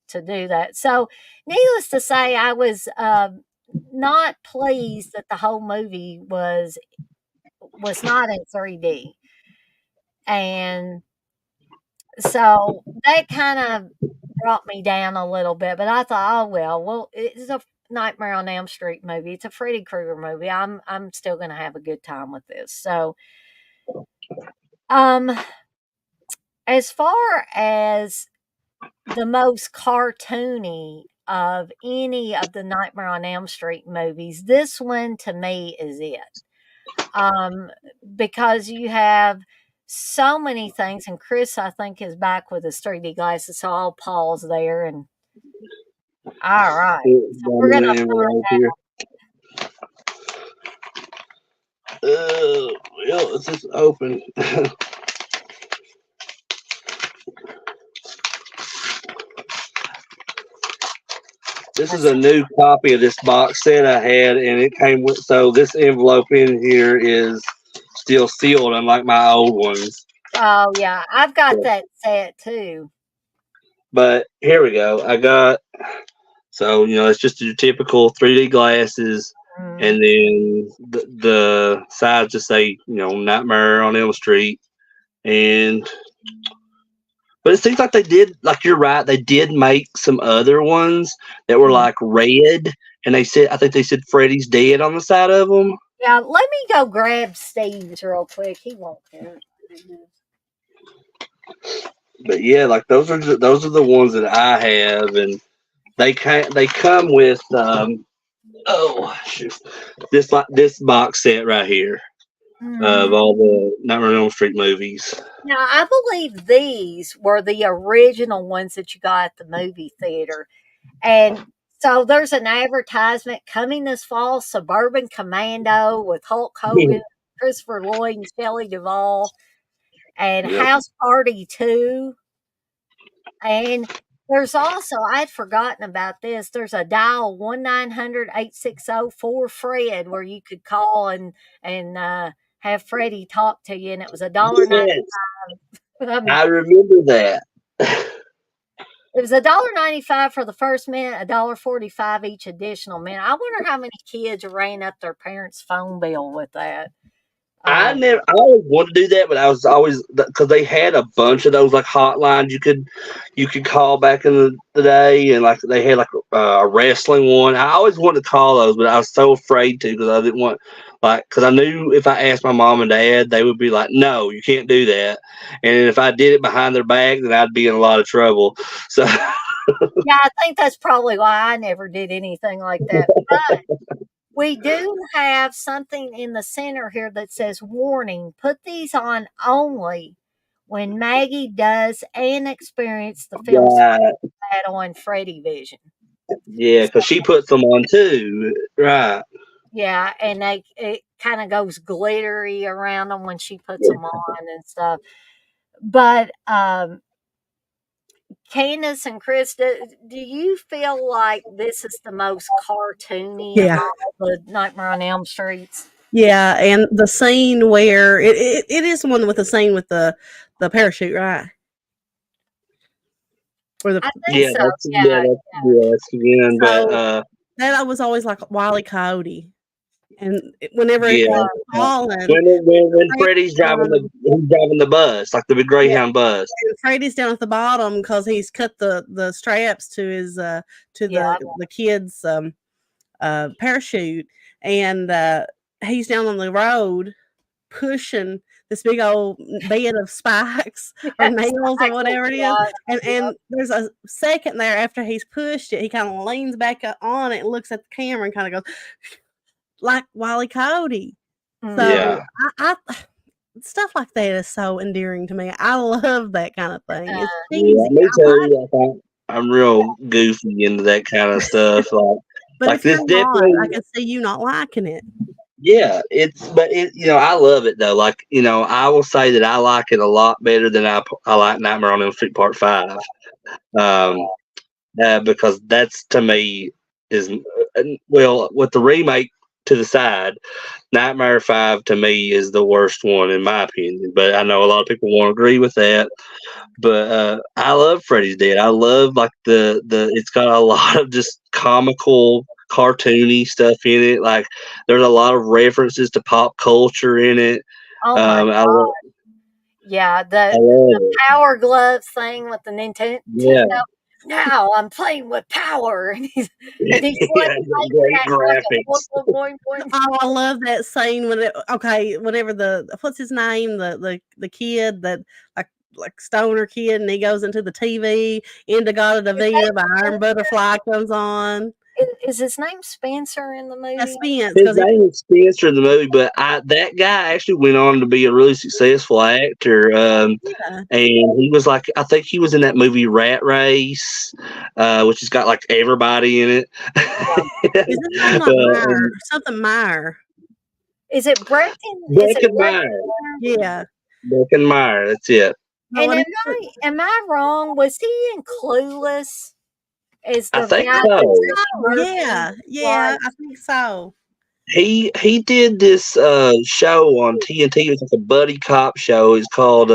to do that. So, needless to say, I was not pleased that the whole movie was not in 3D, and so that kind of brought me down a little bit. But I thought, oh well, it's a Nightmare on Elm Street movie. It's a Freddy Krueger movie. I'm still going to have a good time with this. So, um, as far as the most cartoony, of any of the Nightmare on Elm Street movies. This one to me is it. Um, because you have so many things, and Chris, I think, is back with his 3D glasses, so I'll pause there. And all right, so we're Down in gonna the envelope here. Well, it's just open. This is a new copy of this box set I had, and it came with. So this envelope in here is still sealed, unlike my old ones. Oh yeah, I've got that set too. But here we go. I got. So it's just your typical 3D glasses, and then the sides just say Nightmare on Elm Street, and. But it seems like they did, like you're right, they did make some other ones that were like red, and I think they said Freddy's dead on the side of them. Yeah, let me go grab Steve's real quick. He won't care. But yeah, like those are the ones that I have, and they come with oh shoot, this box set right here of all the Nightmare on Elm Street movies. Now, I believe these were the original ones that you got at the movie theater. And so there's an advertisement coming this fall, Suburban Commando with Hulk Hogan, Christopher Lloyd, and Shelley Duvall, and House Party 2. And there's also, I'd forgotten about this, there's a dial 1-900-860-4FRED where you could call and have Freddy talk to you, and it was $1.95. Yes, I remember that. It was $1.95 for the first minute, $1.45 each additional minute. I wonder how many kids ran up their parents' phone bill with that. I always wanted to do that, but I was always, because they had a bunch of those like hotlines you could call back in the day, and like they had like a wrestling one. I always wanted to call those, but I was so afraid to because I didn't want because I knew if I asked my mom and dad, they would be like, "No, you can't do that," and if I did it behind their back, then I'd be in a lot of trouble. So. Yeah, I think that's probably why I never did anything like that. But we do have something in the center here that says, warning, put these on only when Maggie does and experience the film's battle and Freddy vision. Yeah, because she puts them on too. Right. Yeah, and it kind of goes glittery around them when she puts them on and stuff. But Candace and Chris, do you feel like this is the most cartoony of all the Nightmare on Elm Streets? Yeah, and the scene where it is the one with the scene with the parachute, right? Where the I think so. That's again. But that was always like Wile E. Coyote, and whenever it was falling, when Freddy's driving the bus, like the big Greyhound bus, and Freddy's down at the bottom because he's cut the straps to his the kid's parachute, and he's down on the road pushing this big old bed of spikes or nails or whatever it is. And there's a second there after he's pushed it, he kind of leans back on it and looks at the camera and kind of goes like Wile E. Coyote. So I stuff like that is so endearing to me. I love that kind of thing. It's me too. I'm real goofy into that kind of stuff. But like this definitely, I can see you not liking it. Yeah, I love it though. Like, I will say that I like it a lot better than I like Nightmare on Elm Street Part 5. Because that's to me is with the remake to the side, Nightmare 5 to me is the worst one in my opinion. But I know a lot of people won't agree with that. But I love Freddy's Dead. I love like the it's got a lot of just comical, cartoony stuff in it. Like there's a lot of references to pop culture in it. Oh my God. The Power Gloves thing with the Nintendo. Yeah. Now I'm playing with power, and he's great graphics. Oh, I love that scene when whenever what's his name, the kid that like like stoner kid, and he goes into the TV. Indigada Davida by Iron Butterfly comes on. Is his name Spencer in the Yeah, movie? Spence, His because he name is Spencer in the movie, but that guy actually went on to be a really successful actor. yeah. And he was like, I think he was in that movie Rat Race, which has got like everybody in it. Is his name like Meyer um, or something Meyer? Is it Brecken? Is it Breckenmeyer. Yeah. Breckenmeyer, that's it. No, And let me am I wrong? Was he in Clueless? Is I the think guy so. that's Oh, yeah, yeah, I think so. He did this show on TNT. It was like a buddy cop show. It's called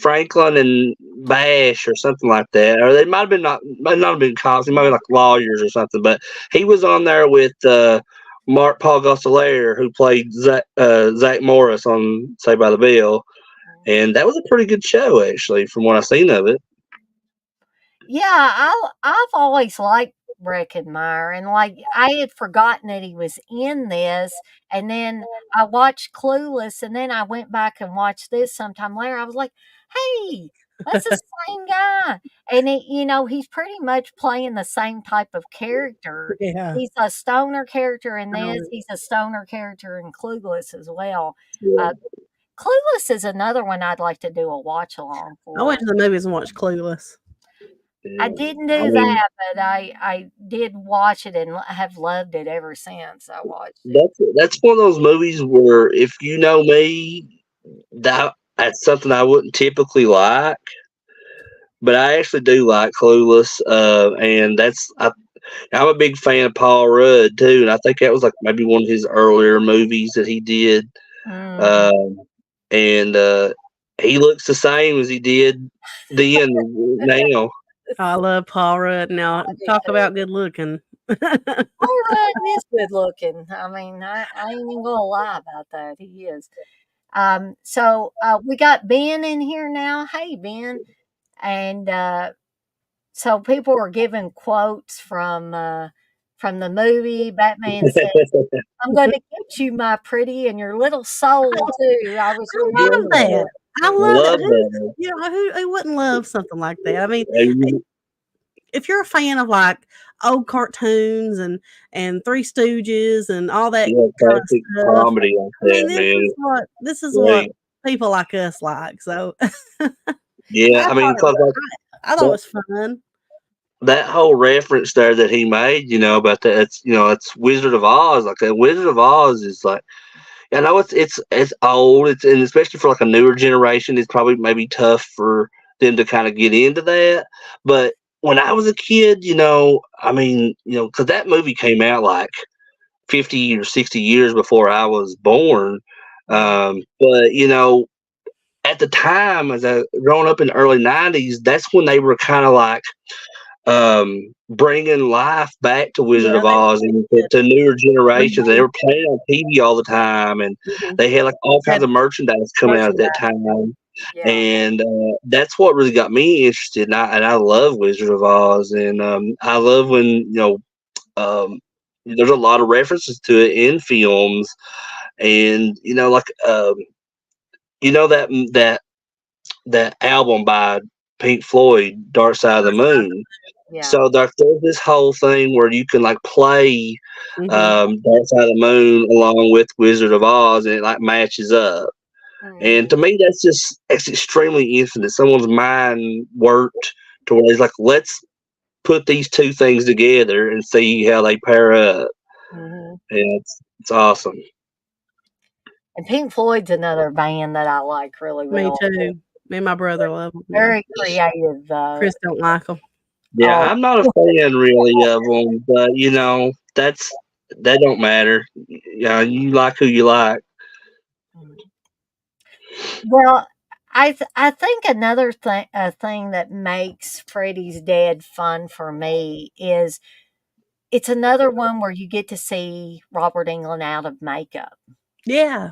Franklin and Bash or something like that. Or they might not have been cops. They might be like lawyers or something. But he was on there with Mark Paul Gosselaar, who played Zach Morris on Saved by the Bell, and that was a pretty good show actually, from what I've seen of it. Yeah, I've always liked Breckenmeyer, and like I had forgotten that he was in this, and then I watched Clueless, and then I went back and watched this sometime later. I was like, "Hey, that's the same guy," and he's pretty much playing the same type of character. Yeah. He's a stoner character in this. Um, He's a stoner character in Clueless as well. Yeah. Clueless is another one I'd like to do a watch along I went for. to the movies and watched Clueless. I Yeah. didn't I do mean, that, but I did watch it and have loved it ever since I watched it. that's one of those movies where if you know me, that's something I wouldn't typically like. But I actually do like Clueless, and I'm a big fan of Paul Rudd too, and I think that was like maybe one of his earlier movies that he did, Mhm. um, and he looks the same as he did then now. I love Paul Rudd. Now, I do talk too. about good looking. Paul Rudd is good looking. I mean, I ain't even gonna lie about that. He is. So we got Ben in here now. Hey Ben. And so people were giving quotes from the movie. Batman says, "I'm going to get you, my pretty, and your little soul too." I was I love reminded Yeah, that. of I I love love that. that. Who wouldn't love something like that? I mean, And if you're a fan of like old cartoons and Three Stooges and all that yeah, kind of classic stuff, comedy like I mean, that, man. this is what Great. people like us like. So Yeah, I mean, because like I thought it that, was fun. that whole reference there that he made, about that, it's Wizard of Oz. Like that Wizard of Oz is like, I know it's old. And especially for like a newer generation, it's probably maybe tough for them to kind of get into that. But when I was a kid, I mean, because that movie came out like 50 or 60 years before I was born. Mhm. But at the time, as I growing up in the early '90s, that's when they were kind of like bringing life back to Wizard Yeah, of Oz and they to newer generations. They did. were playing on TV all the time, and Mhm. they had like all kinds Had of merchandise coming out at that merchandise. time. Yeah. And that's what really got me interested. And I love Wizard of Oz, and I love when um, there's a lot of references to it in films, and like that album by Pink Floyd, Dark Side of the Moon. Yeah. So there's this whole thing where you can like play Mhm. Dark Side of the Moon along with Wizard of Oz, and it like matches up. And Mhm. to me, it's extremely interesting that someone's mind worked to where it's like, let's put these two things together and see how they pair up. Mhm. And it's awesome. And Pink Floyd's another band that I like really Me well. too. Me and my brother love them. Yeah. Very creative though. Chris don't like them. Yeah, Oh, I'm not a fan really of them, but that don't matter. Yeah, you like who you like. well, I think another thing that makes Freddy's Dead fun for me is it's another one where you get to see Robert Englund out of makeup. Yeah.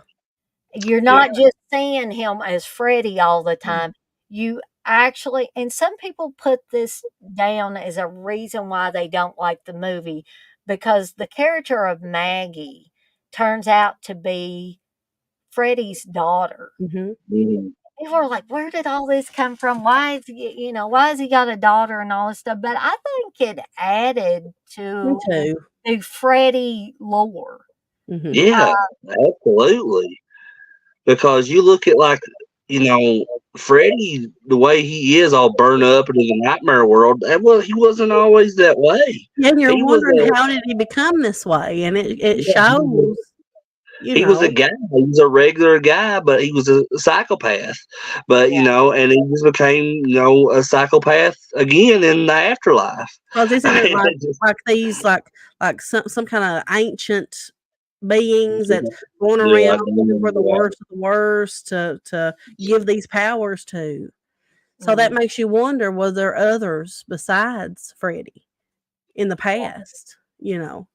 You're Yeah, not just seeing him as Freddy all the time. You actually, and some people put this down as a reason why they don't like the movie because the character of Maggie turns out to be Freddy's daughter. Mhm. mhm. people are like, "Where did all this come from? Why is why has he got a daughter and all this stuff?" But I think it added Me to too. the Freddy lore. Mhm. Yeah, absolutely. Because you look at Freddy, the way he is, all burned up into the nightmare world. He wasn't always that way. Yeah, and you're He was wondering how did he become this way, and it yeah, shows, you he was a know. guy. He was a regular guy, but he was a psychopath. But and he just became a psychopath again in the afterlife. 'Cause isn't it like It just- these some kinda ancient beings that's going yeah, around I looking for the remember that. worst of the worst to give these powers to. So that Mm, makes you wonder, was there others besides Freddy in the past, you know?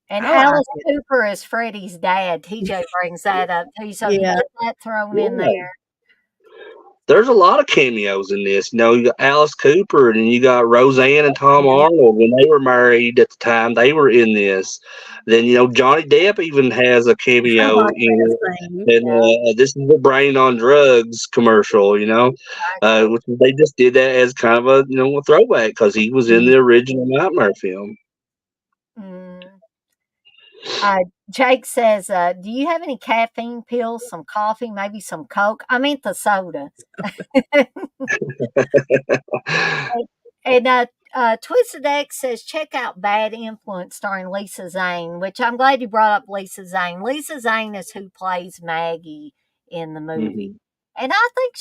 and I like Alice it. Cooper is Freddy's dad. TJ brings that up too, so you Yeah. get that thrown in Yeah. there. There's a lot of cameos in this. You got Alice Cooper, and then you got Roseanne and Tom Arnold when they were married at the time. They were in this. Then Johnny Depp even has a I cameo like in that it. scene. And this is the Brain on Drugs commercial. Exactly. Which they just did that as kind of a throwback because he was in Mhm. the original Nightmare film. Mm. Jake says, "Do you have any caffeine pills, some coffee, maybe some Coke? I meant the soda." And Twisted X says, "Check out Bad Influence starring Lisa Zane," which I'm glad you brought up Lisa Zane. Lisa Zane is who plays Maggie in the movie. Mhm. And I think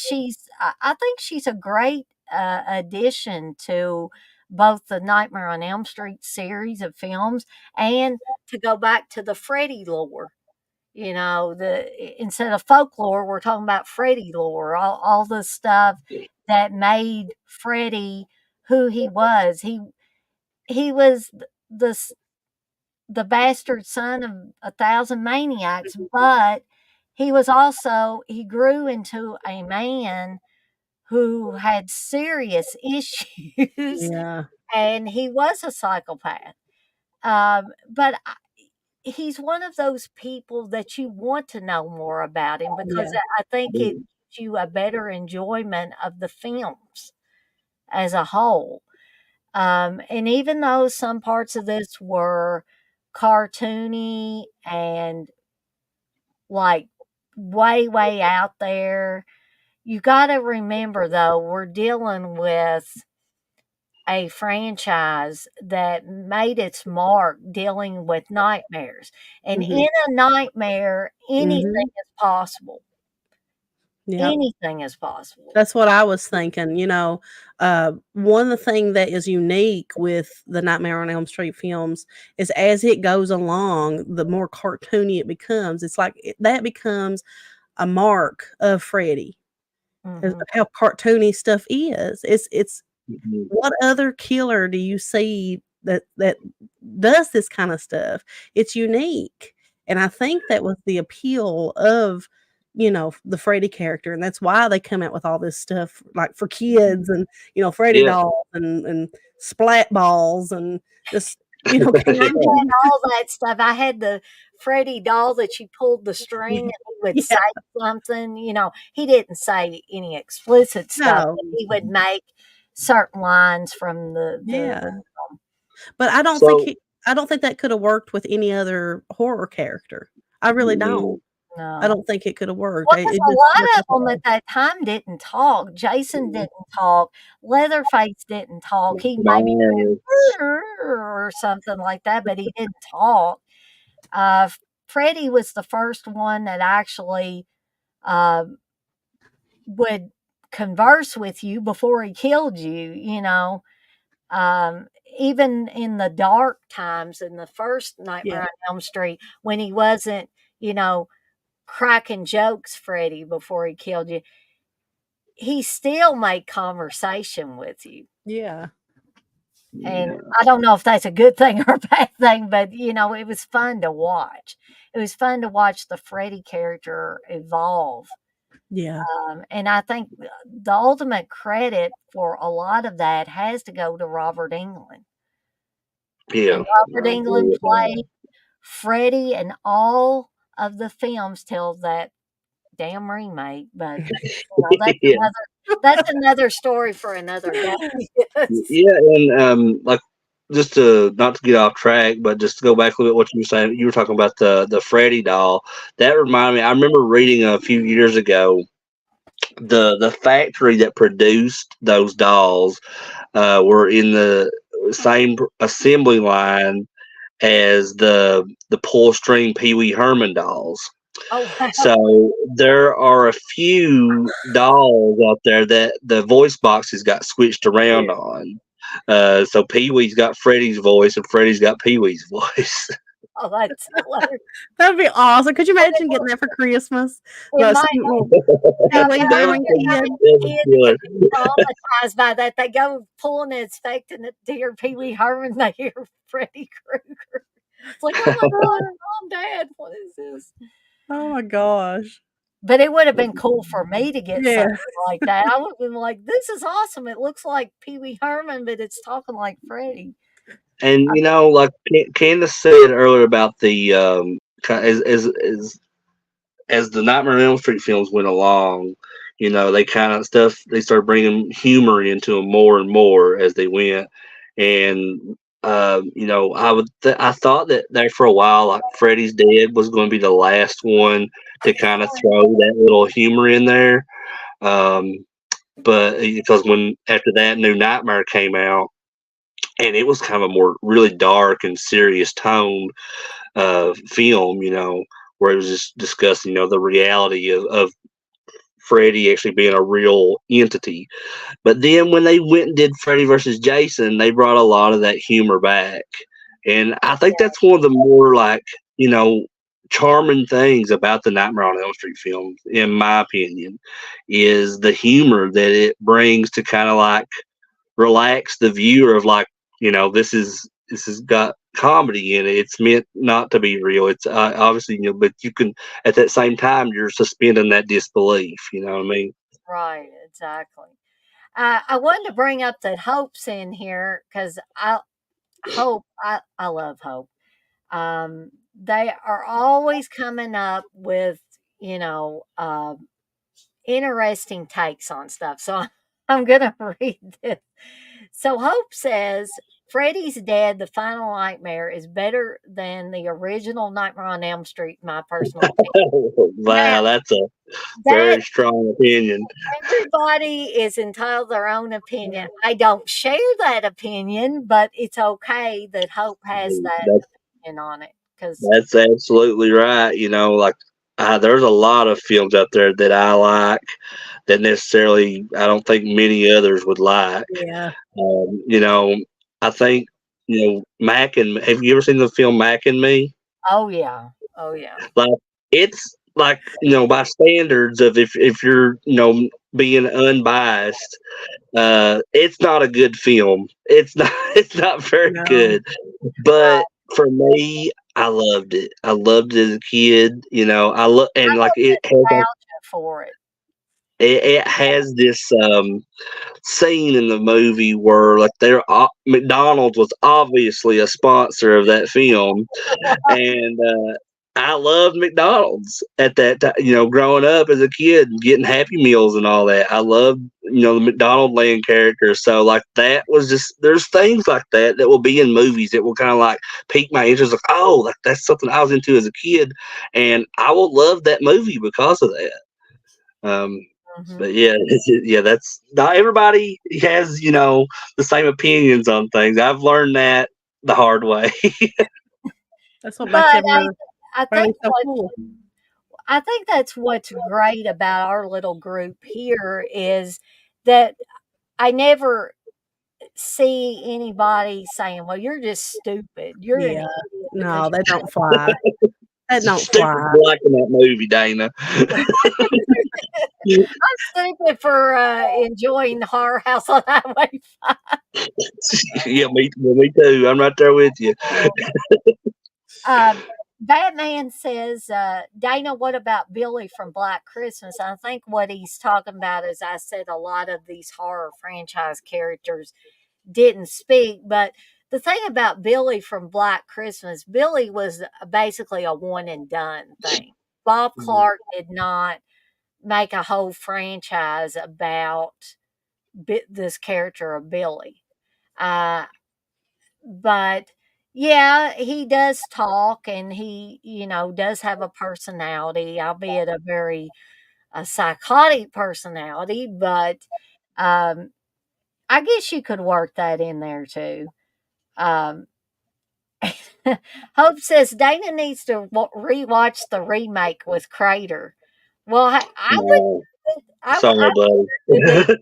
she's a great addition to both the Nightmare on Elm Street series of films and to go back to the Freddy lore. Instead of folklore, we're talking about Freddy lore, all the stuff that made Freddy who he was. He was the bastard son of a thousand maniacs, but he grew into a man who had serious issues, Yeah. and he was a psychopath. But he's one of those people that you want to know more about him because Yeah. I think it gives you a better enjoyment of the films as a whole. And even though some parts of this were cartoony and like way out there, you got to remember though, we're dealing with a franchise that made its mark dealing with nightmares. And Mhm. in a nightmare, anything Mhm. is possible. Yep. Anything is possible. That's what I was thinking, one of the thing that is unique with the Nightmare on Elm Street films is as it goes along, the more cartoony it becomes. It's like that becomes a mark of Freddy, 'cause Hmm. of how cartoony stuff is. It's Mhm. what other killer do you see that does this kinda stuff? It's unique, and I think that was the appeal of, the Freddy character, and that's why they come out with all this stuff, like, for kids and, Freddy Yeah. dolls and splat balls and just, I Yeah. had candy. all that stuff. I had the Freddy doll that you pulled the string and he would say Yeah, something. He didn't say any explicit stuff, no, but he would make certain lines from the yeah, but So, I don't think that coulda worked with any other horror character. I really don't. mm, I no. don't think it coulda worked. Well, I because it a just lot worked of out that them way. at that time didn't talk. Jason didn't talk. Leatherface didn't talk. He maybe my or something like that, but he didn't talk. Uh, Freddie was the first one that actually uh, would converse with you before he killed you. Um, Even in the dark times in the first Yeah, Nightmare on Elm Street, when he wasn't, you know, cracking jokes, Freddie, before he killed you, he still made conversation with you. yeah, And yeah. I don't know if that's a good thing or a bad thing, but it was fun to watch. It was fun to watch the Freddy character evolve. yeah, And I think the ultimate credit for a lot of that has to go to Robert Englund. Yeah, And Robert I agree Englund with that. played Freddy, and all of the films tell that damn remake, but that's Yeah, another story for another day. Yes. yeah, and like just to not to get off track, but just to go back a little bit what you were saying, you were talking about the Freddy doll. That reminded me. I remember reading a few years ago the factory that produced those dolls were in the same assembly line as the pull string Pee Wee Herman dolls. Oh wow. So there are a few dolls out there that the voice boxes got switched around on. So Pee Wee's got Freddy's voice and Freddy's got Pee Wee's voice. Oh, that's hilarious. That'd be awesome. Could you imagine getting that for Christmas? It The might sweet little Pee now Wee there Herman are kid. kids Killer. that get traumatized by that. They go pulling and expecting it to hear Pee Wee Herman, they hear Freddy Krueger. It's like, oh my god, mom, dad, what is this? Oh my gosh. But it would have been cool for me to get Yeah. something like that. I would have been like, this is awesome. It looks like Pee Wee Herman, but it's talking like Freddy. And like Candace said earlier about the as the Nightmare on Elm Street films went along, they kind of stuff they started bringing humor into them more and more as they went, and I thought that there for a while, like Freddy's Dead was going to be the last one to kind of throw that little humor in there, um, but because when after that New Nightmare came out. And it was kind of a more really dark and serious tone film, where it was just discussing, the reality of Freddy actually being a real entity. But then when they went and did Freddy versus Jason, they brought a lot of that humor back. And I think that's one of the more charming things about the Nightmare on Elm Street films, in my opinion, is the humor that it brings to kind of like relax the viewer of like, this has got comedy in it. It's meant not to be real. It's obviously, but you can at that same time you're suspending that disbelief. You know what I mean? Right, exactly. I wanted to bring up that Hope's in here because I love Hope. They are always coming up with, you know, uh, interesting takes on stuff. So I'm going to read this. So Hope says Freddy's Dead, The Final Nightmare is better than the original Nightmare on Elm Street, in my personal opinion. Now, Wow, that's a that very strong opinion. everybody is entitled to their own opinion. I don't share that opinion, but it's okay that Hope has that That's opinion on it because that's absolutely right. Like there's a lot of films out there that I like that necessarily I don't think many others would like. Yeah. Um, you know, I think Mac and have you ever seen the film Mac and Me? oh yeah, oh yeah. Like it's like by standards of if you're being unbiased, it's not a good film. It's not it's not very No. good. But for me, I loved it. I loved it as a kid. I love I and like love nostalgia for it. it has this scene in the movie where like McDonald's was obviously a sponsor of that film, and I loved McDonald's at that time. Growing up as a kid, and getting Happy Meals and all that. I loved the McDonald Land character. So like that was just there's things like that will be in movies that will kind of like pique my interest. Like like that's something I was into as a kid, and I will love that movie because of that. Um, Mhm. but yeah, yeah, that's not everybody has the same opinions on things. I've learned that the hard way. That's what makes But I everybody think so cool. I think that's what's great about our little group here is that I never see anybody saying, "Well, you're just stupid. You're an Yeah. idiot because No, that don't fly. That don't Stupid fly. black in that movie, Dana. I'm stupid for enjoying the Horror House on Highway 5." Yeah, me too. I'm right there with you. Um, Batman says, Dana, what about Billy from Black Christmas? I think what he's talking about is I said a lot of these horror franchise characters didn't speak, but the thing about Billy from Black Christmas, Billy was basically a one and done thing. Bob Clark did not. make a whole franchise about this character of Billy. Uh, but yeah, he does talk, and he, does have a personality, albeit a very psychotic personality. But um, I guess you could work that in there too. Um, Hope says Dana needs to rewatch the remake with Crater. Well, No, I sorry, buddy. would do that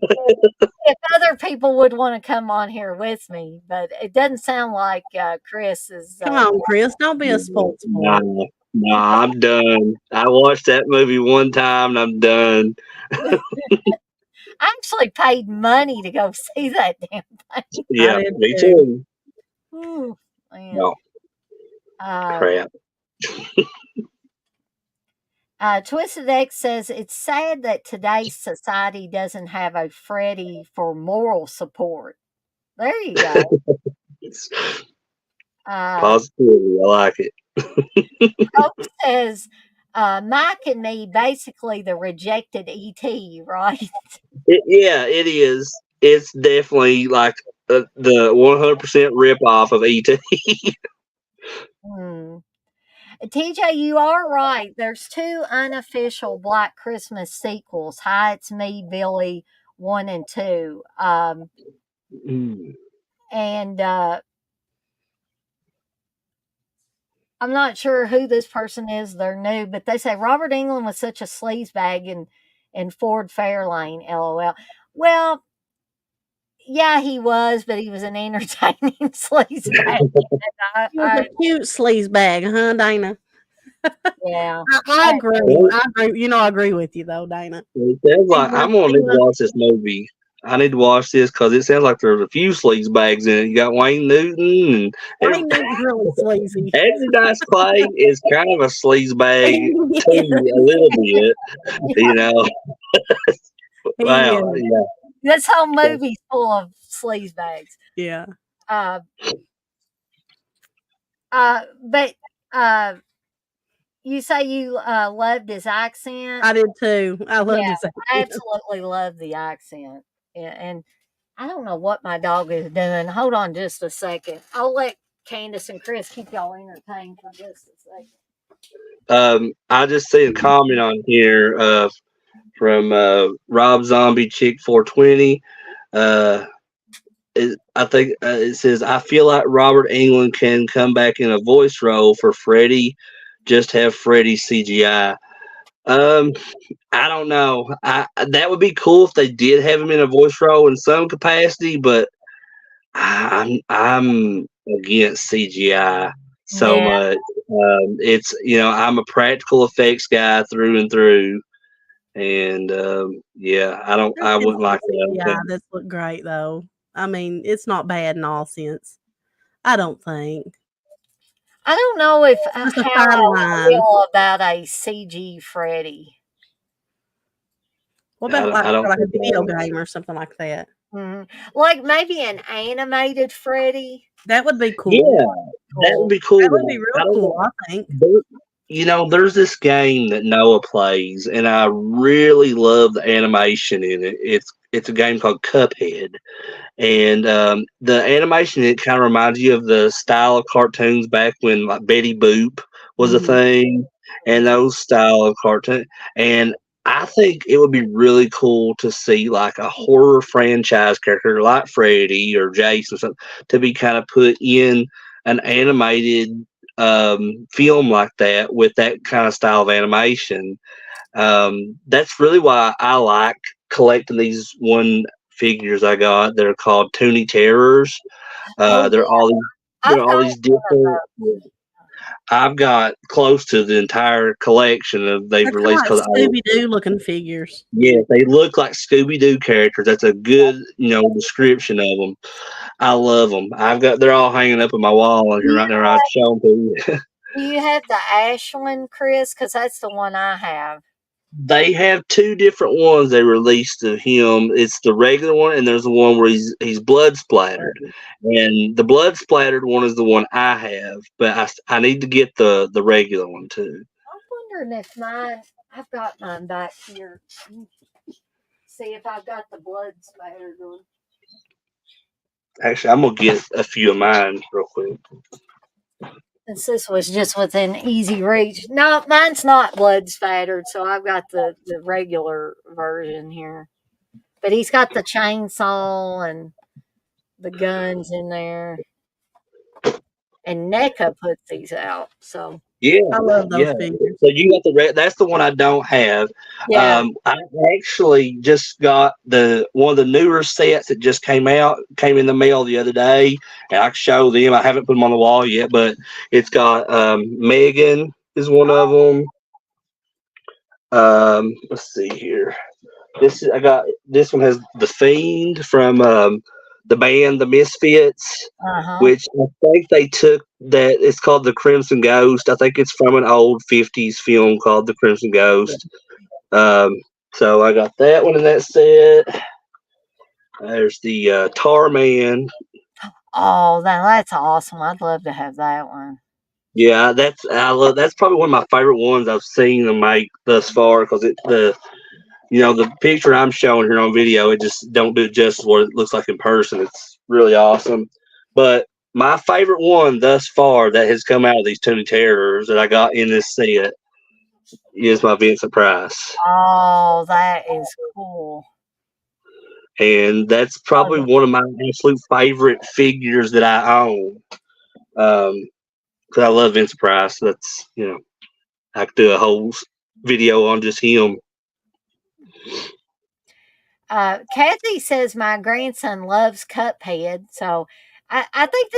if other people would want to come on here with me, but it doesn't sound like Chris is. Come on, Chris. Don't be a sports Nah, sport. nah, I'm done. I watched that movie one time and I'm done. I actually paid money to go see that damn thing. I Yeah, did me too. too. Ooh, man. No, crap. Twisted X says it's sad that today's society doesn't have a Freddy for moral support. There you go. Positivity, I like it. Hope says Mike and me basically the rejected ET, right? Yeah, it is. It's definitely like the 100% rip off of ET. Hmm. TJ, you are right. There's two unofficial Black Christmas sequels. Hi, it's me, Billy 1 and 2. Mm. And I'm not sure who this person is. They're new, but they say Robert Englund was such a sleazebag in Ford Fairlane, LOL. Well, yeah, he was, but he was an entertaining sleazebag. He was a cute sleaze bag, huh, Dana? Yeah. I agree. I agree. I agree with you though, Dana. It sounds like I'm gonna need to watch this movie. I need to watch this because it sounds like there's a few sleaze bags in it. You got Wayne Newton and Wayne Newton's really sleazy. Andrew Dice Clay is kind of a sleaze bag too, a little bit. You know. Wow. Yeah. This whole movie's full of sleaze bags. Yeah. But you say you loved his accent. I did too. I loved his accent. I absolutely love the accent. Yeah, and I don't know what my dog is doing. Hold on just a second. I'll let Candace and Chris keep y'all entertained for just a second. I just see a comment on here from Rob Zombie Chick 420. I think it says, I feel like Robert Englund can come back in a voice role for Freddy. Just have Freddy CGI. I don't know. That would be cool if they did have him in a voice role in some capacity, but I'm against CGI so much. It's I'm a practical effects guy through and through, and I wouldn't like that. Yeah, this looked great though. I mean, it's not bad in all sense. I don't think. I don't know if how I feel about a CG Freddy. What about like a video game or something like that? Mm-hmm. Like maybe an animated Freddy. That would be cool. Yeah, that would be cool. That would be real cool, I think. There's this game that Noah plays, and I really love the animation in it. It's a game called Cuphead, and the animation in it kind of reminds you of the style of cartoons back when like Betty Boop was a thing, and those style of cartoons. And I think it would be really cool to see like a horror franchise character like Freddy or Jason or something to be kind of put in an animated film like that with that kind of style of animation. That's really why I like collecting these one figures I got. They're called Toonie Terrors. They're all these different. I've got close to the entire collection of they've released. Like Scooby Doo looking figures. Yeah, they look like Scooby Doo characters. That's a good, description of them. I love them. They're all hanging up on my wall on here right now. I'll show them to you. Do you have the ash one, Chris? Because that's the one I have. They have two different ones they released of him. It's the regular one, and there's the one where he's blood splattered. And the blood splattered one is the one I have, but I need to get the regular one too. I'm wondering if mine. I've got mine back here. See if I've got the blood spatter going. Actually, I'm gonna get a few of mine real quick. Since this was just within easy reach. No, mine's not blood spattered, so I've got the regular version here. But he's got the chainsaw and the guns in there. And NECA puts these out. So Yeah, I love those yeah. figures. So you got the red. That's the one I don't have. yeah. I actually just got the one of the newer sets that just came in the mail the other day, and I can show them. I haven't put them on the wall yet, but it's got Megan is one of them. Let's see here. I got this one has the Fiend from the band The Misfits, Uh-huh. which I think they took that. It's called The Crimson Ghost. I think it's from an old '50s film called The Crimson Ghost. So I got that one in that set. There's the Tar Man. Oh, that's awesome. I'd love to have that one. Yeah, that's probably one of my favorite ones I've seen them make thus far because the picture I'm showing here on video, it just don't do justice what it looks like in person. It's really awesome. But my favorite one thus far that has come out of these Toonie Terrors that I got in this set is my Vincent Price. Oh, that is cool. And that's probably one of my absolute favorite figures that I own. Because I love Vincent Price. That's, I could do a whole video on just him. Kathy says my grandson loves Cuphead, so I think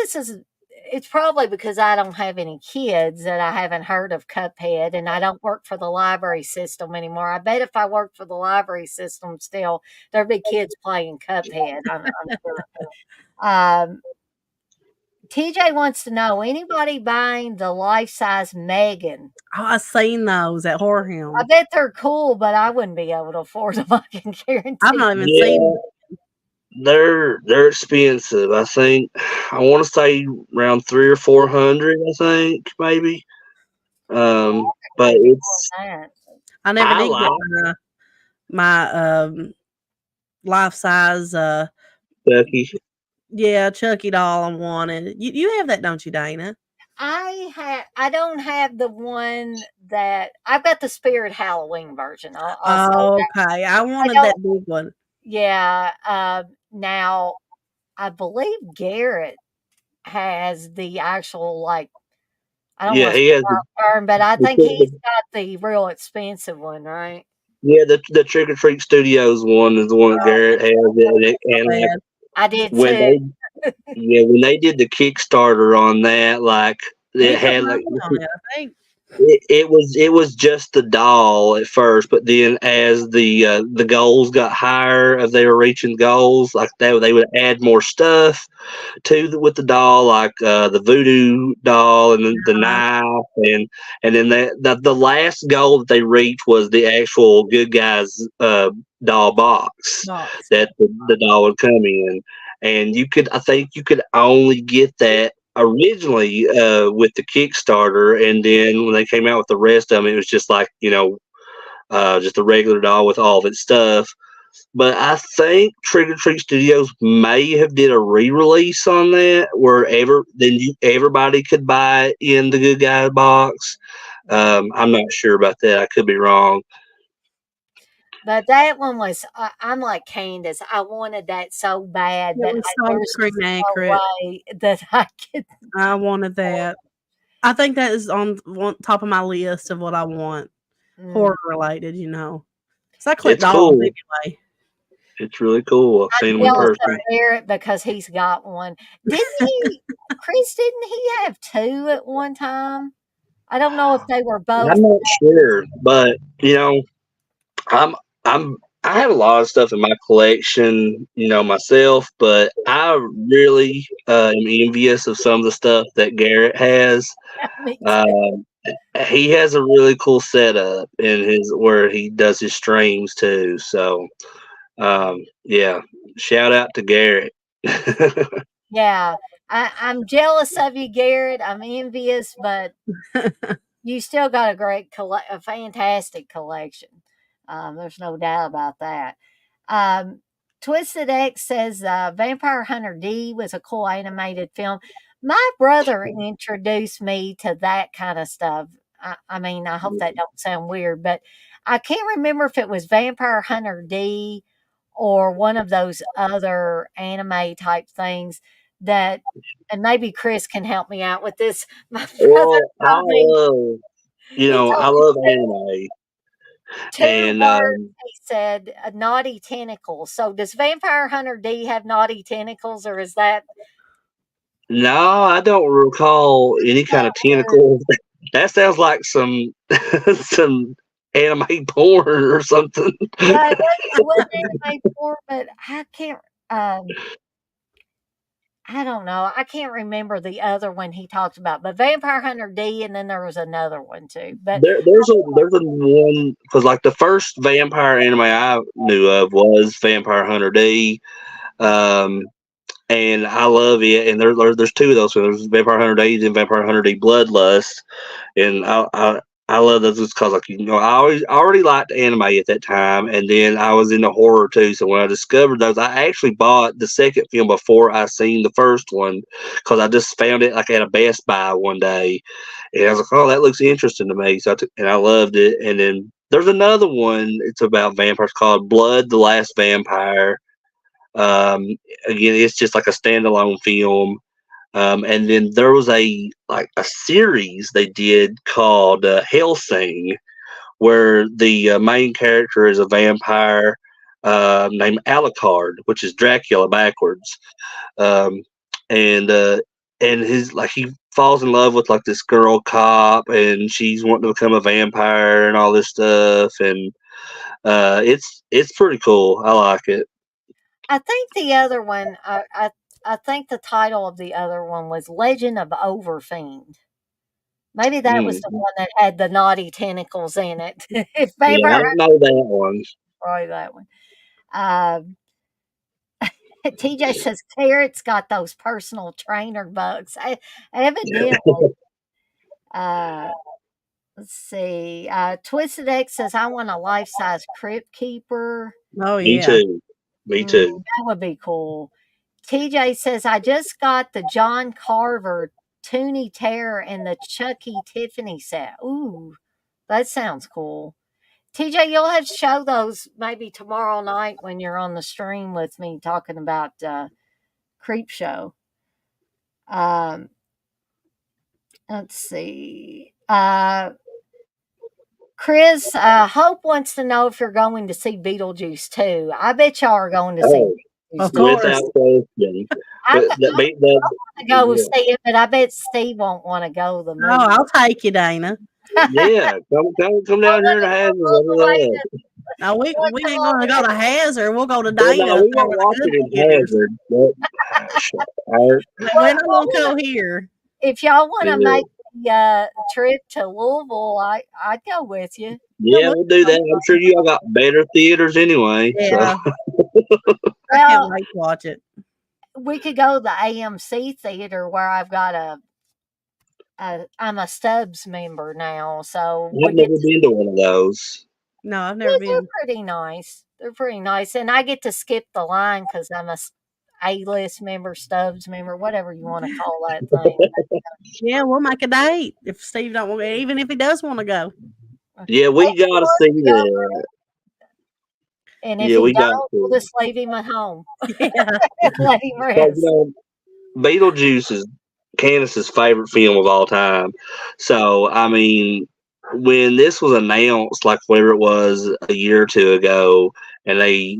it's probably because I don't have any kids that I haven't heard of Cuphead, and I don't work for the library system anymore. I bet if I worked for the library system still, there'd be kids playing Cuphead. I'm sure. TJ wants to know anybody buying the life size Megan. Oh, I've seen those at Horror I Hound. bet they're cool, but I wouldn't be able to afford them. I can guarantee. I've not even Yeah, seen. they're expensive. I think I want to say around 300 or 400. I think maybe. But it's I never I did like get my life size Chucky. Chucky doll I wanted. You have that, don't you, Dana? I don't have the one that I've got the Spirit Halloween version. I'll say Oh, that. okay. I wanted don't- that big one. Yeah. Now I believe Garrett has the actual I don't Yeah, want to he has term, but I think the, he's got the real expensive one, right? yeah the Trick or Treat Studios one is the one that Garrett has, and like I did when too. when they did the Kickstarter on that, like He it put had like money on it, I think. it was just the doll at first, but then as the goals got higher, as they were reaching goals, like they would add more stuff with the doll, like the voodoo doll and the knife, and then the last goal that they reached was the actual good guys doll box that the doll would come in, and I think you could only get that originally with the Kickstarter, and then when they came out with the rest of them, it was just like just a regular doll with all of its stuff. But I think Trick or Treat Studios may have did a re-release on that where everybody could buy it in the Good Guy box. I'm not sure about that. I could be wrong. But that one was, I'm like Candace. I wanted that so bad, It but was so there's screen just no accurate. way that I could. I wanted that. I think that is on top of my list of what I want. Horror related, So I clicked It's dolls cool. anyway. It's really cool. I've seen them in Jealous of person. Barrett because he's got one. Chris, didn't he have two at one time? I don't know if they were both. I'm not sure, but I'm I have a lot of stuff in my collection, myself, but I really am envious of some of the stuff that Garrett has. Me too. He has a really cool setup in his where he does his streams too. So, yeah, shout out to Garrett. Yeah, I'm jealous of you, Garrett. I'm envious, but you still got a a fantastic collection. There's no doubt about that. Um, Twisted X says Vampire Hunter D was a cool animated film. My brother introduced me to that kind of stuff. I mean, I hope that don't sound weird, but I can't remember if it was Vampire Hunter D or one of those other anime type things that, and maybe Chris can help me out with this. My brother Well, told me, he I told me love anime, two and words. He said naughty tentacles. So does Vampire Hunter D have naughty tentacles, or is that no, I don't recall any kind of tentacles. That sounds like some some anime porn or something. yeah, it was anime porn, but I can't. Um, I don't know. I can't remember the other one he talked about, but Vampire Hunter D, and then there was another one too. But There's a one because like the first vampire anime I knew of was Vampire Hunter D, um, and I love it. And there's two of those. So there's Vampire Hunter D and Vampire Hunter D Bloodlust, and I love those because like I already liked anime at that time, and then I was into horror too. So when I discovered those, I actually bought the second film before I seen the first one because I just found it like at a Best Buy one day, and I was like, oh, that looks interesting to me. So and I loved it. And then there's another one. It's about vampires called Blood: The Last Vampire. Um, Again, it's just like a standalone film. And then there was a series they did called Hellsing, where the main character is a vampire named Alucard, which is Dracula backwards. Um, and his like he falls in love with like this girl cop, and she's wanting to become a vampire and all this stuff. And it's pretty cool. I like it. I think the other one, I think the title of the other one was Legend of Overfiend. Maybe that was Mm. the one that had the naughty tentacles in it. If Yeah, I Vampire don't know that one. probably that one. Um, TJ says Carrot's got those personal trainer bugs. Evidently. Uh, let's see. Twisted X says I want a life size crypt keeper. Oh Me yeah. too. Me too. That would be cool. TJ says I just got the John Carver Toonie Terror and the Chucky Tiffany set. Ooh, that sounds cool. TJ, you'll have to show those maybe tomorrow night when you're on the stream with me talking about Creep Show. Um, let's see. Chris, Hope wants to know if you're going to see Beetlejuice too. I bet y'all are going to see Oh, Beetlejuice Of too. course. without question. I'm, But I the, want to go yeah, see it, but I bet Steve won't want to go the Oh, movie. I'll take you, Dana. yeah, come down here to Hazard. No, we ain't gonna go to Hazard. We'll go to Well, Dana. no, we There won't were watch the it good in theaters. Hazard. But, We're not gonna go here. If y'all want to yeah, make the trip to Louisville, I'd go with you. yeah, we'll do that. I'm sure you all got better theaters anyway. So Yeah, I Well, can't wait to watch it. we could go to the AMC theater where I've got I'm a Stubbs member now, so we I've get never been to one of those. No, I've never they're been. pretty nice. They're pretty nice, and I get to skip the line because I'm A-list member, Stubbs member, whatever you want to call that thing. Yeah, we'll make a date if Steve don't want, even if he does want to go. Yeah, we Hopefully gotta he see goes, that. and if Yeah, he we got don't, we'll to. just leave him at home Yeah. and let him Because rest. Beetlejuice is Candace's favorite film of all time. So I mean, when this was announced, like whatever it was a year or two ago, and they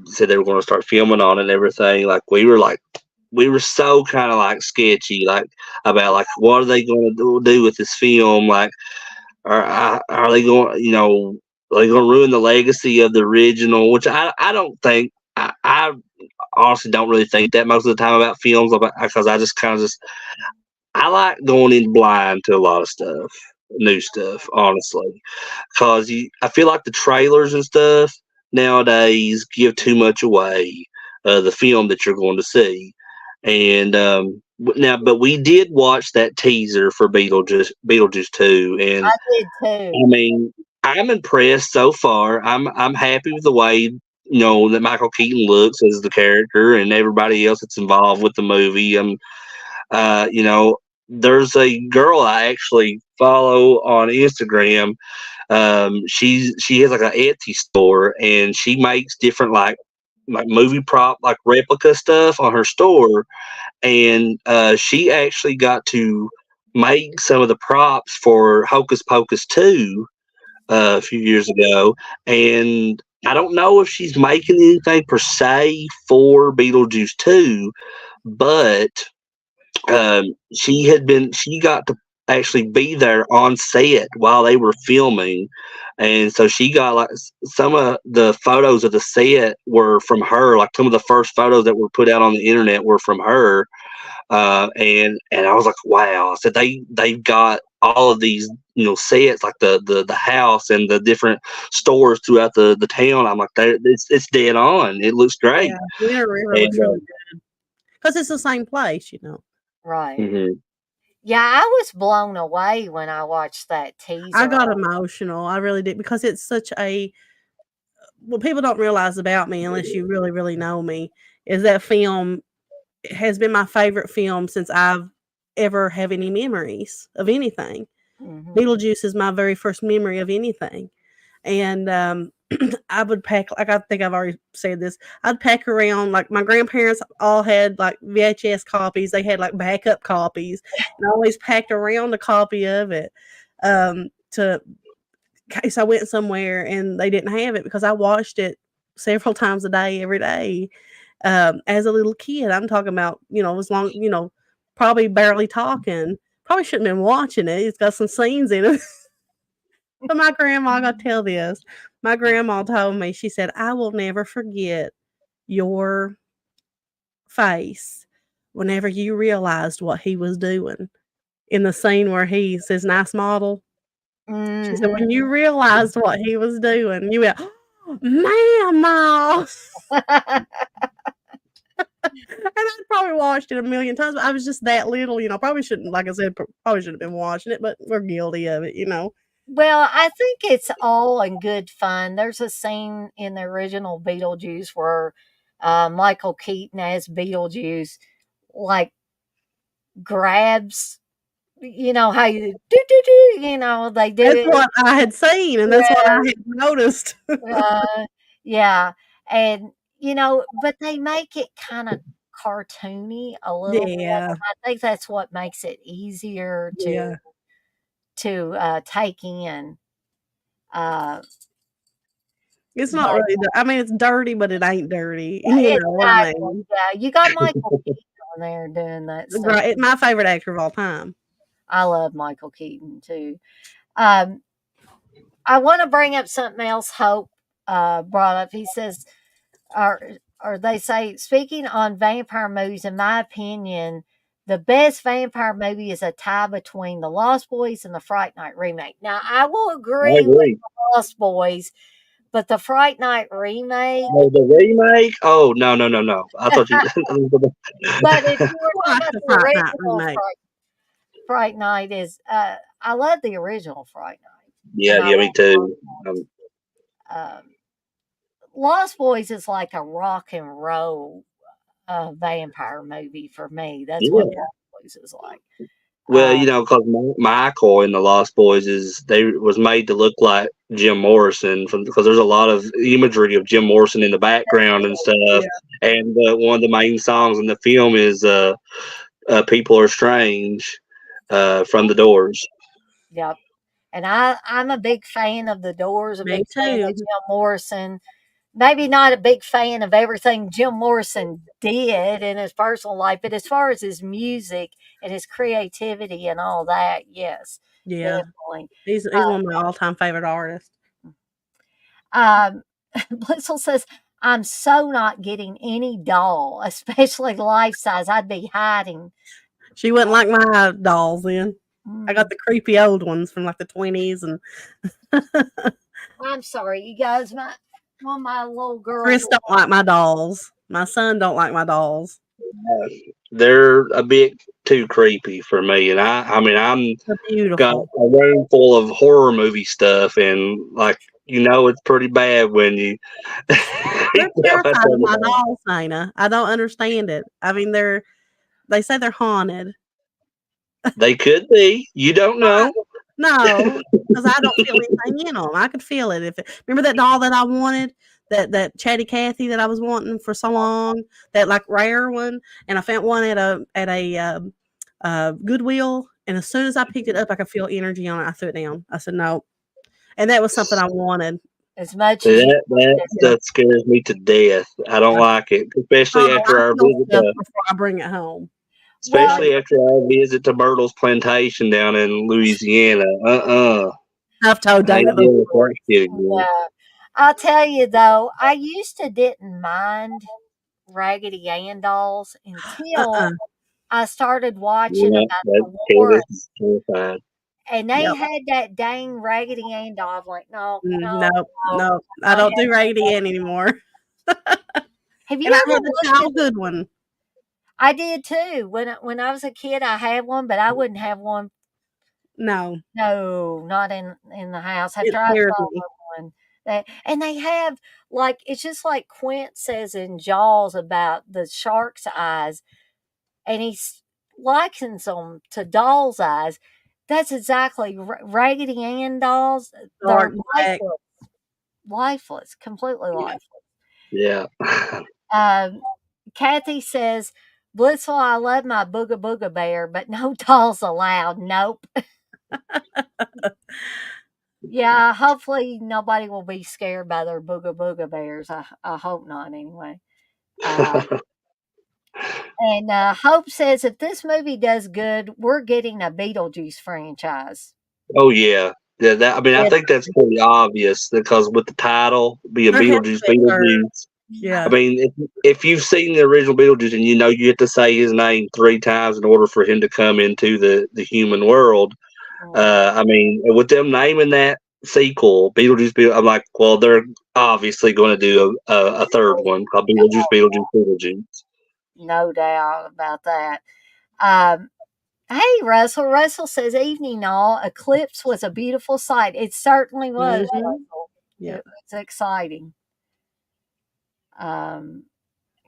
said they were going to start filming on it and everything, we were so kind of like sketchy, like about like what are they going to do with this film? Like, are they going, are they going to ruin the legacy of the original? Which I don't think. I honestly don't really think that most of the time about films because I just kind of just I like going in blind to a lot of stuff, new stuff, honestly, because I feel like the trailers and stuff nowadays give too much away the film that you're going to see, And now, but we did watch that teaser for Beetlejuice 2, and I did I too. mean, I'm impressed so far. I'm happy with the way that Michael Keaton looks as the character, and everybody else that's involved with the movie. Uh, you know, there's a girl I actually follow on Instagram. She has like an Etsy store, and she makes different like movie prop like replica stuff on her store, and she actually got to make some of the props for Hocus Pocus 2 a few years ago, and I don't know if she's making anything per se for Beetlejuice 2, but she got to actually be there on set while they were filming, and so she got like some of the photos of the set were from her. Like some of the first photos that were put out on the internet were from her, and I was like, wow. I said they've got all of these sets like the house and the different stores throughout the town. I'm like, it's dead on. It looks Yeah, great. Winter River And looks really good because it's the same place, you know. Right. mhm. Yeah, I was blown away when I watched that I teaser. got emotional. I really did because it's such a what people don't realize about me unless you really, really know me is that film has been my favorite film since I've ever have any memories of anything. Mhm. Beetlejuice is my very first memory of anything. And I would pack like I think I've already said this. I'd pack around like my grandparents all had like VHS copies. They had like backup copies, and I always packed around a copy of it to in case I went somewhere and they didn't have it because I watched it several times a day, every day. As a little kid, I'm talking about as long probably barely talking. Probably shouldn't have been watching it. It's got some scenes in it. But my grandma, I gotta tell this. My grandma told me, she said, I will never forget your face whenever you realized what he was doing in the scene where he says, nice model. She said, Mhm. when you realized what he was doing, you went, oh, Mama. And I probably watched it a million times, but I was just that little, probably shouldn't, like I said, probably shouldn't have been watching it, but we're guilty of it. Well, I think it's all in good fun. There's a scene in the original Beetlejuice where Michael Keaton as Beetlejuice, like, grabs, how you do, do, do, they do That's it. what I had seen, and that's what I had noticed. Yeah. And, but they make it kind of cartoony a little bit. Yeah, And I think that's what makes it easier yeah. to take in. Uh, It's not but really I mean, it's dirty, but it ain't dirty, you know what I exactly. mean? Yeah, you got Michael Keaton on there doing that stuff. Right, my favorite actor of all time. I love Michael Keaton too. Um, I want to bring up something else Hope brought up. He says, or they say, speaking on vampire movies, in my opinion, the best vampire movie is a tie between The Lost Boys and the Fright Night remake. Now, I will I agree with agree. The Lost Boys, but the Fright Night remake. Oh, the remake? Oh, no, no, no, no. I thought you. But if you were I talking like about the the Fright Night original remake. Fright Night, I love the original Fright Night, Yeah, and I yeah, me too. um, Lost Boys is like a rock and roll vampire movie for me. That's what Yeah. Lost Boys is like. Well, Uh, because Michael in the Lost Boys they was made to look like Jim Morrison because there's a lot of imagery of Jim Morrison in the background and stuff. Yeah. And one of the main songs in the film is "People Are Strange" from the Doors. yep. And I'm a big fan of the Doors, a Me big fan of too. Jim Morrison. Maybe not a big fan of everything Jim Morrison did in his personal life, but as far as his music and his creativity and all that, yes, Yeah. definitely. He's one of my all-time favorite artists. Um, Blissel says, I'm so not getting any doll, especially life size. I'd be hiding. She wouldn't like my dolls then. I got Mm. the creepy old ones from, like, the 20s, and I'm sorry, you guys. One of my little girls. Chris don't like my dolls. My son don't like my dolls. They're a bit too creepy for me, and I mean, They're got beautiful. a room full of horror movie stuff, and like it's pretty bad when you. They're I terrified of tell you my that. dolls, Nina. I don't understand it. I mean, they say they're haunted. They could be. You don't know. No, because I don't feel anything in them. I could feel it remember that doll that I wanted, that Chatty Cathy that I was wanting for so long, that like rare one, and I found one at a Goodwill, and as soon as I picked it up, I could feel energy on it. I threw it down. I said no, and that was something I wanted. as much See, as you. that Yeah. stuff scares me to death. I don't Yeah. like it, Oh, especially I after our feel visit stuff to before I bring it home. Well, Myrtle's plantation down in Louisiana. I've told I Dana ain't the dealing with that story. shit again. yeah, I'll tell you though, I used to didn't mind Raggedy Ann dolls until Uh-uh. I started watching Yeah, about that the war, Candace is terrified. and they Yep. had that dang Raggedy Ann doll. I'm like, no, no, Nope. no, Nope. I not don't do having Raggedy that. Ann anymore. Have And you I ever had the looked at? childhood one. I did too. When I was a kid, I had one, but I wouldn't have one. No, No, not in the house. it After I scares saw me. one, that and they have like it's just like Quint says in Jaws about the shark's eyes, and likens them to doll's eyes. That's exactly Raggedy Ann dolls. They're Dark black. lifeless, completely Yeah. lifeless. Yeah. Um, Kathy says, "Blissful, I love my booga booga bear, but no dolls allowed. Nope." Yeah, hopefully nobody will be scared by their booga booga bears. I hope not anyway. Uh, and Hope says if this movie does good, we're getting a Beetlejuice franchise. Oh yeah. Yeah, I mean, I Yeah, think that's pretty obvious because with the title being there has to Beetlejuice, be a third. Beetlejuice. I Yeah. mean, if you've seen the original Beetlejuice and you have to say his name 3 times in order for him to come into the human world, Mhm. I mean, with them naming that sequel, I'm like, well, they're obviously going to do a third one called Beetlejuice, Beetlejuice, Beetlejuice. No doubt about that. Um, hey, Russell. Russell says, evening all. Eclipse was a beautiful sight. It certainly was, Mhm. Russell. Yeah. It was exciting. Um,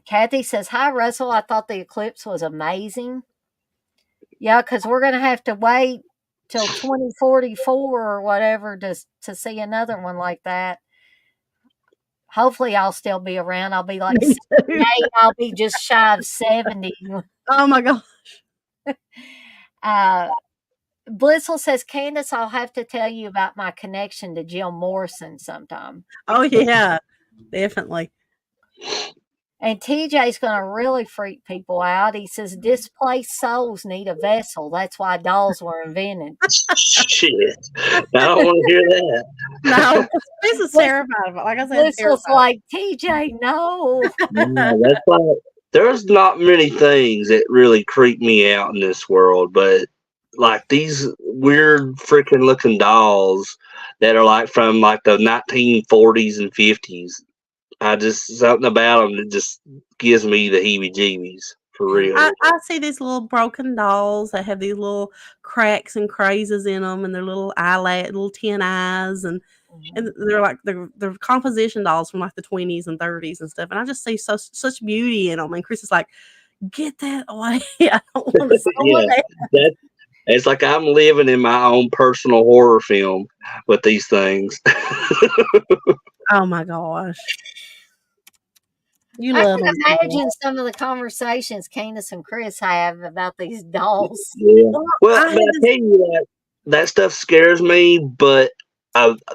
Kathy says, hi, Russell. I thought the eclipse was amazing. Yeah, because we're going to have to wait till 2044 or whatever to see another one like that. Hopefully, I'll still be around. I'll be like Me too. 68. I'll be just shy of 70. Oh my god. Uh, Blissful says, Candace, I'll have to tell you about my connection to Jill Morrison sometime. Oh yeah. Definitely. And TJ's going to really freak people out. He says, displaced souls need a vessel. That's why dolls were invented. Shit. I don't want to hear that. No, this is terrified of it. Like I said, Blissful's terrified. like, TJ, no. No, that's like there's not many things that really creep me out in this world, but like these weird freaking looking dolls that are like from like the 1940s and 50s. I just something about them that just gives me the heebie-jeebies for real. I see these little broken dolls that have these little cracks and crazes in them, and their little little tin eyes, and they're like they're composition dolls from like the 20s and 30s and stuff. And I just see such beauty in them. And Chris is like, "Get that away! I don't want to someone Yeah, that it's like I'm living in my own personal horror film with these things. Oh my gosh, you I love can them. imagine some of the conversations Candace and Chris have about these dolls. Yeah. Well, Well, I but had I this. tell you that stuff scares me. But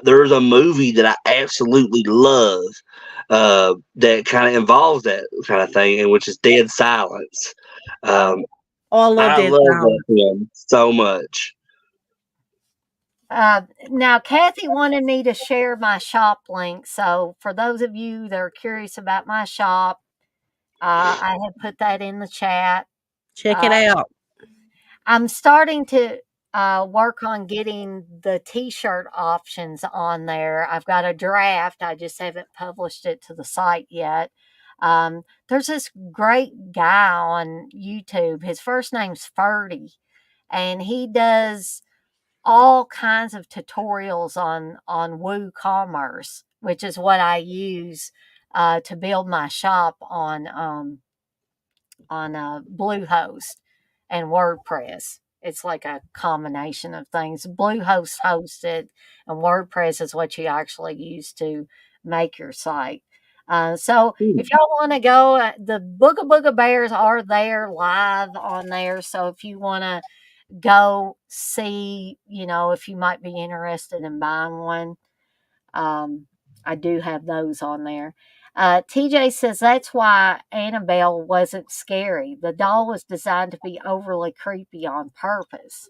there's a movie that I absolutely love that kind of involves that kind of thing, and which is Dead Silence. Um, Oh, I love I Dead love that Silence. film so much. Now, Kathy wanted me to share my shop link. So, for those of you that are curious about my shop, I have put that in the chat. Check Uh, it out. I'm starting to work on getting the t-shirt options on there. I've got a draft. I just haven't published it to the site yet. There's this great guy on YouTube. His first name's Freddy, and he does all kinds of tutorials on WooCommerce, which is what I use to build my shop on Bluehost and WordPress. It's like a combination of things. Bluehost hosts it, and WordPress is what you actually use to make your site. So if y'all want to go, the Booga Booga Bears are there live on there. So if you want to go see, if you might be interested in buying one, I do have those on there. TJ says that's why Annabelle wasn't scary. The doll was designed to be overly creepy on purpose.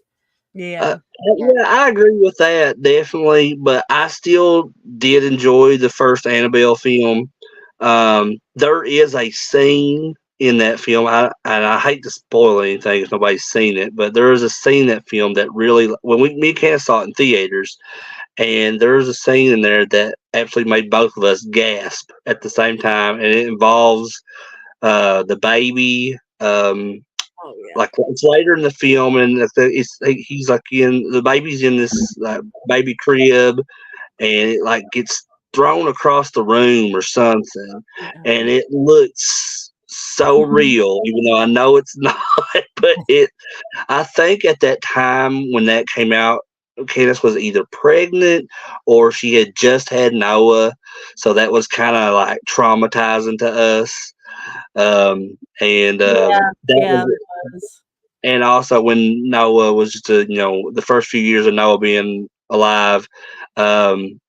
Yeah. Yeah, I agree with that definitely, but I still did enjoy the first Annabelle film. There is a scene in that film, and I hate to spoil anything if nobody's seen it, but there is a scene in that film that really, when me and Ken saw it in theaters, and there's a scene in there that absolutely made both of us gasp at the same time, and it involves the baby. Oh yeah. Like it's later in the film, and he's like the baby's in this baby crib, and it like gets thrown across the room or something, and it looks so real, even though I know it's not. But I think at that time when that came out, Candace was either pregnant or she had just had Noah, so that was kind of like traumatizing to us. And Yeah. that Yeah. was, It was. and also when Noah was just the first few years of Noah being alive, um,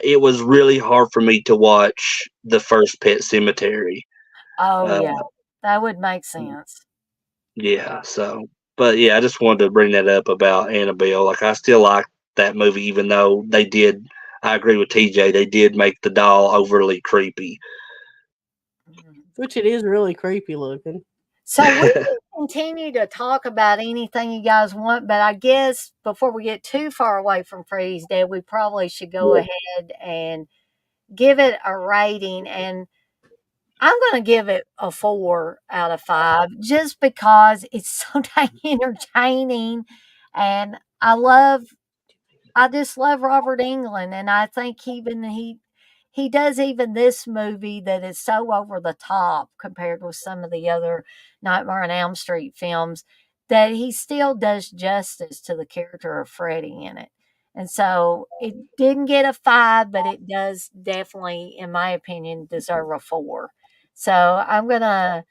it was really hard for me to watch the first Pet Cemetery. Oh, Uh, yeah. That would make sense. yeah, so but yeah, I just wanted to bring that up about Annabelle. Like I still like that movie, even though they did. I agree with TJ. They did make the doll overly creepy. Which it is really creepy looking. So we can continue to talk about anything you guys want, but I guess before we get too far away from Freddy's Dead, we probably should go Yeah. ahead and give it a rating. And I'm going to give it a 4 out of 5 just because it's so dang entertaining. And I just love Robert Englund. And I think he does even this movie that is so over the top compared with some of the other Nightmare on Elm Street films that he still does justice to the character of Freddy in it. And so it didn't get a 5, but it does definitely, in my opinion, deserve a 4. So I'm going to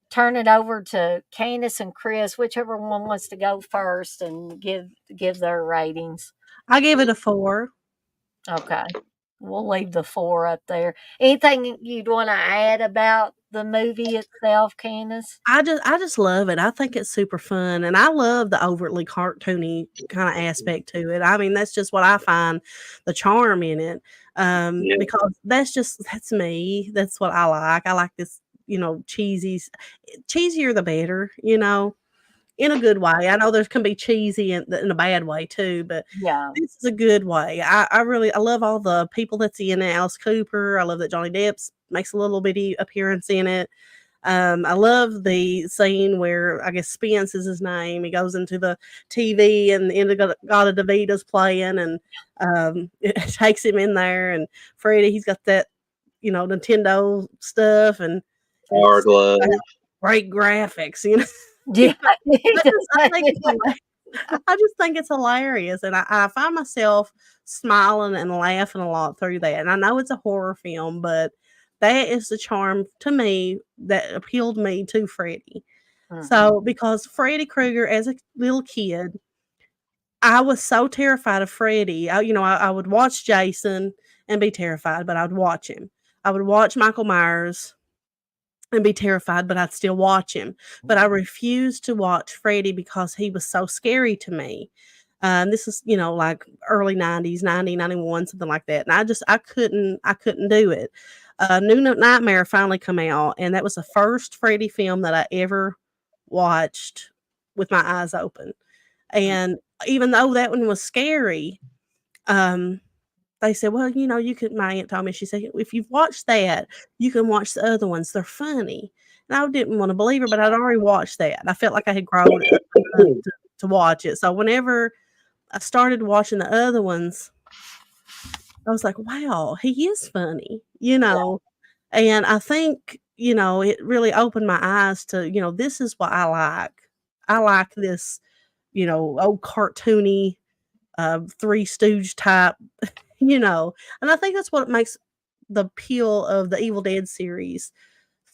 turn it over to Candace and Chris, whichever one wants to go first and give their ratings. I gave it a 4. Okay. We'll leave the 4 up there. Anything you'd wanna add about the movie itself, Candace? I just love it. I think it's super fun, and I love the overtly cartoony kind of aspect to it. I mean, that's just what I find the charm in it. Yeah. Because that's me. That's what I like. I like this, cheesier the better, in a good way. I know there can be cheesy in a bad way too, but Yeah. this is a good way. I love all the people that's in it. Alice Cooper. I love that Johnny Depp makes a little bitty appearance in it. I love the scene where I guess Spence is his name. He goes into the TV and Indigata DeVita's playing, and it takes him in there. And Freddy, he's got that Nintendo stuff, and Power it's Glove. great graphics. Yeah. I think it's I just think it's hilarious, and I find myself smiling and laughing a lot through that. And I know it's a horror film, but that is the charm to me that appealed me to Freddy. Mhm. So, because Freddy Krueger, as a little kid, I was so terrified of Freddy. I would watch Jason and be terrified, but I'd watch him. I would watch Michael Myers and be terrified, but I'd still watch him. But I refused to watch Freddy because he was so scary to me. This is, like early 90s, 90, 91, something like that. And I couldn't do it. New Nightmare finally come out, and that was the first Freddy film that I ever watched with my eyes open. And even though that one was scary, um, they said, well, you could. My aunt told me, she said, if you've watched that, you can watch the other ones. They're funny. And I didn't want to believe her, but I'd already watched that. I felt like I had grown up enough to watch it. So whenever I started watching the other ones, I was like, wow, he is funny, And I think, it really opened my eyes to, this is what I like. I like this, old cartoony, Three Stooge type, and I think that's what makes the appeal of the Evil Dead series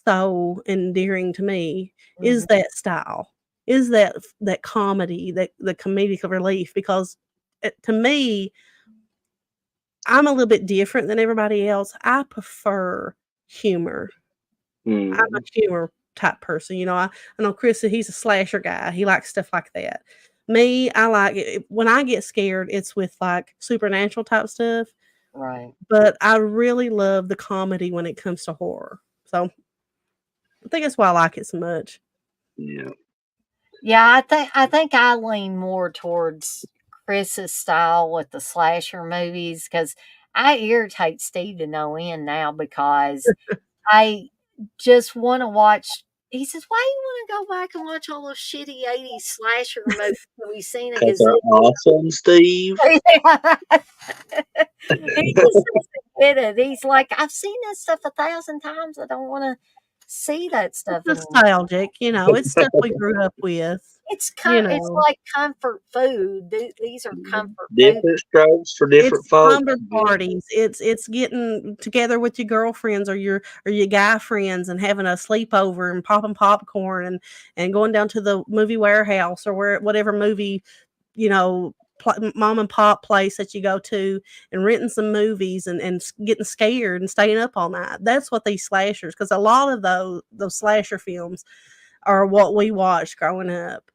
so endearing to me is Mhm. that style, is that comedy, that the comedic relief because to me, I'm a little bit different than everybody else. I prefer humor. I'm a humor type person. I know Chris, he's a slasher guy. He likes stuff like that. Me, I like it. When I get scared, it's with like supernatural type stuff. Right. But I really love the comedy when it comes to horror. So I think that's why I like it so much. Yeah. Yeah, I think I lean more towards Chris's style with the slasher movies because I irritate Steve to no end now because I just want to watch. He says, "Why you want to go back and watch all those shitty '80s slasher movies that we've seen a 'Cause they're gazillion?" awesome, Steve. He just doesn't get it. He's like, "I've seen that stuff 1,000 times. I don't want to see that It's stuff anymore." nostalgic, it's stuff we grew up with, It's like comfort food. These are comfort food. Different strokes for different It's folks. slumber parties. It's getting together with your girlfriends or your guy friends and having a sleepover and popping popcorn and going down to the movie warehouse or whatever movie, mom and pop place that you go to and renting some movies and getting scared and staying up all night. That's what these slashers, because a lot of those slasher films are what we watched growing up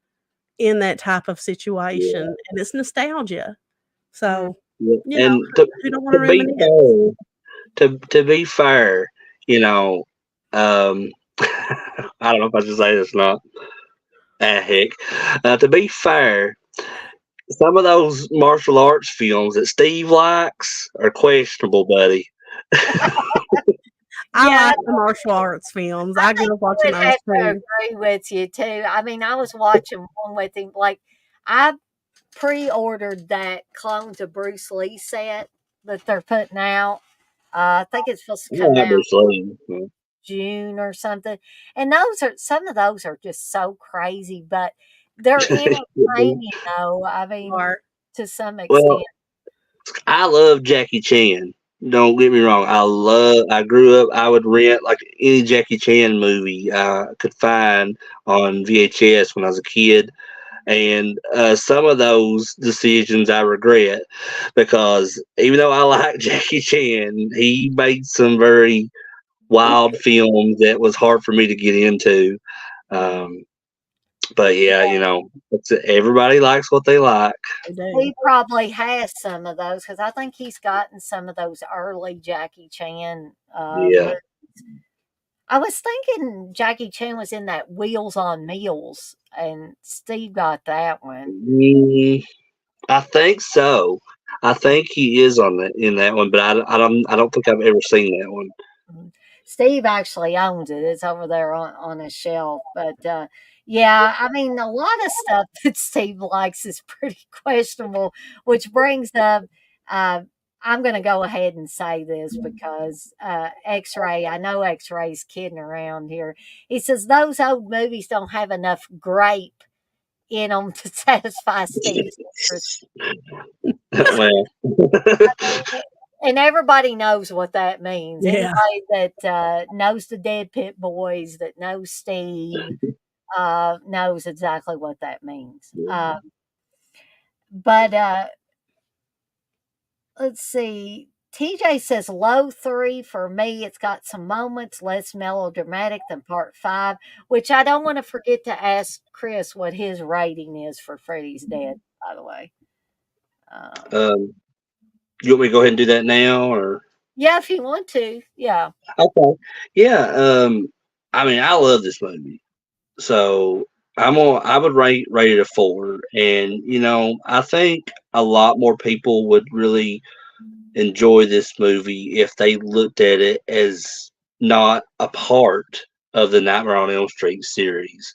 in that type of situation, Yeah. and it's nostalgia. Mm. So, Yeah. you know, And who don't wanna to be reminisce? fair, to be fair, you know, um, I don't know if I should say this or not. Ah, heck. To be fair, some of those martial arts films that Steve likes are questionable, buddy. I Yeah, like the martial arts films. I I think grew up I watching would those have to too. agree with you too. I mean, I was watching one with him. Like, I pre-ordered that Clones of Bruce Lee set that they're putting out. I think it's supposed to come Yeah, out obviously. June or something. And some of those are just so crazy, but they're entertaining though. I mean, Or to some Well, extent. I love Jackie Chan. Don't get me wrong. I grew up, I would rent like any Jackie Chan movie I could find on VHS when I was a kid. And some of those decisions I regret because even though I like Jackie Chan, he made some very wild films that was hard for me to get into. Mm. Um, but yeah, everybody likes what they like. they do. He probably has some of those because I think he's gotten some of those early Jackie Chan Yeah. movies. I was thinking Jackie Chan was in that Wheels on Meals, and Steve got that one. Mm, I think so. I think he is on that in that one, but I don't think I've ever seen that one. Mhm. Steve actually owns it. It's over there on his shelf. But yeah, I mean, a lot of stuff that Steve likes is pretty questionable, which brings up. Uh, I'm going to go ahead and say this because X Ray, I know X Ray's kidding around here. He says those old movies don't have enough grape in them to satisfy Steve's interest. Well, And everybody knows what that means. Yeah. Anybody that knows the Dead Pit Boys, that knows Steve, knows exactly what that means. But let's see. TJ says low three for me. It's got some moments less melodramatic than part five, which I don't want to forget to ask Chris what his rating is for Freddy's Dead, by the way. um, you want me to go ahead and do that now, or Yeah, if you want to. Yeah. okay? Yeah. I mean, I love this movie. So I would rate it a 4, and I think a lot more people would really enjoy this movie if they looked at it as not a part of the Nightmare on Elm Street series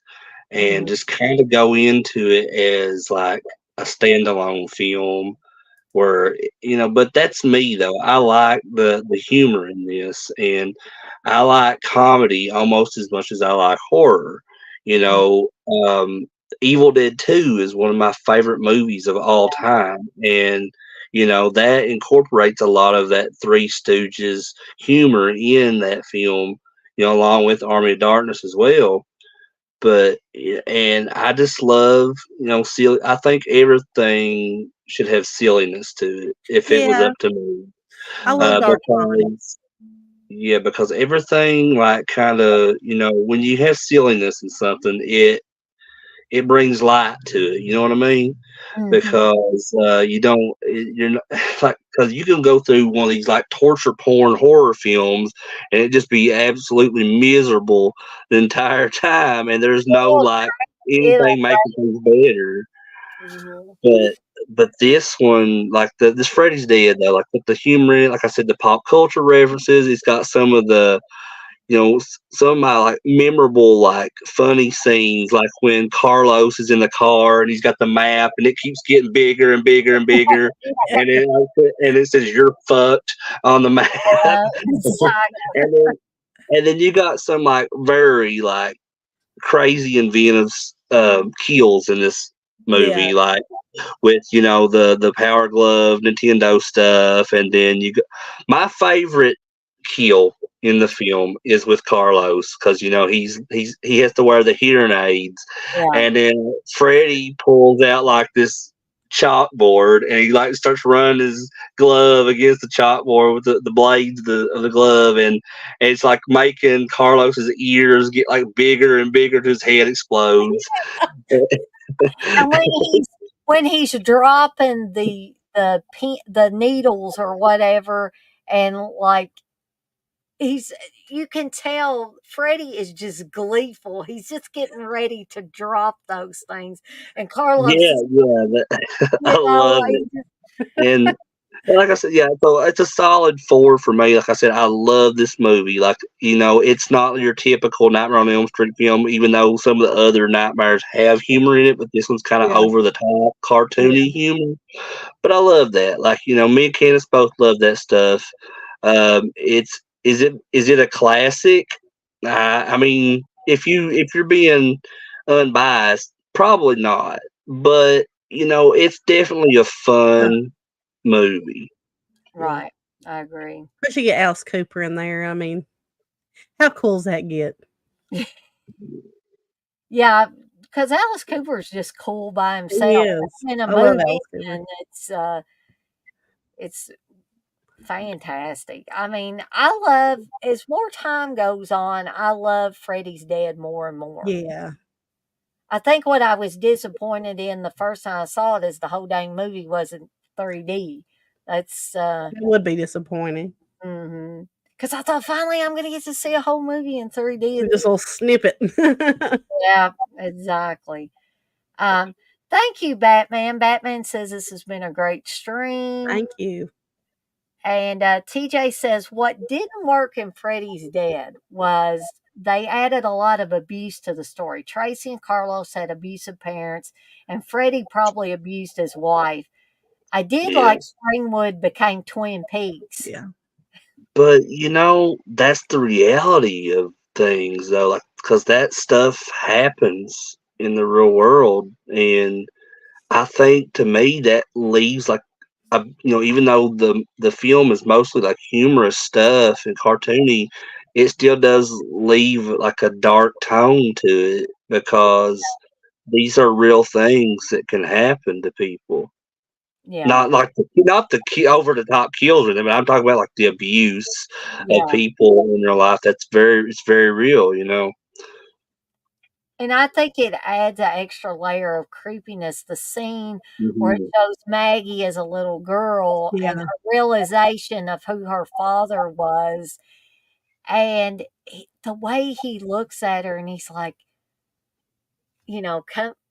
and Mhm. just kind of go into it as like a standalone film where but that's me though. I like the humor in this, and I like comedy almost as much as I like horror. you Mhm. know um Evil Dead 2 is one of my favorite movies of all time, and that incorporates a lot of that Three Stooges humor in that film, along with Army of Darkness as well. But and I just love, silly. I think everything should have silliness to it if it was Yeah, up to me. I love Mhm. dark comedy. Because yeah, because everything like kind of when you have silliness in something, it brings light to it. You know what I mean? Mhm. Because you don't you're not like because you can go through one of these like torture porn horror films and it just be absolutely miserable the entire time, and there's no It'll like it'll anything making things better. Mhm. But this one, like this Freddy's Dead though, like with the humor in it, like I said, the pop culture references, it's got some of the some of my like memorable, like funny scenes, like when Carlos is in the car and he's got the map and it keeps getting bigger and bigger and bigger, and it says "you're fucked" on the map, Exactly. and then you got some like very like crazy inventive kills in this Yeah, movie, like with the Power Glove Nintendo stuff, and then my favorite kill in the film is with Carlos because he has to wear the hearing aids, Yeah. and then Freddy pulls out like this chalkboard and he like starts running his glove against the chalkboard with the blades of the glove, and it's like making Carlos's ears get like bigger and bigger till his head explodes. And when he's dropping the needles or whatever, and like he's you can tell Freddie is just gleeful. He's just getting ready to drop those things, and Carlos Yeah, is, yeah, I love it. he's just, And like I said, yeah, so it's a solid 4 for me. Like I said, I love this movie. Like, it's not your typical Nightmare on Elm Street film, even though some of the other Nightmares have humor in it, but this one's kind of yeah, over the top, yeah, cartoony humor. But I love that. Like, me and Candace both love that stuff. Is it a classic? I mean, if you're being unbiased, probably not. But it's definitely a huh, fun movie. yeah. right. I agree. Especially get Alice Cooper in there. I mean, how cool's that get? Yeah, because Alice Cooper is just cool by He himself. is. In a I love movie, Alice Cooper. and it's fantastic. I mean, I love as more time goes on, I love Freddy's Dead more and more. Yeah, I think what I was disappointed in the first time I saw it is the whole dang movie wasn't 3D. That's that would be disappointing. because I thought finally I'm gonna get to see a whole movie in 3D. Just a little snippet. Yeah, exactly. Um, Thank you, Batman. Batman says this has been a great stream. Thank you. And TJ says what didn't work in Freddy's Dead was they added a lot of abuse to the story. Tracy and Carlos had abusive parents, and Freddy probably abused his wife. I did like Yes. Springwood became Twin Peaks. Yeah, But that's the reality of things though, like because that stuff happens in the real world, and I think to me that leaves like even though the film is mostly like humorous stuff and cartoony, it still does leave like a dark tone to it because these are real things that can happen to people. Yeah, Not the over the top kills with them. I'm talking about like the abuse of yeah. people in their life. It's very real. And I think it adds an extra layer of creepiness. The scene where it Hmm. shows Maggie as a little girl and yeah, her realization of who her father was, and the way he looks at her, and he's like,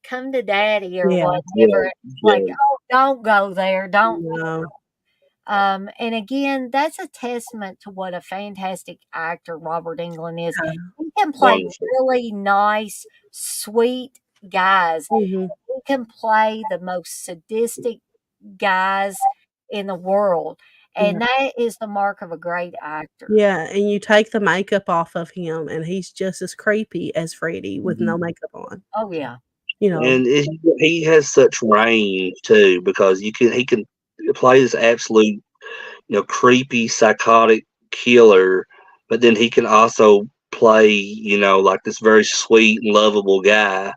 come to daddy or yeah. whatever. Yeah, It's like, yeah. oh, don't go there. Don't. No, And again, that's a testament to what a fantastic actor Robert Englund is. He can play Wonderful. really nice, sweet guys. Mm-hmm. He can play the most sadistic guys in the world. Yeah. And that is the mark of a great actor. Yeah, and you take the makeup off of him, and he's just as creepy as Freddy with no makeup on. Oh, yeah. You know, And he has such range too, because he can play this absolute, creepy, psychotic killer, but then he can also play, like this very sweet and lovable guy,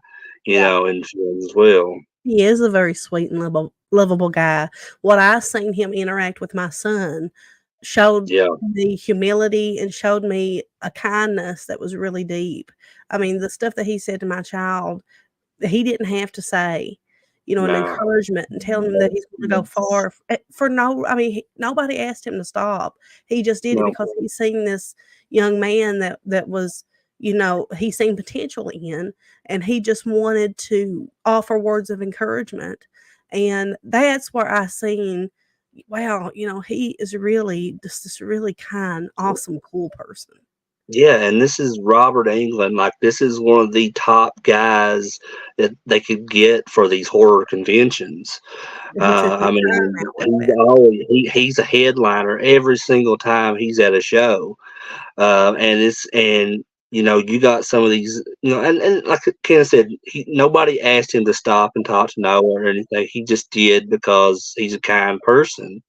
Yeah. in films as well. he is a very sweet and lovable guy. What I've seen him interact with my son showed Yeah, me humility and showed me a kindness that was really deep. I mean, the stuff that he said to my child, he didn't have to say, an no, encouragement and tell him that he's going to go far for no. I mean, nobody asked him to stop. He just did it no, because he's seen this young man that was, he seen potential in, and he just wanted to offer words of encouragement, and that's where I seen, wow, he is really just this really kind, awesome, cool person. yeah, and this is Robert Englund. Like, this is one of the top guys that they could get for these horror conventions. And he took his I time mean, out with that. he's a headliner every single time he's at a show. And you got some of these, and like Ken said, nobody asked him to stop and talk to Noah or anything. He just did because he's a kind person.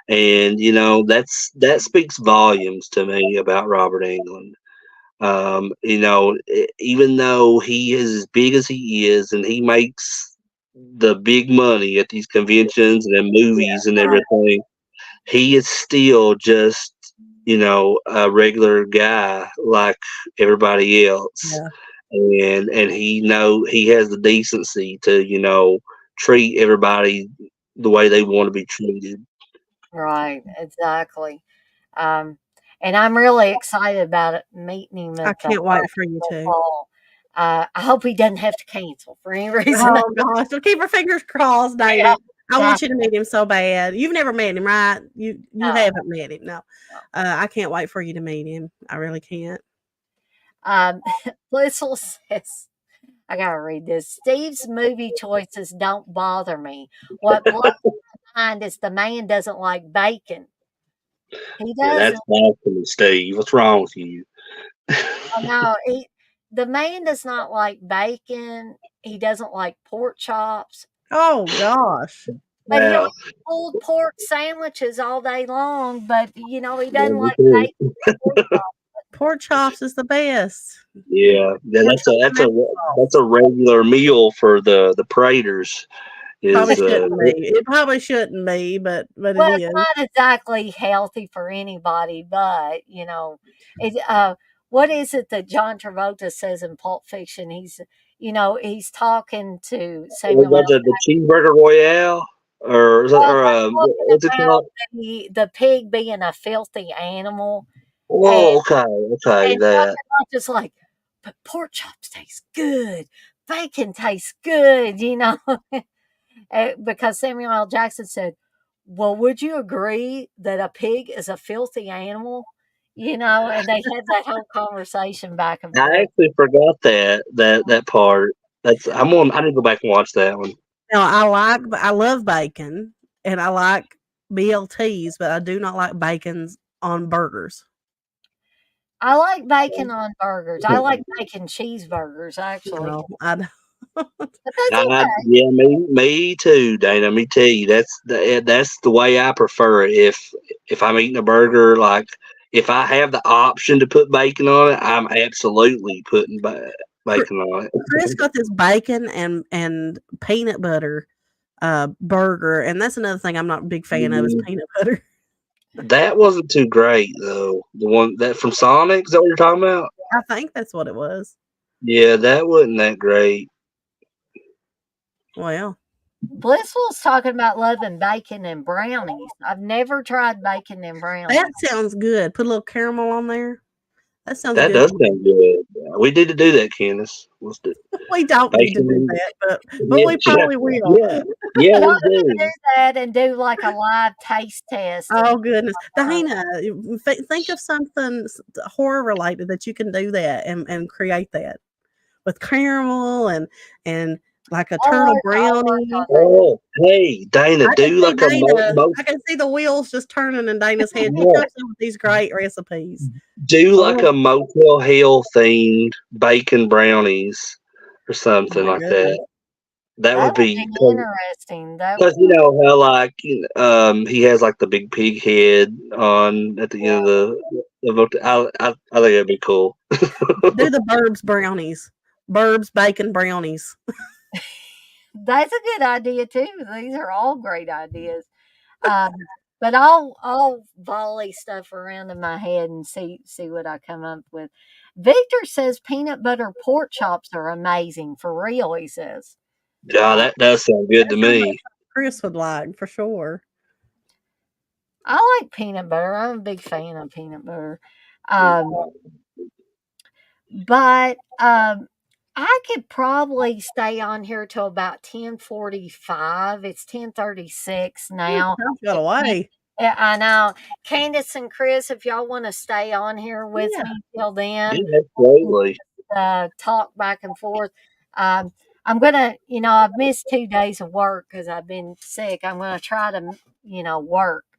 And that speaks volumes to me about Robert Englund. Even though he is as big as he is, and he makes the big money at these conventions and in movies and everything, he is still just a regular guy like everybody else. Yeah. And he has the decency to treat everybody the way they want to be treated. Right. Exactly. Um, and I'm really excited about it, meeting him I at the can't wait for you Hollywood to. Bowl. I hope he doesn't have to cancel for any reason. Oh gosh, so keep our fingers crossed, Yeah, Dana. I want you to exactly. meet him so bad. You've never met him, right? You No, haven't met him, no. no. I can't wait for you to meet him. I really can't. Um, Blissful says, I gotta read this. Steve's movie choices don't bother me. What blows my mind is the man doesn't like bacon. He Yeah, that's doesn't. awesome, Steve. What's wrong with you? Oh, no, the man does not like bacon. He doesn't like pork chops, Oh gosh. but he'll Wow. eat pulled pork sandwiches all day long. But he Yeah, doesn't me like too. bacon or pork chops. Pork chops is the best. Yeah, Pork that's a chops and that's a applesauce. regular meal for the Praters. Probably Is shouldn't be. It probably shouldn't be, but it Well, it's is. not exactly healthy for anybody, but it. What is it that John Travolta says in Pulp Fiction? He's talking to Samuel L. the cheeseburger royale, or is that, Well, or they're talking what's it about called? the pig being a filthy animal, and Oh, okay, okay, that. Dr. Roach like, "But pork chops taste good, bacon tastes good," because Samuel L. Jackson said, "Well, would you agree that a pig is a filthy animal?" And they had that whole conversation back and I forth. actually forgot that part. I need to go back and watch that one. Now I love bacon and I like BLTs, but I do not like bacons on burgers. I like bacon on burgers. I like bacon cheeseburgers, actually, No, I don't. but that's okay. Yeah, me too, Dana. Me too. That's the way I prefer it. If I'm eating a burger, like if I have the option to put bacon on it, I'm absolutely putting Chri- bacon on Chris it. got this bacon and peanut butter burger, and that's another thing I'm not a big fan of is Mm, peanut butter. that wasn't too great though. The one that from Sonic, is that what you're talking about? I think that's what it was. Yeah, that wasn't that great. Well, Blissful's talking about loving bacon and brownies. I've never tried bacon and that brownies. sounds good. Put a little caramel on there. That sounds That good. does sound good. We need to do that, Candace. Let's do We don't need to do bacon. that, but Yeah, we probably will. yeah, yeah, Y'all we need to do do. that and do like a live taste test. And Oh goodness, uh, Dana, think of something horror related that you can do that and create that with caramel and like a turtle I'll work brownie. on that. Oh, hey, Dana, I can do see like a Dana. I can see the wheels just turning in Dana's head. She yeah, comes up with these great recipes. do like Oh, a Motel Hell themed bacon brownies or oh something my like goodness. that. That That would would be be interesting. That because you know how like he has like the big pig head on at the end of I think that'd be cool. Do the Burbs brownies. Burbs bacon brownies. that's a good idea too. These are all great ideas. Um, but I'll volley stuff around in my head and see what I come up with. Victor says peanut butter pork chops are amazing for real. He says. Yeah, that does sound good That to sounds like me. something Chris would like for sure. I like peanut butter. I'm a big fan of peanut butter. Um, but I could probably stay on here till about 10:45. It's 10:36 now. Time's got If Can- away. Yeah, I know. Candace and Chris, if y'all want to stay on here with Yeah. me till then, Yeah, absolutely. talk back and forth. Um, I'm gonna, I've missed 2 days of work because I've been sick. I'm gonna try to,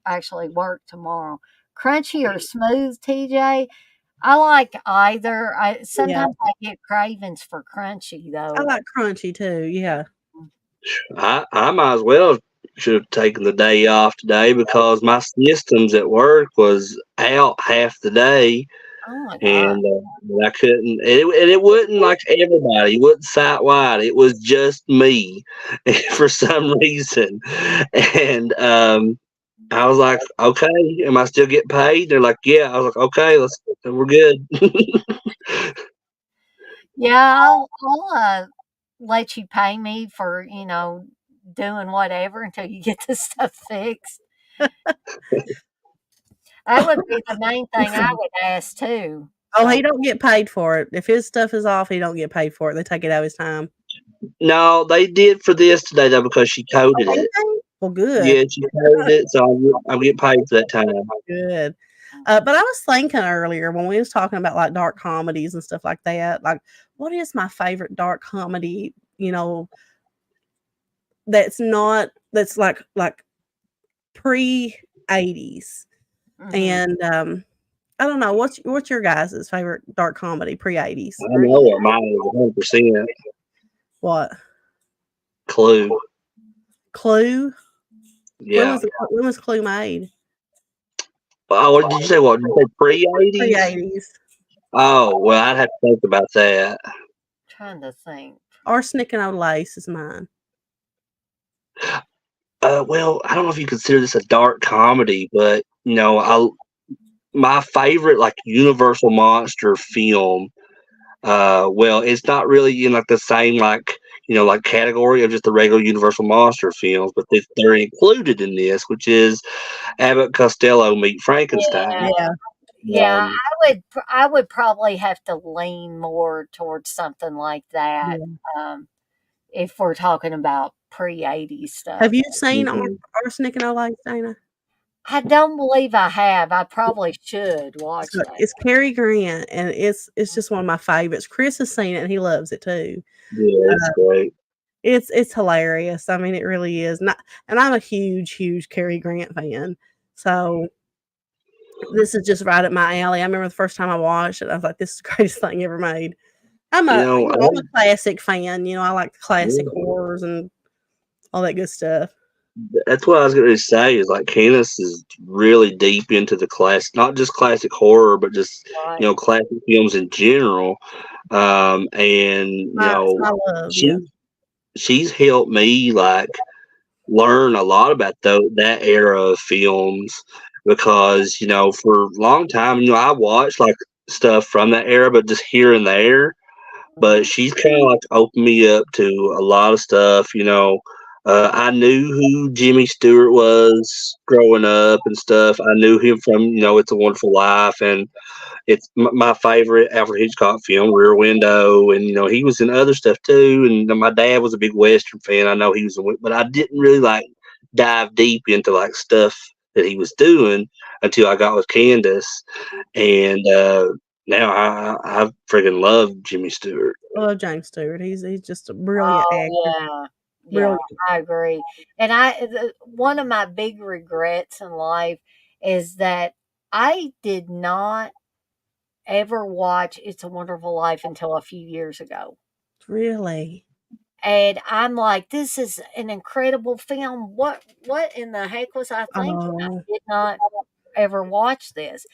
actually work tomorrow. Crunchy or smooth, TJ? I like either. Yeah. Sometimes I get cravings for crunchy I though. like crunchy too. Yeah. I might as well should have taken the day off today because my systems at work was out half the day Oh my god! and I couldn't. And it wasn't like everybody. It wasn't site wide. It was just me for some reason. And I was like, okay, am I still getting paid? They're like, yeah. I was like, okay, we're good. Yeah, I'll let you pay me for doing whatever until you get this stuff fixed. That would be the main thing I would ask too. Oh, So he don't get paid for it. If his stuff is off, he don't get paid for it. They take it out of his time. No, they did for this today though because she coded it. Well, good. Yeah, she coded it, so I'll get paid for that time. Good. But I was thinking earlier when we was talking about like dark comedies and stuff like that, like what is my favorite dark comedy, that's like pre-80s. mhm. And I don't know, what's your guys' favorite dark comedy pre-80s? I know what mine is 100%. What? Clue. Clue? Yeah. When was Clue made? Oh, what did you say? What did you say? Pre-80s? Pre-80s. Oh, well, I'd have to think about that. Trying to think. Arsenic and Old Lace is mine. Well, I don't know if you consider this a dark comedy, but my favorite like Universal monster film. Well, it's not really in like the same like category of just the regular Universal monster films, but they're included in this, which is Abbott Costello Meet Frankenstein. Yeah, Yeah. yeah. I would probably have to lean more towards something like that. If we're talking about pre-80s stuff. Have you seen Mhm. Arsenic and Old Lace, Dana? I don't believe I have. I probably should watch So that. it's Cary Grant, and it's just one of my favorites. Chris has seen it, and he loves it too. Yeah, it's great. It's hilarious. I mean, it really is. And I'm a huge Cary Grant fan. So this is just right up my alley. I remember the first time I watched it, I was like, "This is the greatest thing ever made." I'm You a know, I'm a classic fan. I like the classic Yeah. horrors and all that good stuff. That's what I was going to say. Is like Candace is really deep into the not just classic horror, but just Right. classic films in general. And It's my love. Yeah. she's helped me like learn a lot about that era of films because for a long time I watched like stuff from that era, but just here and there. But she's kind of like opened me up to a lot of stuff. I knew who Jimmy Stewart was growing up and stuff. I knew him from It's a Wonderful Life, and it's my favorite Alfred Hitchcock film, Rear Window, and he was in other stuff too. And my dad was a big Western fan. I know he was, but I didn't really like dive deep into like stuff that he was doing until I got with Candace, and now I freaking love Jimmy Stewart. I love James Stewart. He's just a brilliant Oh, actor. yeah. Yeah, Brilliant. I agree. And one of my big regrets in life is that I did not ever watch It's a Wonderful Life until a few years ago. Really. And I'm like, this is an incredible film. What in the heck was I thinking? I Oh, did not ever watch this.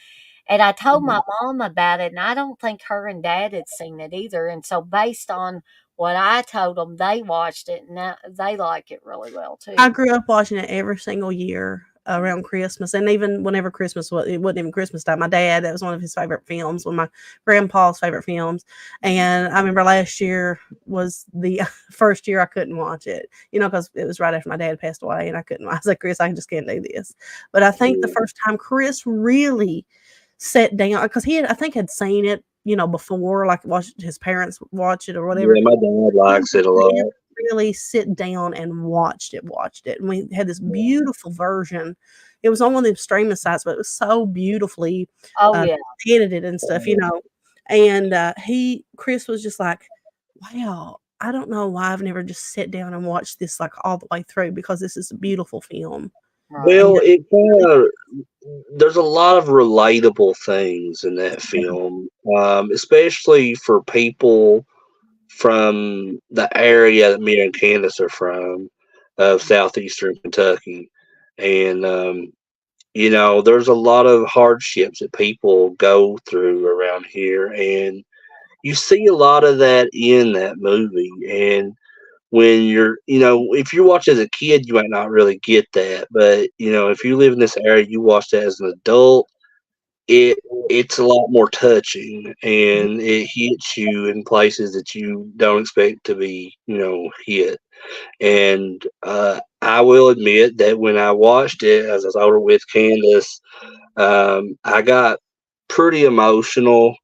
And I told mhm. my mom about it, and I don't think her and dad had seen it either. And so, based on what I told them, they watched it, and now they like it really well I too. grew up watching it every single year around Christmas, and even whenever Christmas was, it wasn't even Christmas time. My dad, that was one of his favorite films, one of my grandpa's favorite films. And I remember last year was the first year I couldn't watch it, because it was right after my dad passed away, and I couldn't. I was like, Chris, I just can't do this. But I think the first time Chris really sat down, because I think, had seen it, before, like watched his parents watch it or whatever. Yeah, my dad likes it a lot. Really sit down and watched it, and we had this beautiful version. It was on one of the streaming sites, but it was so beautifully Oh uh, yeah, edited and stuff, and Chris was just like, wow, I don't know why I've never just sat down and watched this like all the way through, because this is a beautiful film. right. Well, And it kind of there's a lot of relatable things in that film, especially for people from the area that me and Candace are from, of southeastern Kentucky, and there's a lot of hardships that people go through around here, and you see a lot of that in that movie. And when if you watch as a kid, you might not really get that, but if you live in this area, you watch that as an adult, it's a lot more touching, and it hits you in places that you don't expect to be hit. And I will admit that when I watched it as I was older with Candace, I got pretty emotional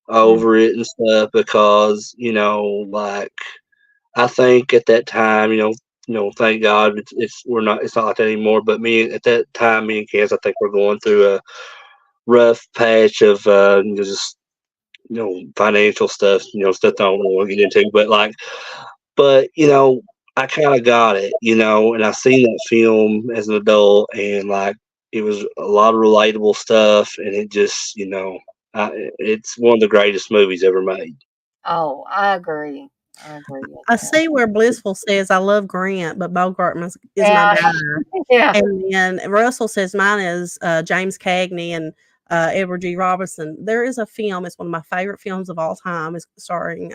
Mhm. over it and stuff, because like, I think at that time, thank God it's not like that anymore. But me at that time, me and Candace, I think we're going through a rough patch of just financial stuff, stuff I don't really want to get into. But I kind of got it, and I seen that film as an adult, and like, it was a lot of relatable stuff, and it just, it's one of the greatest movies ever made. Oh, I agree. I agree with I that. see where Blissful says, I love Grant, but Bogart is my Yeah, guy. yeah. And then Russell says mine is James Cagney and Edward G. Robinson. There is a film, it's one of my favorite films of all time. It's starring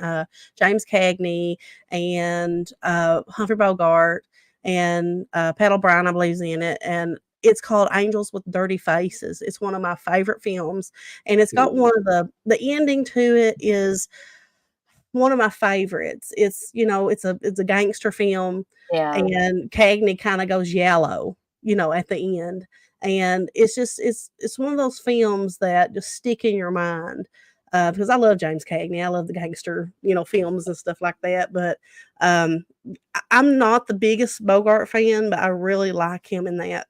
James Cagney and Humphrey Bogart, and Pat O'Brien, I believe, is in it. And it's called Angels with Dirty Faces. It's one of my favorite films. And it's got one of the ending to it is one of my favorites. It's a gangster film, Yeah. and Cagney kinda goes yellow, at the end, and it's one of those films that just stick in your mind, because I love James Cagney. I love the gangster, films and stuff like that, but, um, I'm not the biggest Bogart fan, but I really like him in that.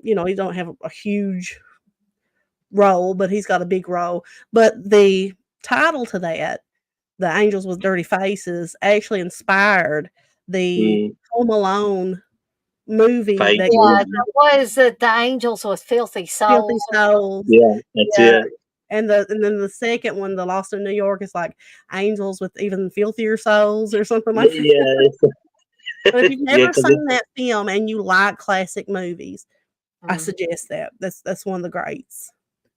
He don't have a huge role, but he's got a big role, but the title to that, The Angels with Dirty Faces, actually inspired the Mm, Home Alone movie Fake that came Yeah, Wood. out, what is it? The Angels with Filthy Filthy Souls or Souls. Yeah, that's Yeah, it. and then the second one, The Lost in New York, is like Angels with Even Filthier Souls or something like that. Yeah, But if you've yeah, never because seen that film and you like classic movies, I something? suggest that. That's one of the greats.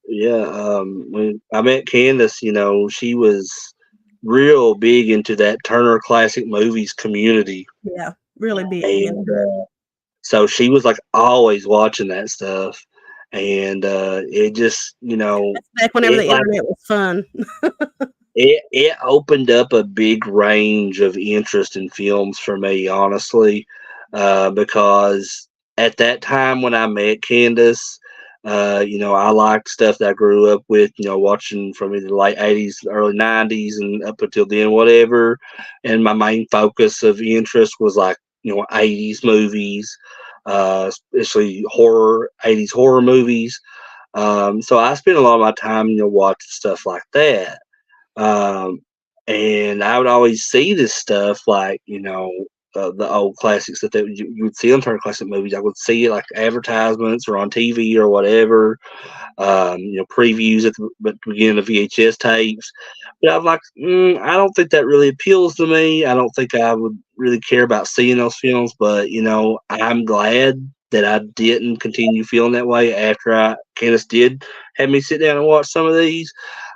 yeah, when I met Candace, she was real big into that Turner Classic Movies community, Yeah, really Yeah. big into and it. so she was like always watching that stuff, and it just, That's back whenever it the like internet was fun. it opened up a big range of interest in films for me, honestly. because at that time when I met Candace, I liked stuff that I grew up with, watching from either the late 80s, early 90s, and up until then, whatever. And my main focus of interest was like, 80s movies, especially 80s horror movies. So I spent a lot of my time, watching stuff like that. Um, and I would always see this stuff like, the old classics that you would see on Turner Classic Movies. I would see it like advertisements or on TV or whatever, previews at the beginning of VHS tapes. But I'm like, I don't think that really appeals to me. I don't think I would really care about seeing those films. But I'm glad that I didn't continue feeling that way after Candace did have me sit down and watch some of these.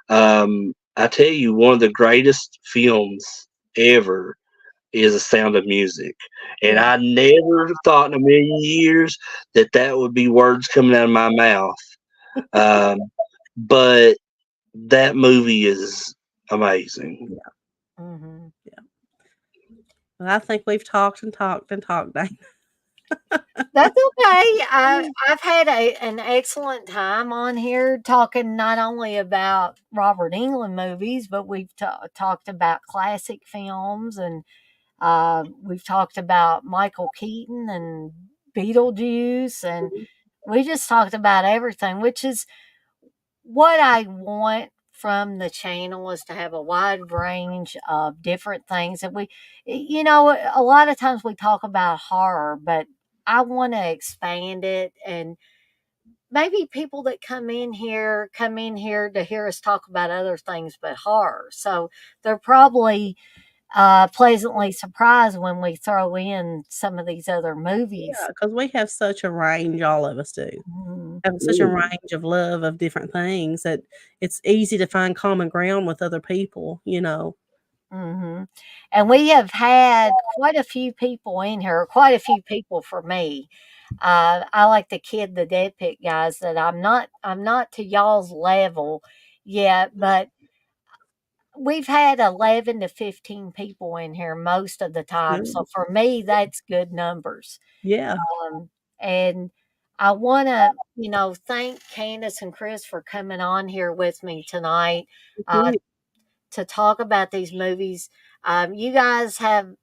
I tell you, one of the greatest films ever is The Sound of Music. And Yeah. I never thought in a million years that that would be words coming out of my mouth. Um, but that movie is amazing. Yeah. Mhm. Yeah. Well, I think we've talked and talked and talked, Dana. That's okay. I've had an excellent time on here talking not only about Robert Englund movies, but we've talked about classic films, and we've talked about Michael Keaton and Beetlejuice, and we just talked about everything, which is what I want from the channel, is to have a wide range of different things. And a lot of times we talk about horror, but I want to expand it, and maybe people that come in here to hear us talk about other things but horror. So they're probably pleasantly surprised when we throw in some of these other Yeah, movies. because we have such a range, all of us do. Mhm. Have such a range of love of different things that it's easy to find common ground with other people, Mhm. And we have had quite a few people in here, quite a few people for me. I like to kid the Dead Pit guys that I'm not to y'all's level yet, but we've had 11 to 15 people in here most of the time. Good. So for me, that's good numbers. Yeah. And I want to, thank Candace and Chris for coming on here with me tonight. Uh, Mhm. to talk about these movies. You guys have,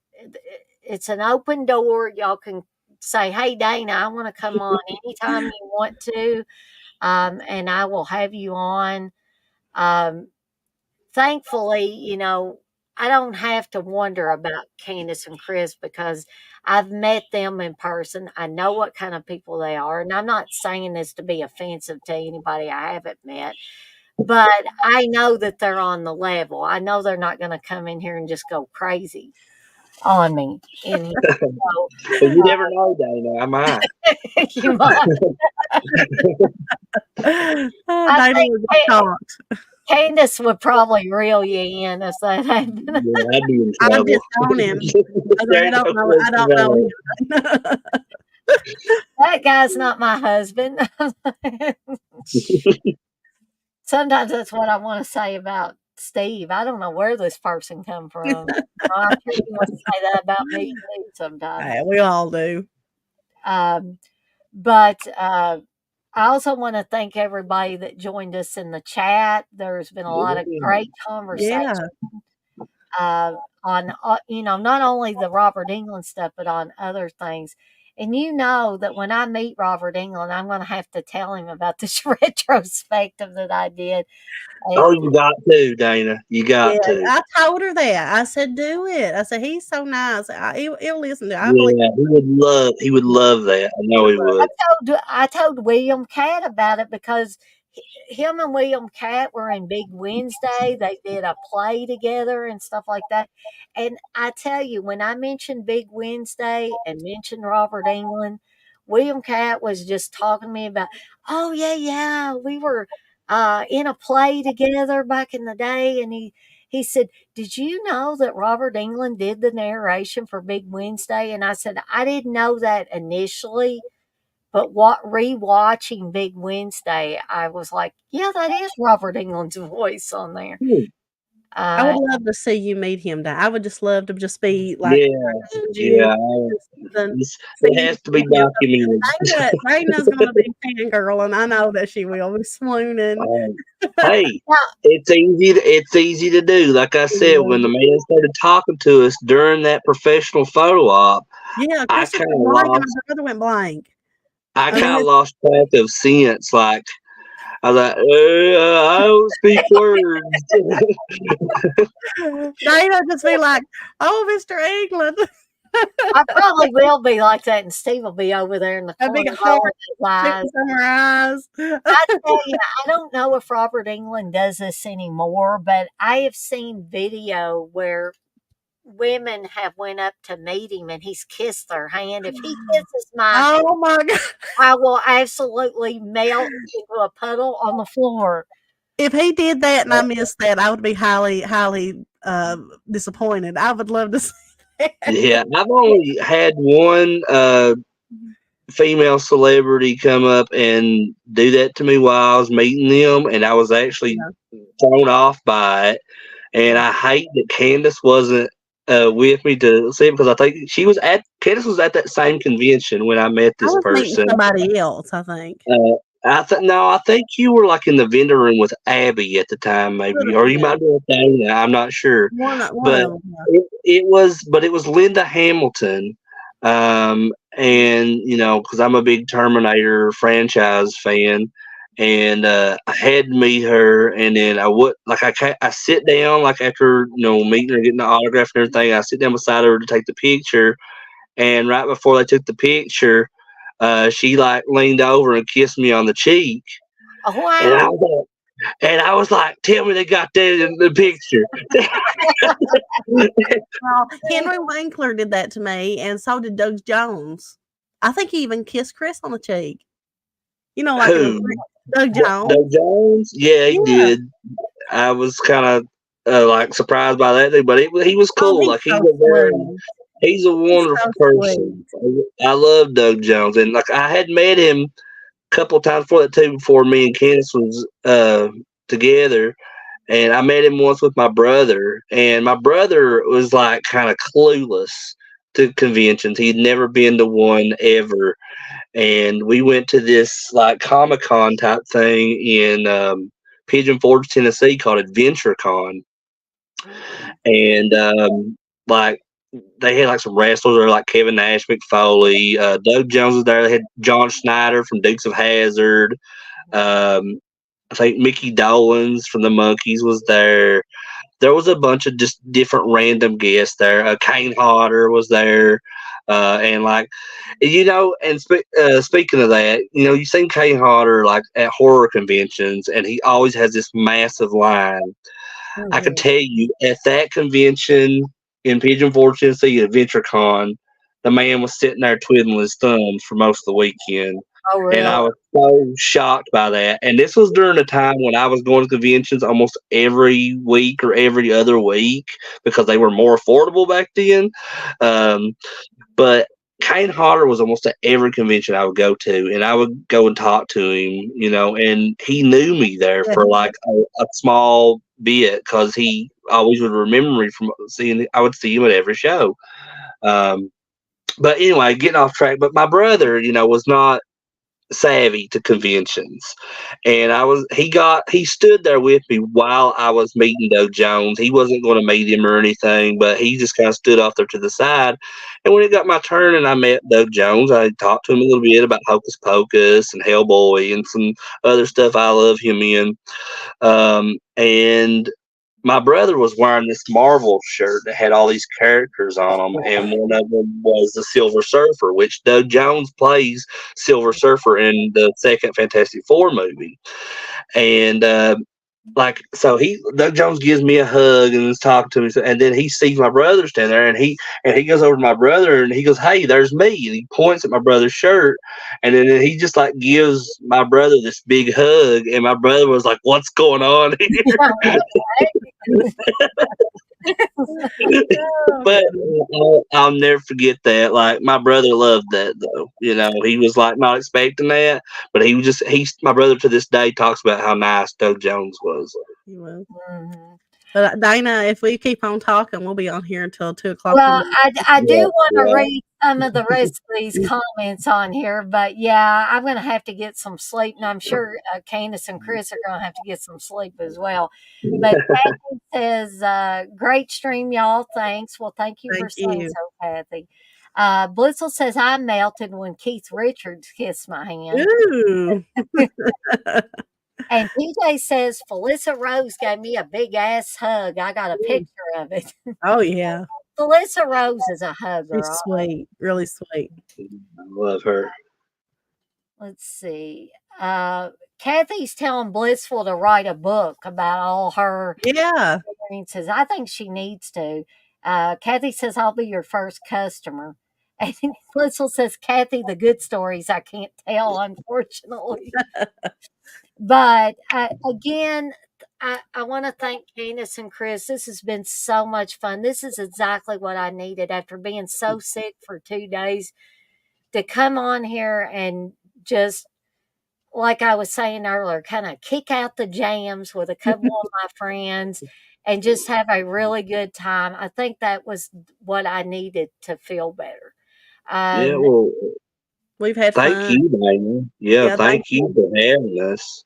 it's an open door. Y'all can say, hey, Dana, I want to come on anytime you want to, and I will have you on. Um, Thankfully, I don't have to wonder about Candace and Chris because I've met them in person. I know what kind of people they are. And I'm not saying this to be offensive to anybody I haven't met, but I know that they're on the level. I know they're not gonna come in here and just go crazy on me in here. So, But you never know, Dana. I might. you might. Oh, I Dana think was just talked. Candace would probably reel you in if that happened. Yeah, I'd be in I trouble. disown him. I There I ain't don't no know. I don't know question him. That guy's not my husband. Sometimes that's what I wanna say about Steve. I don't know where this person come from. I'm sure he wants to say that about me too sometimes. Hey, we all do. Um, but I also want to thank everybody that joined us in the chat. There's been a lot of great conversation Yeah. on, not only the Robert Englund stuff, but on other things. And you know that when I meet Robert Englund, I'm going to have to tell him about this retrospective that I did. Oh, And you got to, Dana. You Yeah, got to. I told her that. I said, "Do it." I said, "He's so nice. He'll listen to it." I believe Yeah, he would love that. I he know he would. would. I told William Cat about it because him and William Cat were in Big Wednesday. They did a play together and stuff like that. And I tell you, when I mentioned Big Wednesday and mentioned Robert England, William Cat was just talking to me about, oh yeah, yeah, we were in a play together back in the day, and he said, did you know that Robert England did the narration for Big Wednesday? And I said, I didn't know that initially, but what rewatching Big Wednesday, I was like, yeah, that is Robert England's voice on there. Hmm. I Uh, would love to see you meet him. That I would just love to just be like Yeah, around you, yeah. something, It see has to you be with him. documented. Dana's gonna be fangirl, and I know that she will be swooning. Um, hey, it's easy to do. Like I said, when the man started talking to us during that professional photo op, Yeah, I Christopher kind of went blank, and lost. my brother went blank. I I mean, kind of lost track of sense. Like I was like, I don't speak words. Dana just be like, "Oh, Mr. England," I probably will be like that, and Steve will be over there in the a big corner heart rolling his eyes. shooting from her eyes. I tell you, I don't know if Robert Englund does this anymore, but I have seen video where women have went up to meet him and he's kissed their hand. If he kisses my hand, Oh my god! I will absolutely melt into a puddle on the floor. If he did that and I missed that, I would be highly, highly disappointed. I would love to see that. Yeah, I've only had one female celebrity come up and do that to me while I was meeting them, and I was actually thrown off by it. And I hate that Candace wasn't with me to see it because I think Candace was at that same convention when I met I this was meeting person. somebody else, I think. I think you were like in the vendor room with Abby at the time, Could maybe, have or you been. might be with Dana. I'm not sure, One but of them. it was Linda Hamilton, and because I'm a big Terminator franchise fan, and I had to meet her, and then I would like I sit down like after meeting her, getting the autograph and everything. I sit down beside her to take the picture, and right before they took the picture, she like leaned over and kissed me on the cheek, Oh, and wow. I was like, "Tell me they got that in the picture." Well, Henry Winkler did that to me, and so did Doug Jones. I think he even kissed Chris on the cheek. Like in a Who? Doug Jones. Doug Jones? Yeah, he Yeah. did. I was kind of like surprised by that thing, but he was Oh, cool. he's Like so sweet. he's a He's wonderful so person. sweet. I love Doug Jones, and like I had met him a couple of times before that too. Before me and Candace was together, and I met him once with my brother, and my brother was like kind of clueless to conventions. He'd never been to one ever, and we went to this like Comic Con type thing in Pigeon Forge, Tennessee, called Adventure Con, and like they had like some wrestlers there, like Kevin Nash, Mick Foley, Doug Jones was there. They had John Schneider from Dukes of Hazzard. Um, I think Mickey Dolenz from the Monkees was there. There was a bunch of just different random guests there. Kane Hodder was there, and like and speaking of that, you've seen Kane Hodder like at horror conventions, and he always has this massive line. I could tell you at that convention in Pigeon Forge, Tennessee, Adventure Con, the man was sitting there twiddling his thumbs for most of the weekend. Oh, And I really? was so shocked by that. And this was during a time when I was going to conventions almost every week or every other week because they were more affordable back then. Um, but Kane Hodder was almost at every convention I would go to, and I would go and talk to him, and he knew me there for like a small bit because he always would remember me from seeing. I would see him at every show. Um, but anyway, getting off track. But my brother, was not savvy to conventions, and he stood there with me while I was meeting Doug Jones. He wasn't going to meet him or anything, but he just kind of stood off there to the side. And when it got my turn and I met Doug Jones, I talked to him a little bit about Hocus Pocus and Hellboy and some other stuff I love him in. And my brother was wearing this Marvel shirt that had all these characters on them, and one of them was the Silver Surfer, which Doug Jones plays Silver Surfer in the second Fantastic Four movie. And so Doug Jones gives me a hug and is talking to me, and then he sees my brother standing there, and he goes over to my brother and he goes, "Hey, there's me," and he points at my brother's shirt, and then he just like gives my brother this big hug, and my brother was like, "What's going on here?" Oh, But goodness. I'll never forget that. Like my brother loved that though. He was like not expecting that, but he was just my brother to this day talks about how nice Doug Jones was. He was. Mhm. But Dana, if we keep on talking, we'll be on here until 2 o'clock in Well, the I do Yeah, wanna yeah, read some of the rest of these comments on here, but, yeah, I'm gonna have to get some sleep, and I'm sure, Candace and Chris are gonna have to get some sleep as well. But Kathy says, "Great stream, y'all, thanks." Well, thank you for Thank saying you. so, Kathy. Blitzel says, "I melted when Keith Richards kissed my hand." Ooh. And TJ says, "Felissa Rose gave me a big ass hug. I got a picture of it." Oh, yeah. Felissa Rose is a She's hugger. sweet. Really sweet. I love her. Let's see. Kathy's telling Blissful to write a book about all her Yeah. experiences. I think she needs to. Kathy says, "I'll be your first customer." And Blissful says, "Kathy, the good stories I can't tell, unfortunately." But again, I want to thank Candace and Chris. This has been so much fun. This is exactly what I needed after being so sick for 2 days to come on here and just, like I was saying earlier, kind of kick out the jams with a couple of my friends and just have a really good time. I think that was what I needed to feel better. Yeah, Um, well, We've had thank fun. you, Dana. Yeah, Yeah, thank thank you you. for having us.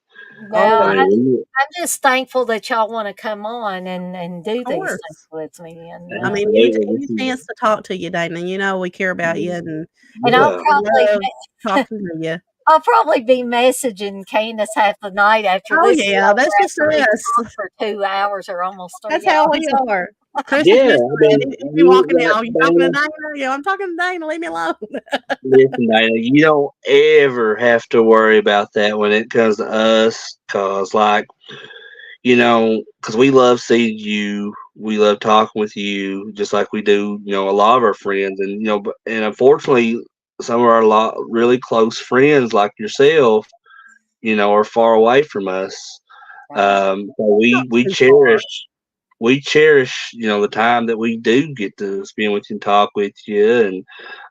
well, I Always. mean, I'm just thankful that y'all want to come on and do Of these things course. with me. And I mean, absolutely. any chance to talk to you, Dana, we care about you, and and Yeah, we love talking to you. I'll probably be messaging Candace half the night after Oh, this is yeah, that's over just after we us. talk for 2 hours or almost That's 3 how we hours. are. Chris is yeah. just I ready. mean, He'd be you walking got out. You talking to Dana. Dana? Yeah, I'm talking to Dana. Leave me alone. Listen, Dana, you don't ever have to worry about that when it comes to us, cause because we love seeing you, we love talking with you, just like we do, a lot of our friends, and and unfortunately, some of our really close friends like yourself, are far away from us. Right. So Not we too far. cherish the time that we do get to spend with you and talk with you,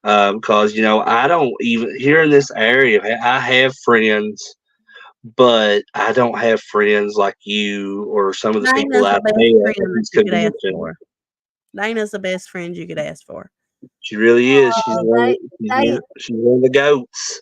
and because I don't even here in this area I have friends, but I don't have friends like you or some of the people Dana's the I've best met at friend that this you could ask convention. for. Dana's the best friend you could ask for. She really is. She's Oh, one. they, they, She's one of the goats.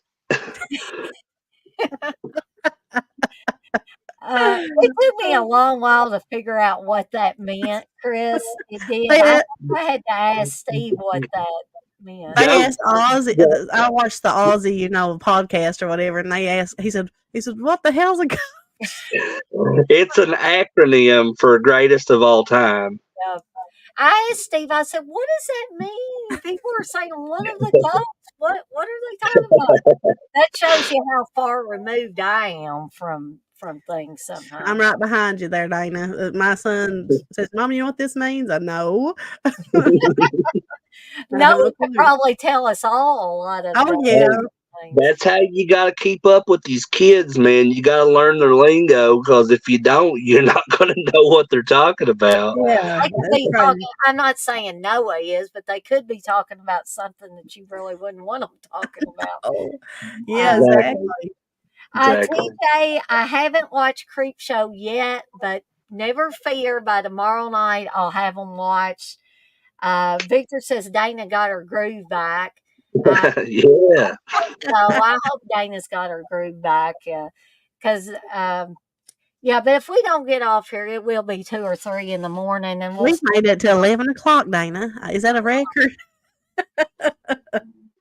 it took me a long while to figure out what that meant, Chris. It did. I, They I had to ask Steve what that meant. they Goat. asked Ozzy. Yeah. I watched the Ozzy, podcast or whatever, and they asked. He said, "What the hell's a?" It's an acronym for greatest of all time. Uh, I asked Steve, I said, "What does that mean?" People are saying one of the goats. What are they talking about? That shows you how far removed I am from things I'm sometimes. right behind you there, Dana. My son says, "Mom, you know what this means?" I know. I No have one no could clue. probably tell us all a lot of Oh yeah, things. That's how you got to keep up with these kids, man. You got to learn their lingo because if you don't, you're not going to know what they're talking about. yeah. They could That's be right. talking. I'm not saying Noah is, but they could be talking about something that you really wouldn't want them talking about. Oh, yeah, Uh, Exactly. exactly. Exactly. TJ, I haven't watched Creep Show yet, but never fear. By tomorrow night, I'll have them watched. Victor says Dana got her groove back. Yeah. So I hope Dana's got her groove back. Because, yeah, but if we don't get off here, it will be 2 or 3 in the morning, and we'll. We've made it to 11 o'clock, Dana. Is that a record?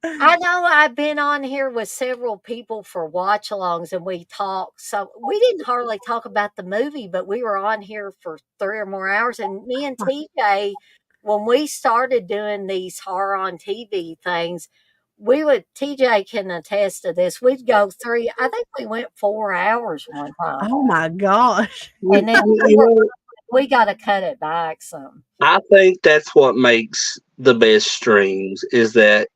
I know I've been on here with several people for watch alongs and we talked. So we didn't hardly talk about the movie, but we were on here for 3 or more hours. And me and TJ, when we started doing these horror on TV things, TJ can attest to this. We'd go I think we went 4 hours one time. Oh my gosh. And then You know, we got to cut it back some. I think that's what makes the best streams is that,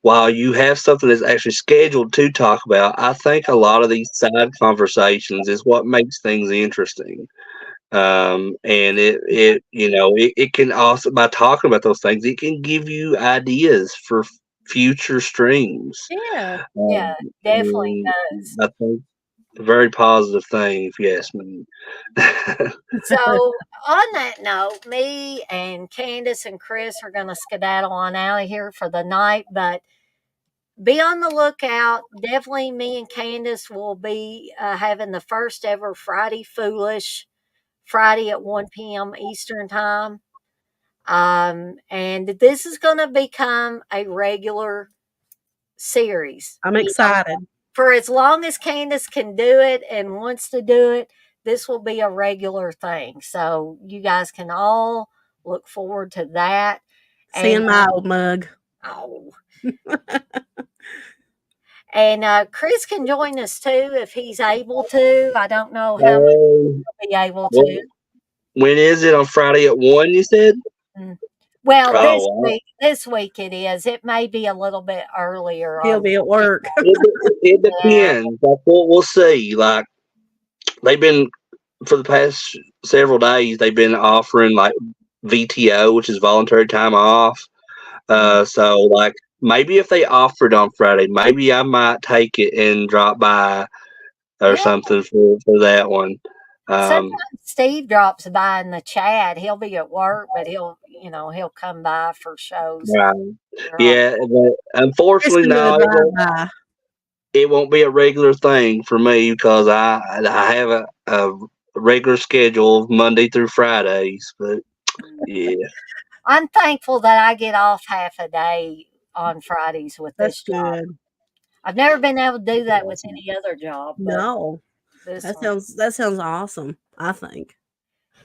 while you have something that's actually scheduled to talk about, I think a lot of these side conversations is what makes things interesting. And it can also, by talking about those things, it can give you ideas for future streams. Yeah. Yeah, Um, definitely and does. I think a very positive thing, if you ask me. So, on that note, me and Candace and Chris are going to skedaddle on out of here for the night, but be on the lookout. Definitely, me and Candace will be having the first ever Friday Foolish Friday at 1 p.m. Eastern Time. And this is going to become a regular series. I'm excited. For as long as Candace can do it and wants to do it, this will be a regular thing. So you guys can all look forward to that. Seeing my old mug. Oh. And Chris can join us too if he's able to. I don't know how much he'll be able Well, to. when is it? On Friday at 1, you said? Well, Oh, this week it is. It may be a little bit earlier He'll on. be at work. it depends. That's what we'll see. Like, they've been, for the past several days, they've been offering like VTO, which is voluntary time off. So like, maybe if they offered on Friday, maybe I might take it and drop by or Yeah. something for that one. Sometimes Steve drops by in the chat. He'll be at work, but he'll come by for shows. Right. Right. Yeah, but unfortunately, Chris can do no, a drive-by. it won't be a regular thing for me because I have a regular schedule of Monday through Fridays. But yeah, I'm thankful that I get off half a day on Fridays with That's this job. good. I've never been able to do that with any other job, but No, this that one. sounds awesome. I think.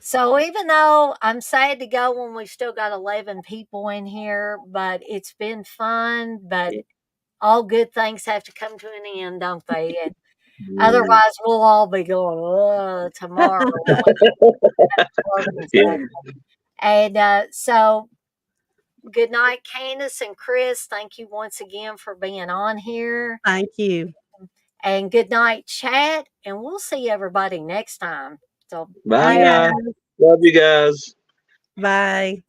So even though I'm sad to go when we've still got 11 people in here, but it's been fun. But all good things have to come to an end, don't they? And otherwise, we'll all be going tomorrow. yeah. And so, good night, Candace and Chris. Thank you once again for being on here. Thank you. And good night, chat. And we'll see everybody next time. So, Bye. Bye, guys. Love you guys. Bye.